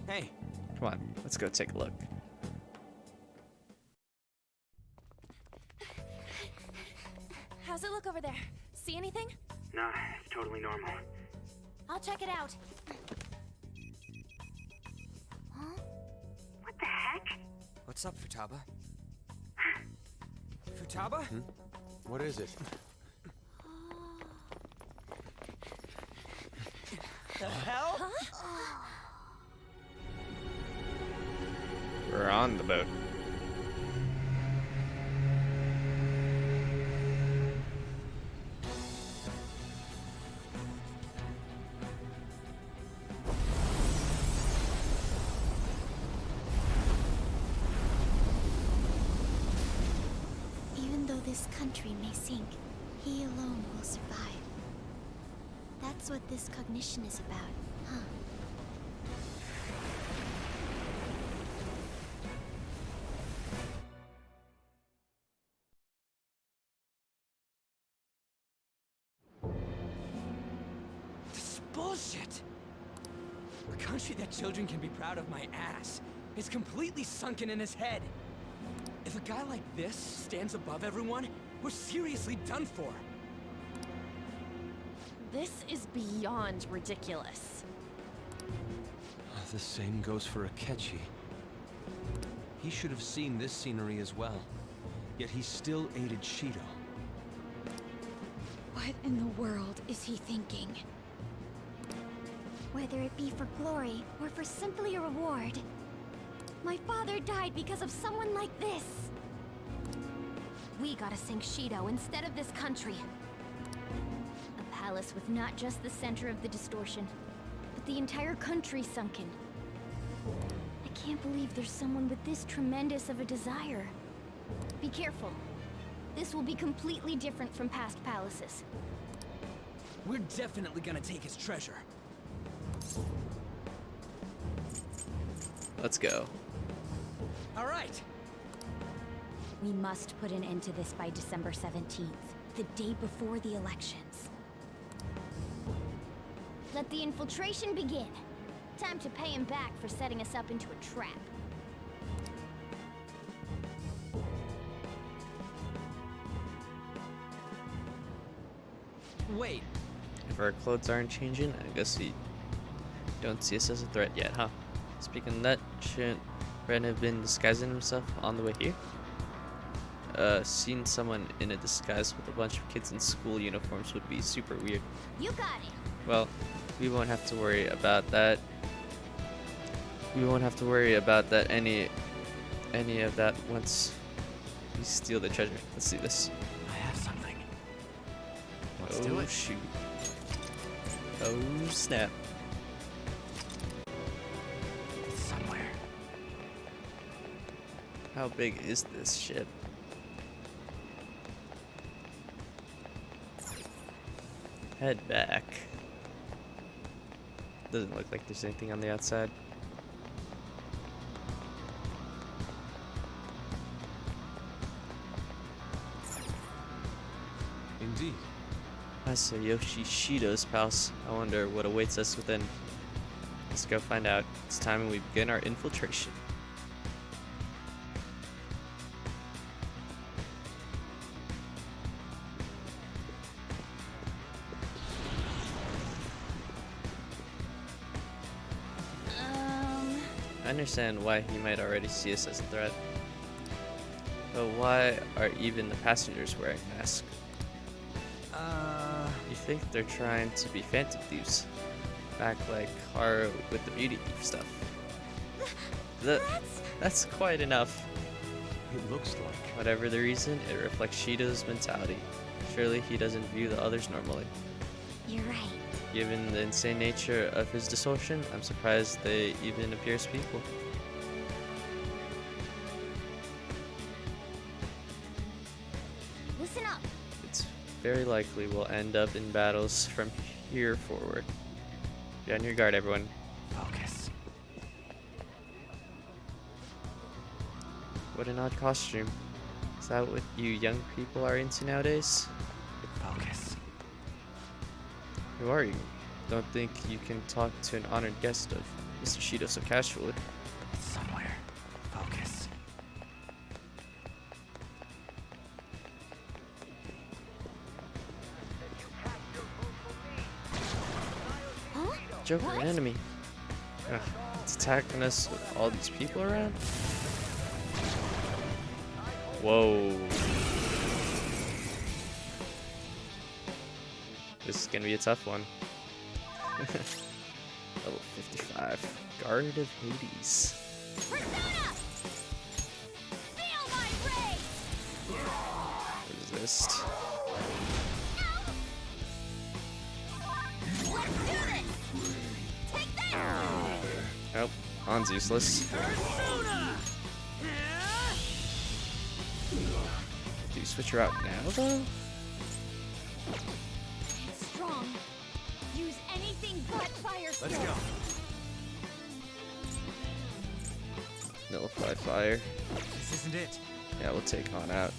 Hey! Come on, let's go take a look. How's it look over there? See anything? Nah, it's totally normal. I'll check it out. Huh? What the heck? What's up, Futaba? Futaba? What is it? The hell? Huh? We're on the boat. Even though this country may sink, he alone will survive. That's what this cognition is about, huh? This is bullshit! A country that children can be proud of my ass is completely sunken in his head. If a guy like this stands above everyone, we're seriously done for. This is beyond ridiculous. The same goes for Akechi. He should have seen this scenery as well. Yet he still aided Shido. What in the world is he thinking? Whether it be for glory or for simply a reward, my father died because of someone like this. We gotta sink Shido instead of this country. A palace with not just the center of the distortion, but the entire country's sunken. I can't believe there's someone with this tremendous of a desire. Be careful. This will be completely different from past palaces. We're definitely gonna take his treasure. Let's go. All right. We must put an end to this by December 17th, the day before the elections. Let the infiltration begin. Time to pay him back for setting us up into a trap. Wait. If our clothes aren't changing, I guess we don't see us as a threat yet, huh? Speaking of that, shouldn't Ren have been disguising himself on the way here? Seeing someone in a disguise with a bunch of kids in school uniforms would be super weird. You got it. Well, we won't have to worry about that. We won't have to worry about that any of that once we steal the treasure. Let's see this. I have something. Let's oh, do it. Shoot. Oh snap. It's somewhere. How big is this ship? Head back. Doesn't look like there's anything on the outside. Indeed. Masayoshi Shido's house. I wonder what awaits us within. Let's go find out. It's time we begin our infiltration. I understand why he might already see us as a threat. But why are even the passengers wearing masks? You think they're trying to be Phantom Thieves? Back like Haru with the beauty thief stuff. That's quite enough. It looks like. Whatever the reason, it reflects Shido's mentality. Surely he doesn't view the others normally. You're right. Given the insane nature of his distortion, I'm surprised they even appear as people. Listen up. It's very likely we'll end up in battles from here forward. Be on your guard, everyone. Focus. What an odd costume. Is that what you young people are into nowadays? Focus. Who are you? Don't think you can talk to an honored guest of Mr. Shido so casually. It's somewhere. Focus. Huh? Joker, What? an enemy. Ugh, it's attacking us with all these people around? Whoa. This is gonna be a tough one. Level 55. Guard of Hades. Persona! Feel my rage! Resist. Let's do this! Take that! Oh, Han's useless. Do you switch her out now, though? It's strong. Use anything but fire skill. Let's go. Nullify fire. This isn't it. Yeah, we'll take Han out.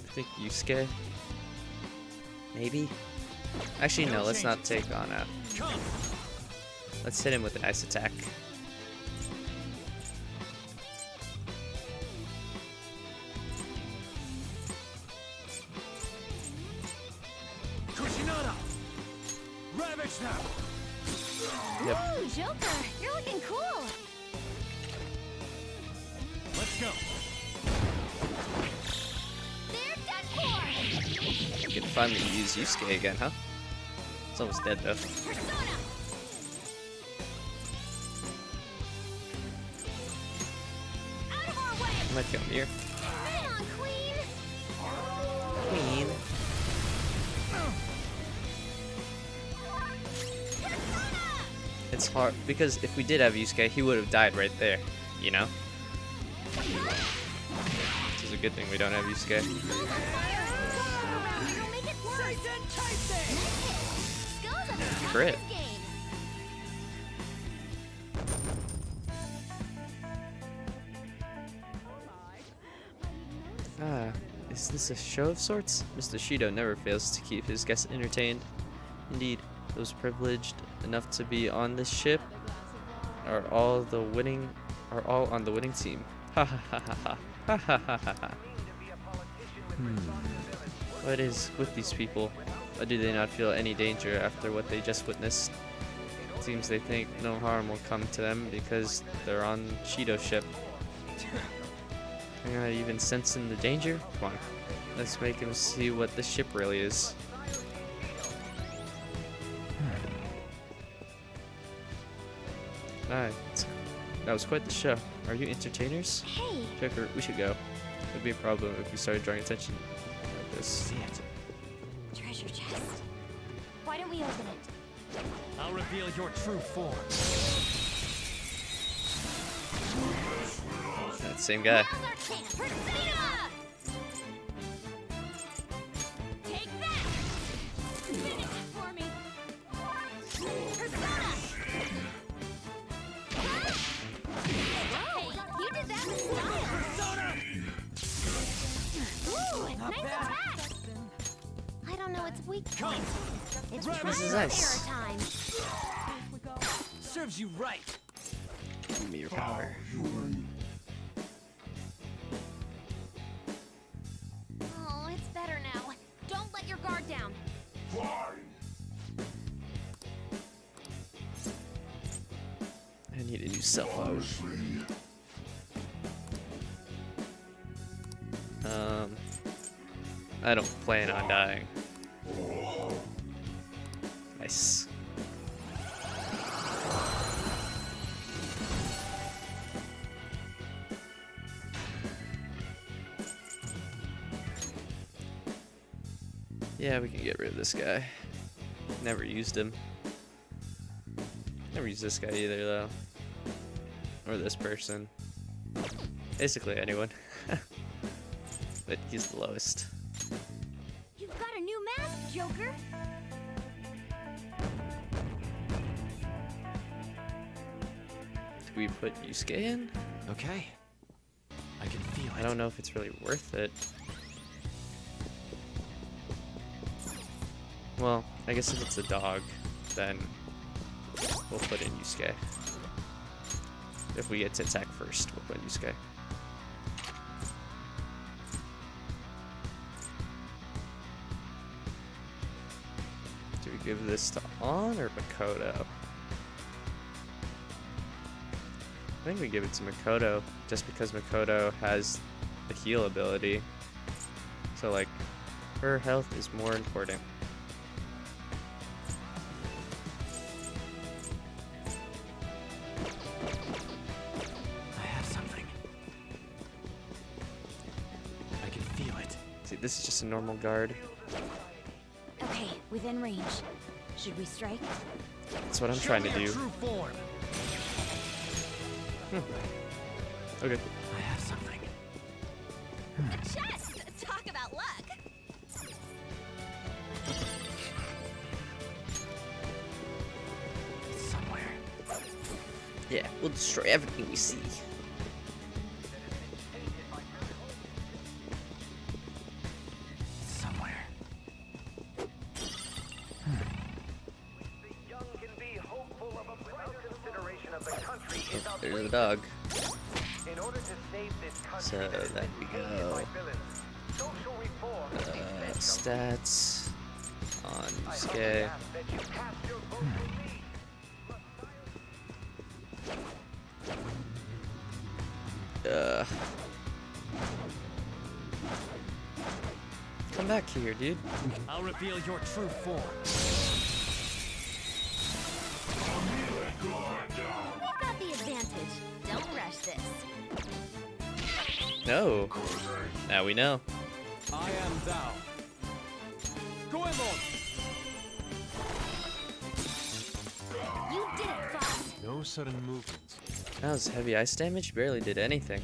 I think Yusuke. Maybe? Actually, no, let's not take Han out. Come. Let's hit him with an ice attack. Kushinada! Ravage them! Yep. Ooh, Joker, you're looking cool. Let's go. They're done for. You can finally use Yusuke again, huh? It's almost dead, though. Persona! Out of our way! I might come here. Stay on, Queen! Queen. it's hard because if we did have Yusuke, he would have died right there, you know? This is a good thing we don't have Yusuke. Crit. Ah, is this a show of sorts? Mr. Shido never fails to keep his guests entertained. Indeed, those privileged enough to be on this ship are all on the winning team. Ha ha ha ha ha ha ha ha ha. What is with these people? Why do they not feel any danger after what they just witnessed? It seems they think no harm will come to them because they're on Shido's ship. They're not even sensing the danger? Come on, let's make him see what this ship really is. That was quite the show. Are you entertainers? Hey! Joker, we should go. It would be a problem if we started drawing attention like this. See it. Treasure chest. Why don't we open it? I'll reveal your true form. That same guy. Take that! Finish it for me! Persona! Hey, you did that with style! Ooh, nice attack! I don't know its weak point. It's This is trial and nice. error time. Serves you right. Give me your power. Oh, it's better now. Don't let your guard down. I need a new cell phone. I don't plan on dying. Nice. Yeah, we can get rid of this guy. Never used him. Never used this guy either, though. Or this person. Basically anyone. But he's the lowest. You've got a new mask, Joker. Do we put Yusuke in? Okay. I can feel it. I don't know if it's really worth it. Well, I guess if it's a dog, then we'll put in Yusuke. If we get to attack first, we'll put Yusuke. Do we give this to On or Makoto? I think we give it to Makoto, just because Makoto has the heal ability. So, like, her health is more important. I have something. I can feel it. See, this is just a normal guard. Okay, within range. Should we strike? That's what I'm trying to do. True form. Okay. I have something. Chest! Talk about luck. It's somewhere. Yeah, we'll destroy everything we see. It's somewhere. There's the dog. In order to save this So country, there we go. social reform Stats on Yusuke. Come back here, dude. I'll reveal your true form. We've got the advantage. Don't rush this. No. Now we know. I am thou. Goemon! You did it, Fox. sudden movements. That was heavy ice damage. Barely did anything.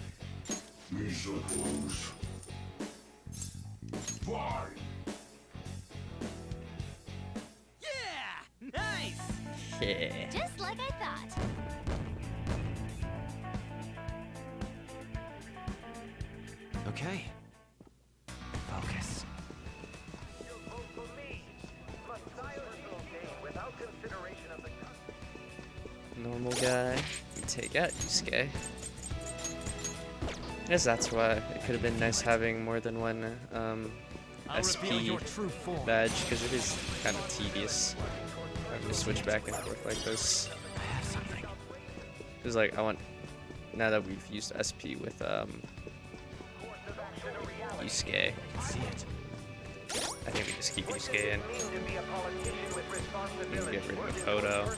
Yeah! Nice! Yeah. Just like I thought. Okay. Focus. Normal guy. We take out Yusuke. I guess that's why it could have been nice having more than one SP badge, because it is kind of tedious having to switch back and forth like this. Because like I want, now that we've used SP with Yusuke, I think we just keep Yusuke in. We can get rid of Makoto.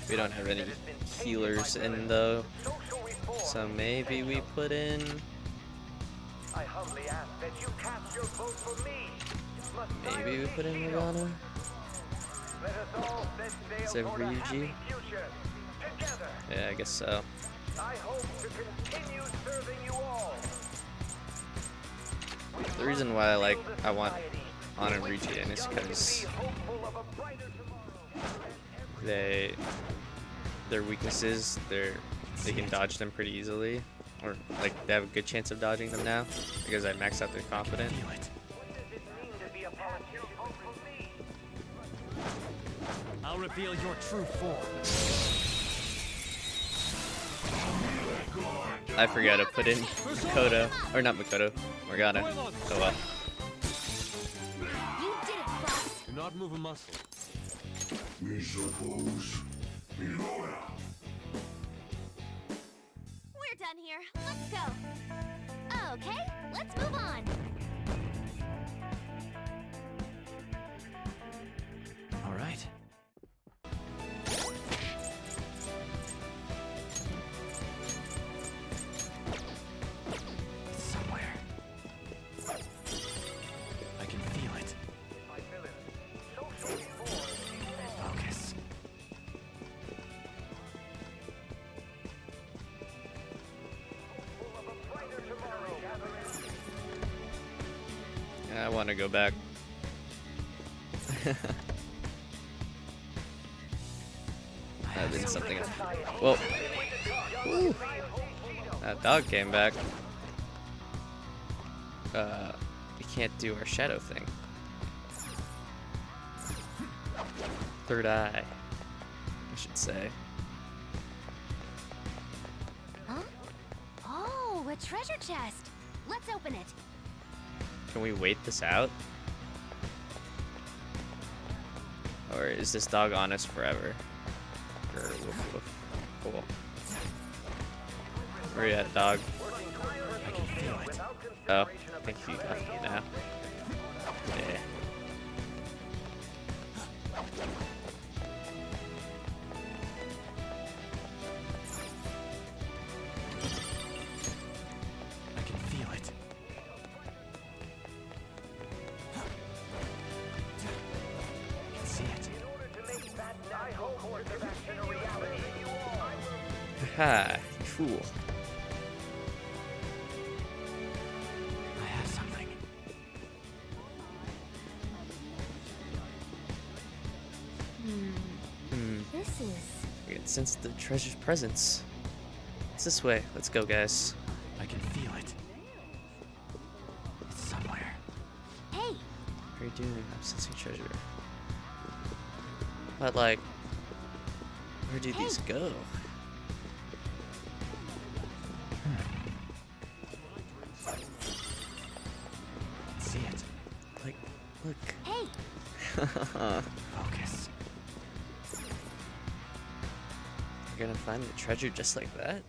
We don't have any healers in though, so maybe we put in. Maybe we put in Morgana. Is it Ryuji? Yeah, I guess so. The reason why I want Anna and Ryuji in is because their weaknesses, they can dodge them pretty easily, or like they have a good chance of dodging them now because I maxed out their confidence. I'll reveal your true form. I forgot to put in Makoto, or not Makoto, Morgana. Oh well. You did it, Frost! Do not move a muscle. We're done here. Let's go. Okay, let's move on. All right. It's somewhere. I can feel it. Focus. Yeah, I want to go back. That did something else. Well, woo. That dog came back. We can't do our shadow thing. Third eye, I should say. Huh? Oh, a treasure chest. Let's open it. Can we wait this out? Or is this dog on us forever? Woof, woof. Cool. Where you at, dog? I can feel it. Oh, I think he left me now. Yeah. I can feel it. I can see it. Ha, cool. I have something. This is... I can sense the treasure's presence. It's this way. Let's go, guys. I can feel it. It's somewhere. Hey! What are you doing? I'm sensing treasure. But, like, where do these go? See it. Like, look. Hey! Focus. You're gonna find the treasure just like that?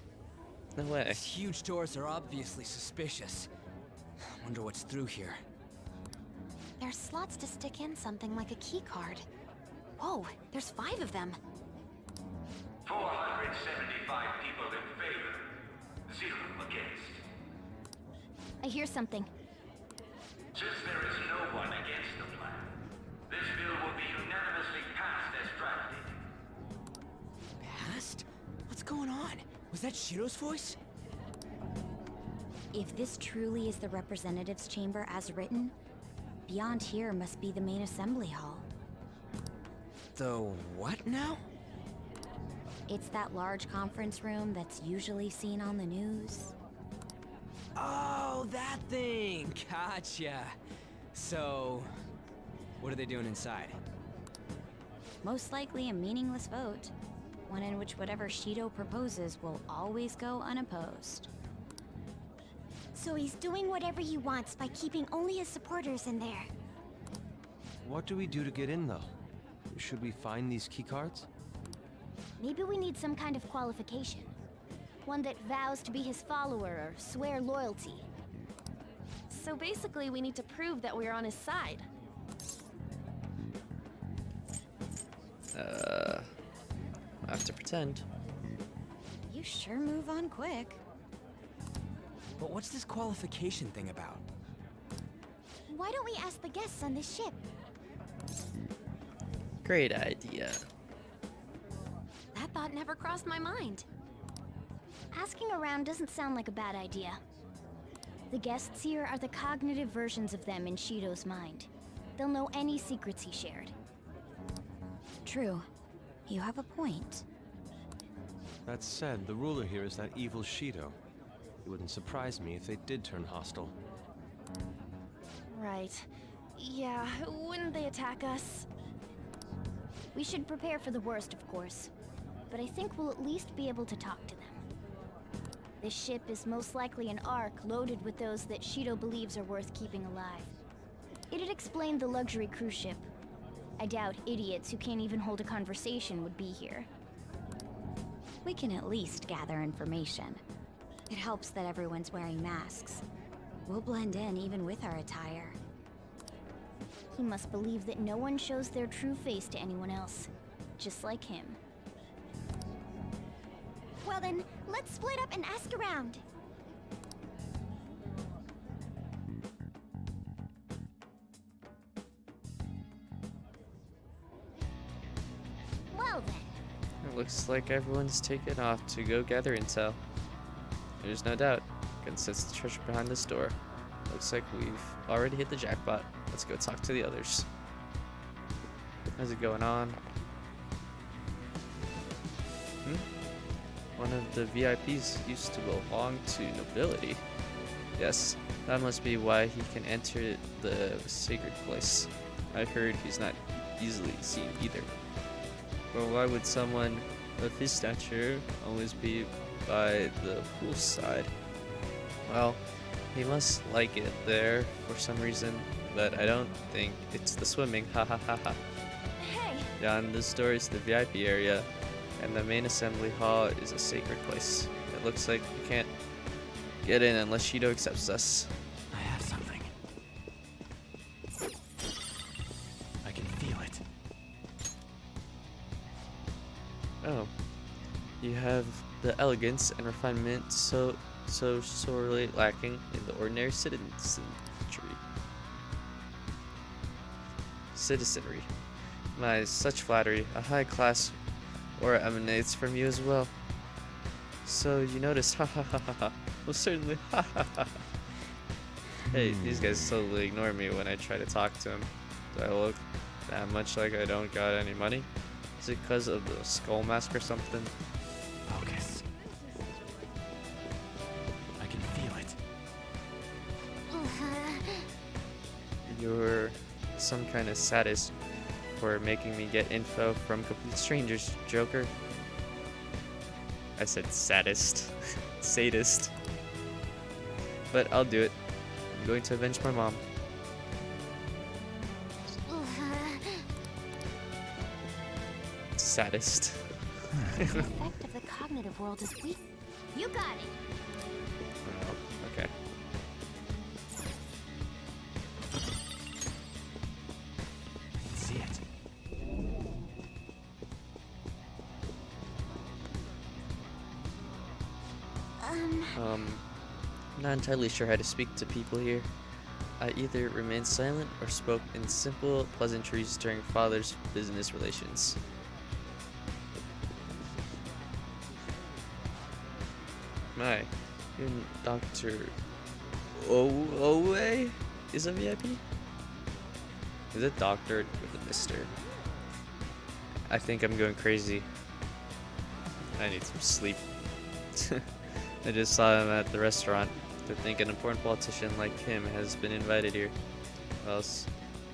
No way. These huge doors are obviously suspicious. Wonder what's through here. There's slots to stick in something like a key card. Whoa, there's 5 of them. 475 people in favor. 0 against. I hear something. Since there is no one against the plan, this bill Was that Shiro's voice? If this truly is the representatives' chamber as written, beyond here must be the main assembly hall. The what now? It's that large conference room that's usually seen on the news. Oh, that thing! Gotcha. So, what are they doing inside? Most likely a meaningless vote. One in which whatever Shido proposes will always go unopposed. So he's doing whatever he wants by keeping only his supporters in there. What do we do to get in, though? Should we find these keycards? Maybe we need some kind of qualification. One that vows to be his follower or swear loyalty. So basically, we need to prove that we're on his side. I have to pretend. You sure move on quick. But what's this qualification thing about? Why don't we ask the guests on this ship? Great idea. That thought never crossed my mind. Asking around doesn't sound like a bad idea. The guests here are the cognitive versions of them in Shido's mind. They'll know any secrets he shared. True. You have a point. That said, the ruler here is that evil Shido. It wouldn't surprise me if they did turn hostile. Right. Yeah, wouldn't they attack us? We should prepare for the worst, of course. But I think we'll at least be able to talk to them. This ship is most likely an Ark loaded with those that Shido believes are worth keeping alive. It'd explain the luxury cruise ship. I doubt idiots who can't even hold a conversation would be here. We can at least gather information. It helps that everyone's wearing masks. We'll blend in even with our attire. He must believe that no one shows their true face to anyone else. Just like him. Well then, let's split up and ask around. Well then. It looks like everyone's taken off to go gather intel. There's no doubt. I can sense the treasure behind this door. Looks like we've already hit the jackpot. Let's go talk to the others. How's it going on? One of the VIPs used to belong to nobility. Yes, that must be why he can enter the sacred place. I heard he's not easily seen either. But why would someone of his stature always be by the poolside? Well, he must like it there for some reason, but I don't think it's the swimming. Ha ha ha ha. Hey! Beyond this door is the VIP area, and the main assembly hall is a sacred place. It looks like we can't get in unless Shido accepts us. I have something. I can feel it. Oh, you have the elegance and refinement so sorely lacking in the ordinary citizenry. My such flattery, a high class aura emanates from you as well. So you noticed, ha ha ha ha ha. Well, certainly, ha ha ha. Hey, these guys totally ignore me when I try to talk to them. Do I look that much like I don't got any money? Is it because of the skull mask or something? Focus. I can feel it. You're some kind of sadist for making me get info from complete strangers, Joker. I said sadist. Sadist. But I'll do it. I'm going to avenge my mom. Saddest. The effect of the cognitive world is weak. You got it. Oh, okay. I can see it. Not entirely sure how to speak to people here. I either remained silent or spoke in simple pleasantries during father's business relations. My, even Dr. Owe is a VIP? Is it doctor with a mister? I think I'm going crazy. I need some sleep. I just saw him at the restaurant. To think an important politician like him has been invited here. Well,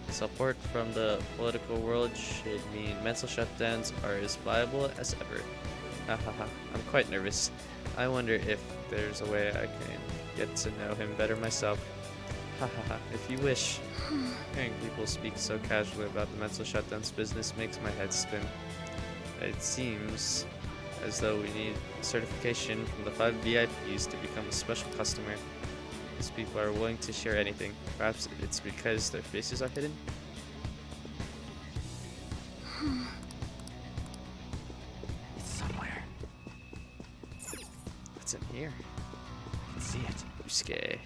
support from the political world should mean mental shutdowns are as viable as ever. Hahaha, I'm quite nervous. I wonder if there's a way I can get to know him better myself. Hahaha, if you wish. Hearing people speak so casually about the mental shutdowns business makes my head spin. It seems as though we need certification from the 5 VIPs to become a special customer. These people are willing to share anything. Perhaps it's because their faces are hidden? It's somewhere. What's in here? I can see it. Risque.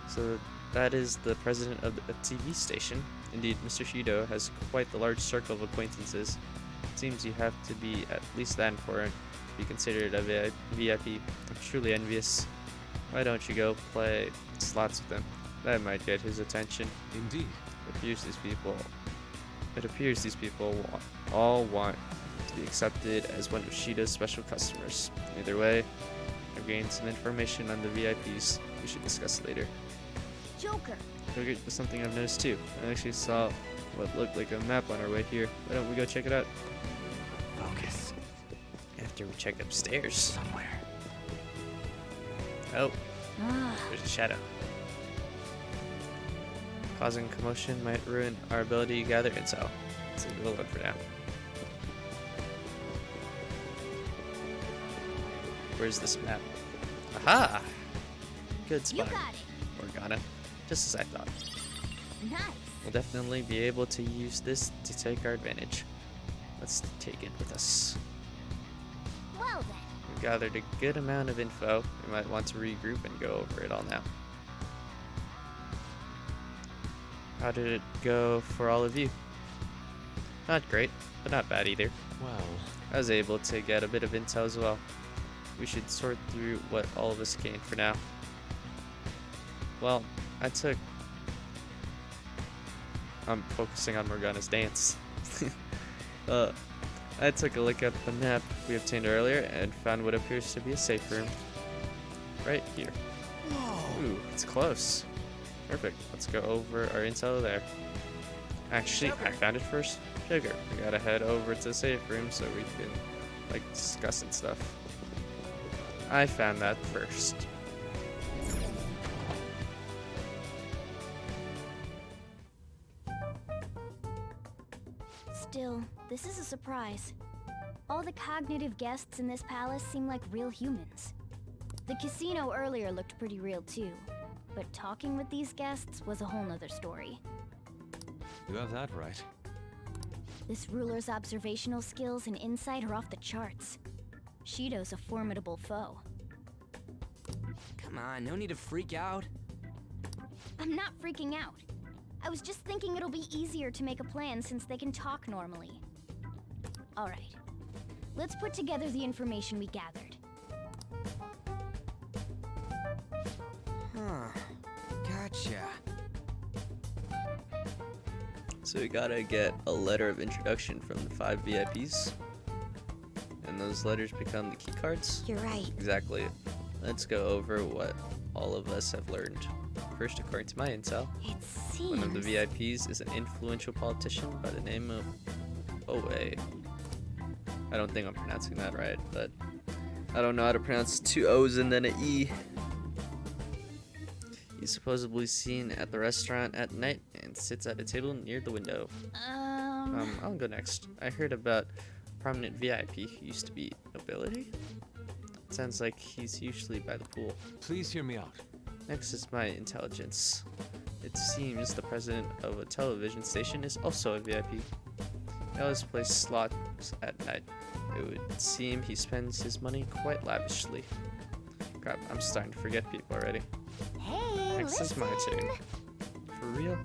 So that is the president of a TV station. Indeed, Mr. Shido has quite the large circle of acquaintances. It seems you have to be at least that important to be considered a VIP. I'm truly envious. Why don't you go play slots with him? That might get his attention. Indeed. It appears these people all want to be accepted as one of Shido's special customers. Either way, I've gained some information on the VIPs we should discuss later. Joker! There's something I've noticed too. I actually saw what looked like a map on our way here. Why don't we go check it out? Focus. After we check upstairs. Somewhere. Oh, there's a shadow. Causing commotion might ruin our ability to gather intel. Let's leave it alone for now. Where's this map? Aha! Good spot. You got it. Morgana. Just as I thought. Nice. We'll definitely be able to use this to take our advantage. Let's take it with us. Well then. We've gathered a good amount of info. We might want to regroup and go over it all now. How did it go for all of you? Not great, but not bad either. Well, I was able to get a bit of intel as well. We should sort through what all of us gained for now. Well, I'm focusing on Morgana's dance. I took a look at the map we obtained earlier and found what appears to be a safe room. Right here. Whoa. Ooh, it's close. Perfect. Let's go over our intel there. Actually, I found it first. Sugar. We gotta head over to the safe room so we can, discuss and stuff. I found that first. Still, this is a surprise. All the cognitive guests in this palace seem like real humans. The casino earlier looked pretty real too, but talking with these guests was a whole nother story. You have that right. This ruler's observational skills and insight are off the charts. Shido's a formidable foe. Come on, no need to freak out. I'm not freaking out. I was just thinking it'll be easier to make a plan since they can talk normally. Alright, let's put together the information we gathered. Huh. Gotcha. So we gotta get a letter of introduction from the 5 VIPs. And those letters become the key cards? You're right. Exactly. Let's go over what all of us have learned. First, according to my intel, one of the VIPs is an influential politician by the name of Owe. I don't think I'm pronouncing that right, but I don't know how to pronounce 2 O's and then an E. He's supposedly seen at the restaurant at night and sits at a table near the window. I'll go next. I heard about a prominent VIP who used to be nobility. Sounds like he's usually by the pool. Please hear me out. Next is my intelligence. It seems the president of a television station is also a VIP. He always plays slots at night. It would seem he spends his money quite lavishly. Crap, I'm starting to forget people already. Hey, Next is my turn. For real?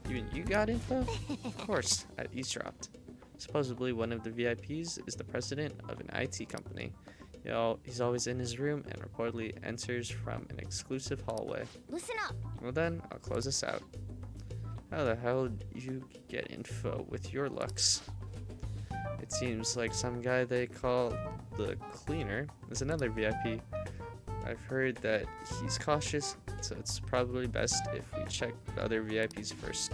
Even you got info? Of course, I eavesdropped. Supposedly, one of the VIPs is the president of an IT company. He's always in his room and reportedly enters from an exclusive hallway. Listen up. Well then, I'll close this out. How the hell did you get info with your looks? It seems like some guy they call the cleaner is another VIP. I've heard that he's cautious, so it's probably best if we check the other VIPs first.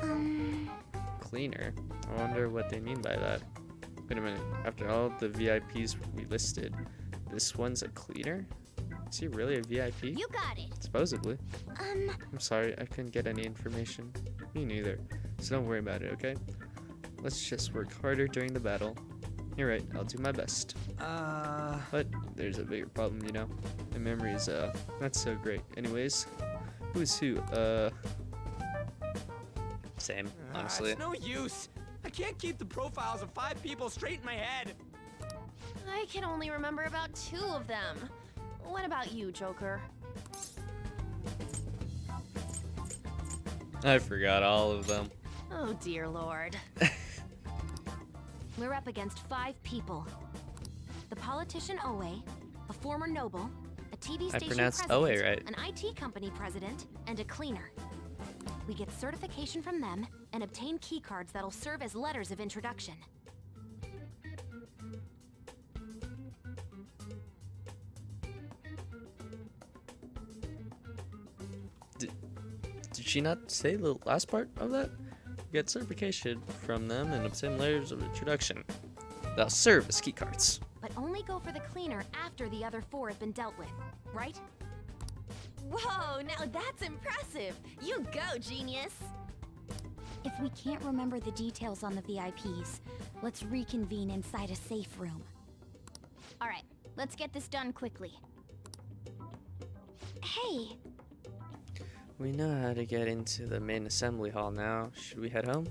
Cleaner? I wonder what they mean by that. Wait a minute, after all the VIPs we listed, this one's a cleaner? Is he really a VIP? You got it. Supposedly. I'm sorry, I couldn't get any information. Me neither. So don't worry about it, okay? Let's just work harder during the battle. You're right, I'll do my best. But there's a bigger problem, you know? My memory is, not so great. Anyways, who's who? Same, honestly. It's no use. I can't keep the profiles of 5 people straight in my head. I can only remember about 2 of them. What about you, Joker? I forgot all of them. Oh, dear Lord. We're up against 5 people. The politician Owe, a former noble, a TV I station pronounced president, Owe right. an IT company president, and a cleaner. We get certification from them and obtain keycards that'll serve as letters of introduction. Did she not say the last part of that? Get certification from them and obtain letters of introduction. They'll serve as keycards. But only go for the cleaner after the other 4 have been dealt with, right? Whoa, now that's impressive! You go, genius! If we can't remember the details on the VIPs, let's reconvene inside a safe room. Alright, let's get this done quickly. Hey! We know how to get into the main assembly hall now. Should we head home?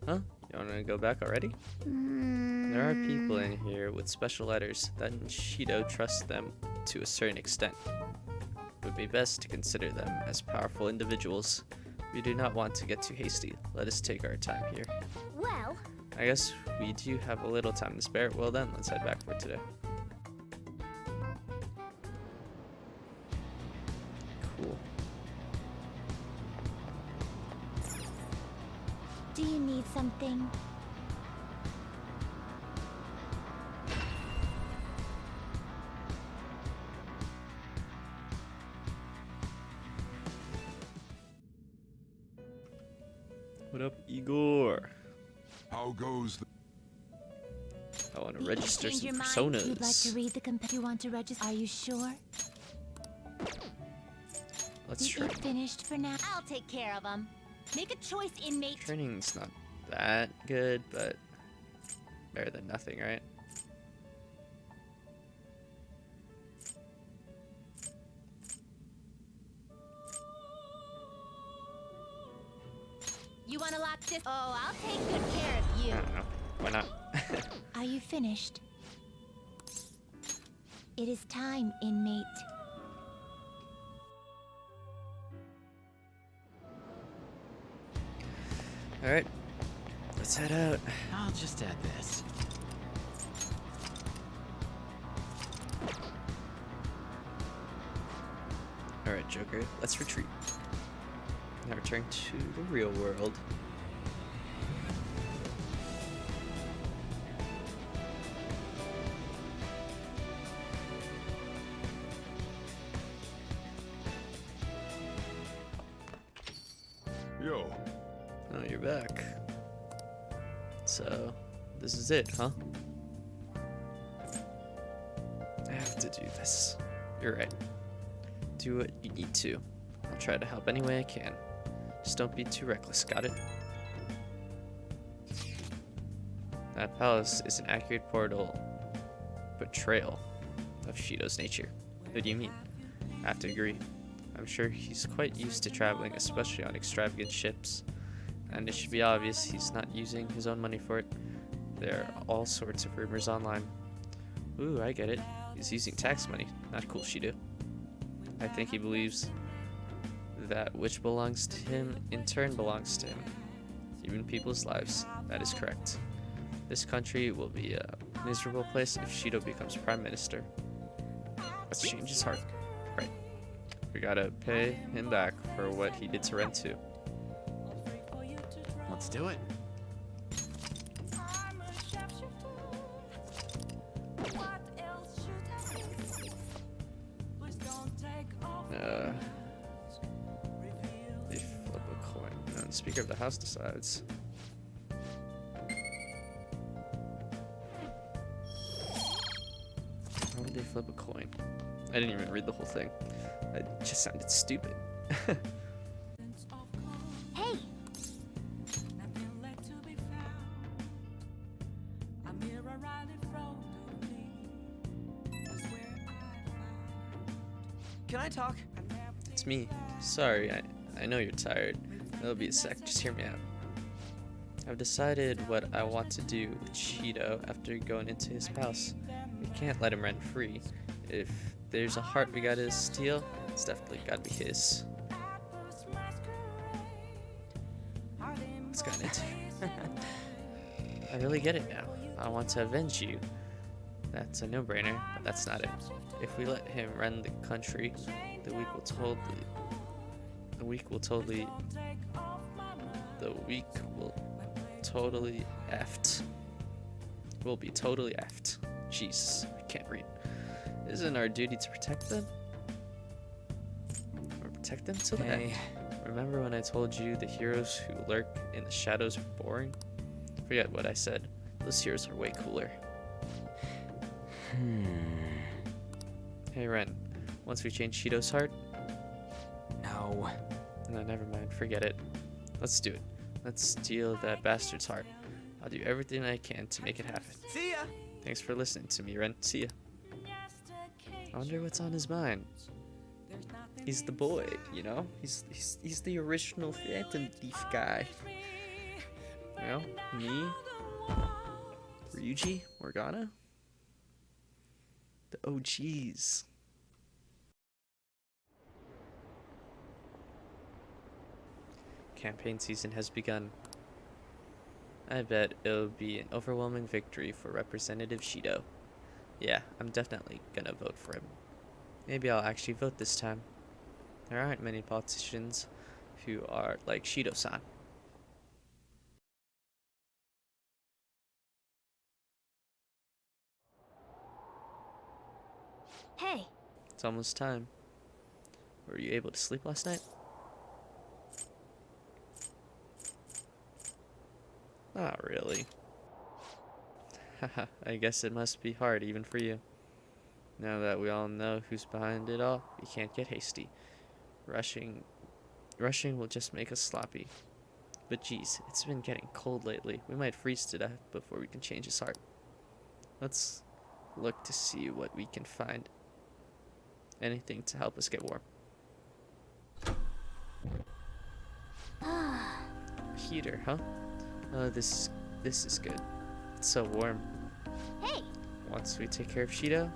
Huh? You wanna go back already? There are people in here with special letters that Shido trusts them to a certain extent. It would be best to consider them as powerful individuals. We do not want to get too hasty. Let us take our time here. Well, I guess we do have a little time to spare. Well then, let's head back for today. Cool. Do you need something? What up, Igor? How goes the... I want to register Change some your mind. personas. You'd like to read the you want to register? Are you sure? Let's Is try. it finished for now? I'll take care of them. Make a choice, inmate. Training's not that good, but better than nothing, right? You want to lock this? Oh, I'll take good care of you. I don't know. Why not? Are you finished? It is time, inmate. Alright. Let's head out. I'll just add this. Alright, Joker. Let's retreat. Now return to the real world. Yo. Oh, you're back. So, this is it, huh? I have to do this. You're right. Do what you need to. I'll try to help any way I can. Just don't be too reckless, got it? That palace is an accurate portrayal of Shido's nature. What do you mean? I have to agree. I'm sure he's quite used to traveling, especially on extravagant ships. And it should be obvious he's not using his own money for it. There are all sorts of rumors online. Ooh, I get it. He's using tax money. Not cool, Shido. I think he believes that which belongs to him in turn belongs to him. Even people's lives. That is correct. This country will be a miserable place if Shido becomes prime minister. Let's change his heart. Right. We gotta pay him back for what he did to Ren too. Let's do it. They flip a coin. And the Speaker of the House decides. How would they flip a coin? I didn't even read the whole thing. It just sounded stupid. Hey! Can I talk? It's me. Sorry, I know you're tired. It'll be a sec, just hear me out. I've decided what I want to do with Shido after going into his house. We can't let him run free. If there's a heart we gotta steal, it's definitely gotta be his. What's gotten into you? I really get it now. I want to avenge you. That's a no-brainer, but that's not it. If we let him run the country, the weak will totally effed. We'll be totally effed. Jesus, I can't read. Isn't our duty to protect them? Or protect them till the end? Remember when I told you the heroes who lurk in the shadows are boring? Forget what I said. Those heroes are way cooler. Hey Ren, once we change Shido's heart? No. No, never mind. Forget it. Let's do it. Let's steal that bastard's heart. I'll do everything I can to make it happen. See ya! Thanks for listening to me, Ren. See ya. I wonder what's on his mind. He's the boy, you know? He's the original Phantom Thief guy. You know? Me? Ryuji? Morgana? The OGs. Campaign season has begun. I bet it'll be an overwhelming victory for Representative Shido. Yeah, I'm definitely gonna vote for him. Maybe I'll actually vote this time. There aren't many politicians who are like Shido-san. Hey! It's almost time. Were you able to sleep last night? Not really. Haha, I guess it must be hard even for you. Now that we all know who's behind it all, we can't get hasty. Rushing will just make us sloppy. But geez, it's been getting cold lately. We might freeze to death before we can change his heart. Let's look to see what we can find. Anything to help us get warm. Heater, huh? Oh, this is good. It's so warm. Hey! Once we take care of Shido.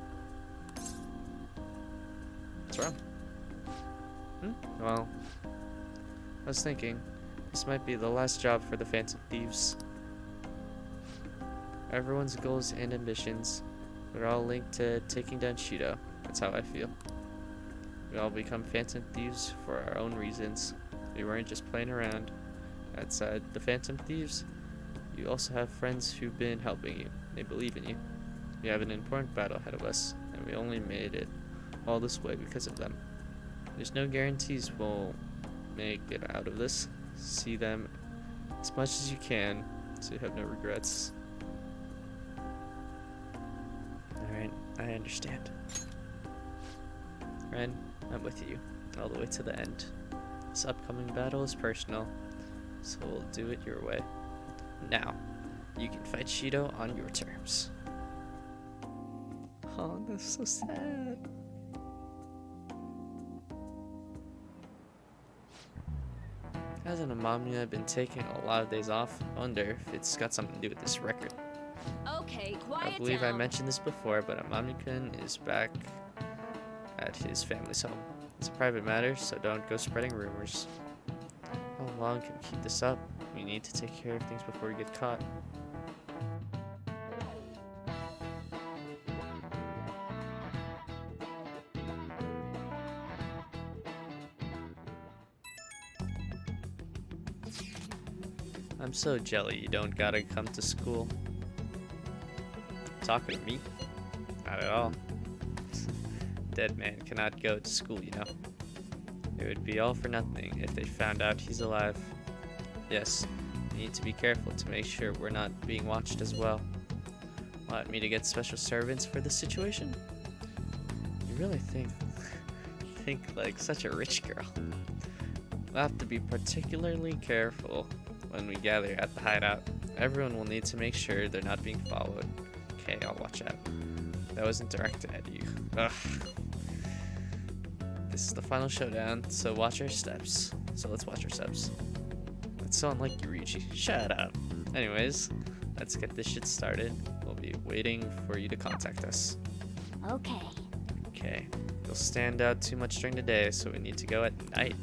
What's wrong? Well, I was thinking, this might be the last job for the Phantom Thieves. Everyone's goals and ambitions are all linked to taking down Shido. That's how I feel. We all become Phantom Thieves for our own reasons. We weren't just playing around. Outside the Phantom Thieves, you also have friends who've been helping you. They believe in you. We have an important battle ahead of us, and we only made it all this way because of them. There's no guarantees we'll make it out of this. See them as much as you can, so you have no regrets. Alright, I understand. Ren, I'm with you, all the way to the end. This upcoming battle is personal, so we'll do it your way. Now, you can fight Shido on your terms. Oh, that's so sad. Hasn't Amamiya been taking a lot of days off? I wonder if it's got something to do with this record. Okay, quiet I believe down. I mentioned this before, but Amami-kun is back at his family's home. It's a private matter, so don't go spreading rumors. How long can we keep this up? We need to take care of things before we get caught. I'm so jelly you don't gotta come to school. Talking to me? Not at all. Dead man cannot go to school, you know. It would be all for nothing if they found out he's alive. Yes, we need to be careful to make sure we're not being watched as well. Want me to get special servants for this situation? You really think like such a rich girl. We'll have to be particularly careful when we gather at the hideout. Everyone will need to make sure they're not being followed. Okay, I'll watch out. That wasn't directed at you. Ugh. This is the final showdown, so watch our steps. So let's watch our steps. It's so unlike you, Ryuji. Shut up. Anyways, let's get this shit started. We'll be waiting for you to contact us. Okay. Okay. You'll stand out too much during the day, so we need to go at night.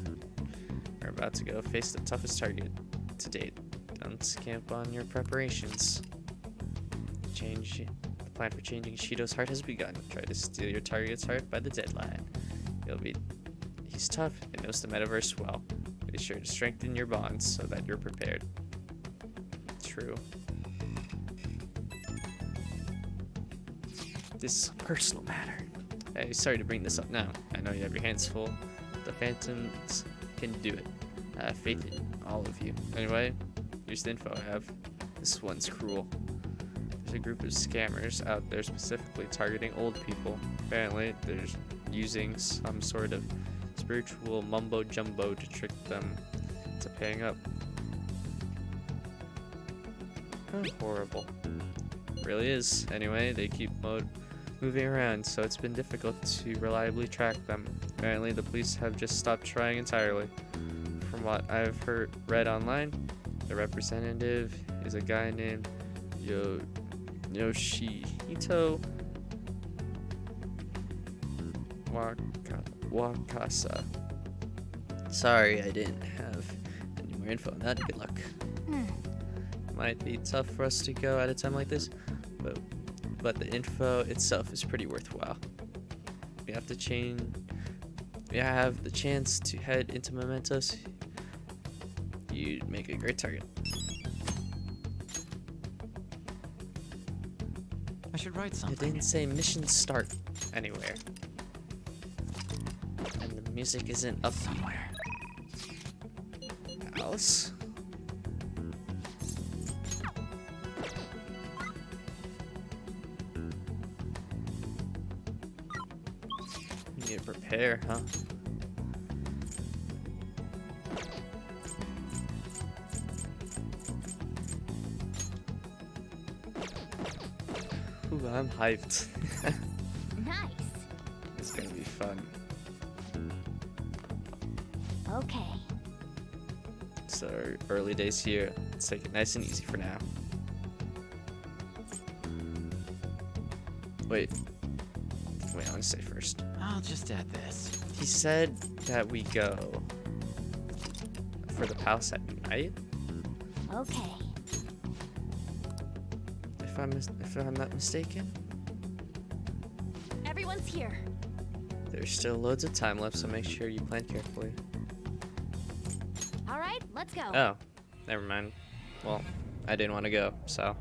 We're about to go face the toughest target to date. Don't skimp on your preparations. The plan for changing Shido's heart has begun. Try to steal your target's heart by the deadline. He's tough and knows the Metaverse well. Be sure to strengthen your bonds so that you're prepared. True. This is a personal matter. Hey, sorry to bring this up now. I know you have your hands full. The Phantoms can do it. I have faith in all of you. Anyway, here's the info I have. This one's cruel. There's a group of scammers out there specifically targeting old people. Apparently, they're using some sort of spiritual mumbo jumbo to trick them into paying up. How horrible. It really is. Anyway, they keep moving around, so it's been difficult to reliably track them. Apparently, the police have just stopped trying entirely. From what I've read online, the representative is a guy named Yoshihito Wakasa. Sorry, I didn't have any more info on that. Good luck. Might be tough for us to go at a time like this, but the info itself is pretty worthwhile. We have the chance to head into Mementos. You'd make a great target. I should write something. It didn't say mission start anywhere. And the music isn't up somewhere. Alice? You need to prepare, huh? Ooh, I'm hyped. Nice. It's gonna be fun. Okay. It's our early days here. Let's take it nice and easy for now. Wait, I want to say first. I'll just add this. He said that we go for the palace at night. Okay. If I'm not mistaken. Everyone's here. There's still loads of time left, so make sure you plan carefully. All right, let's go. Oh, never mind. Well, I didn't want to go, so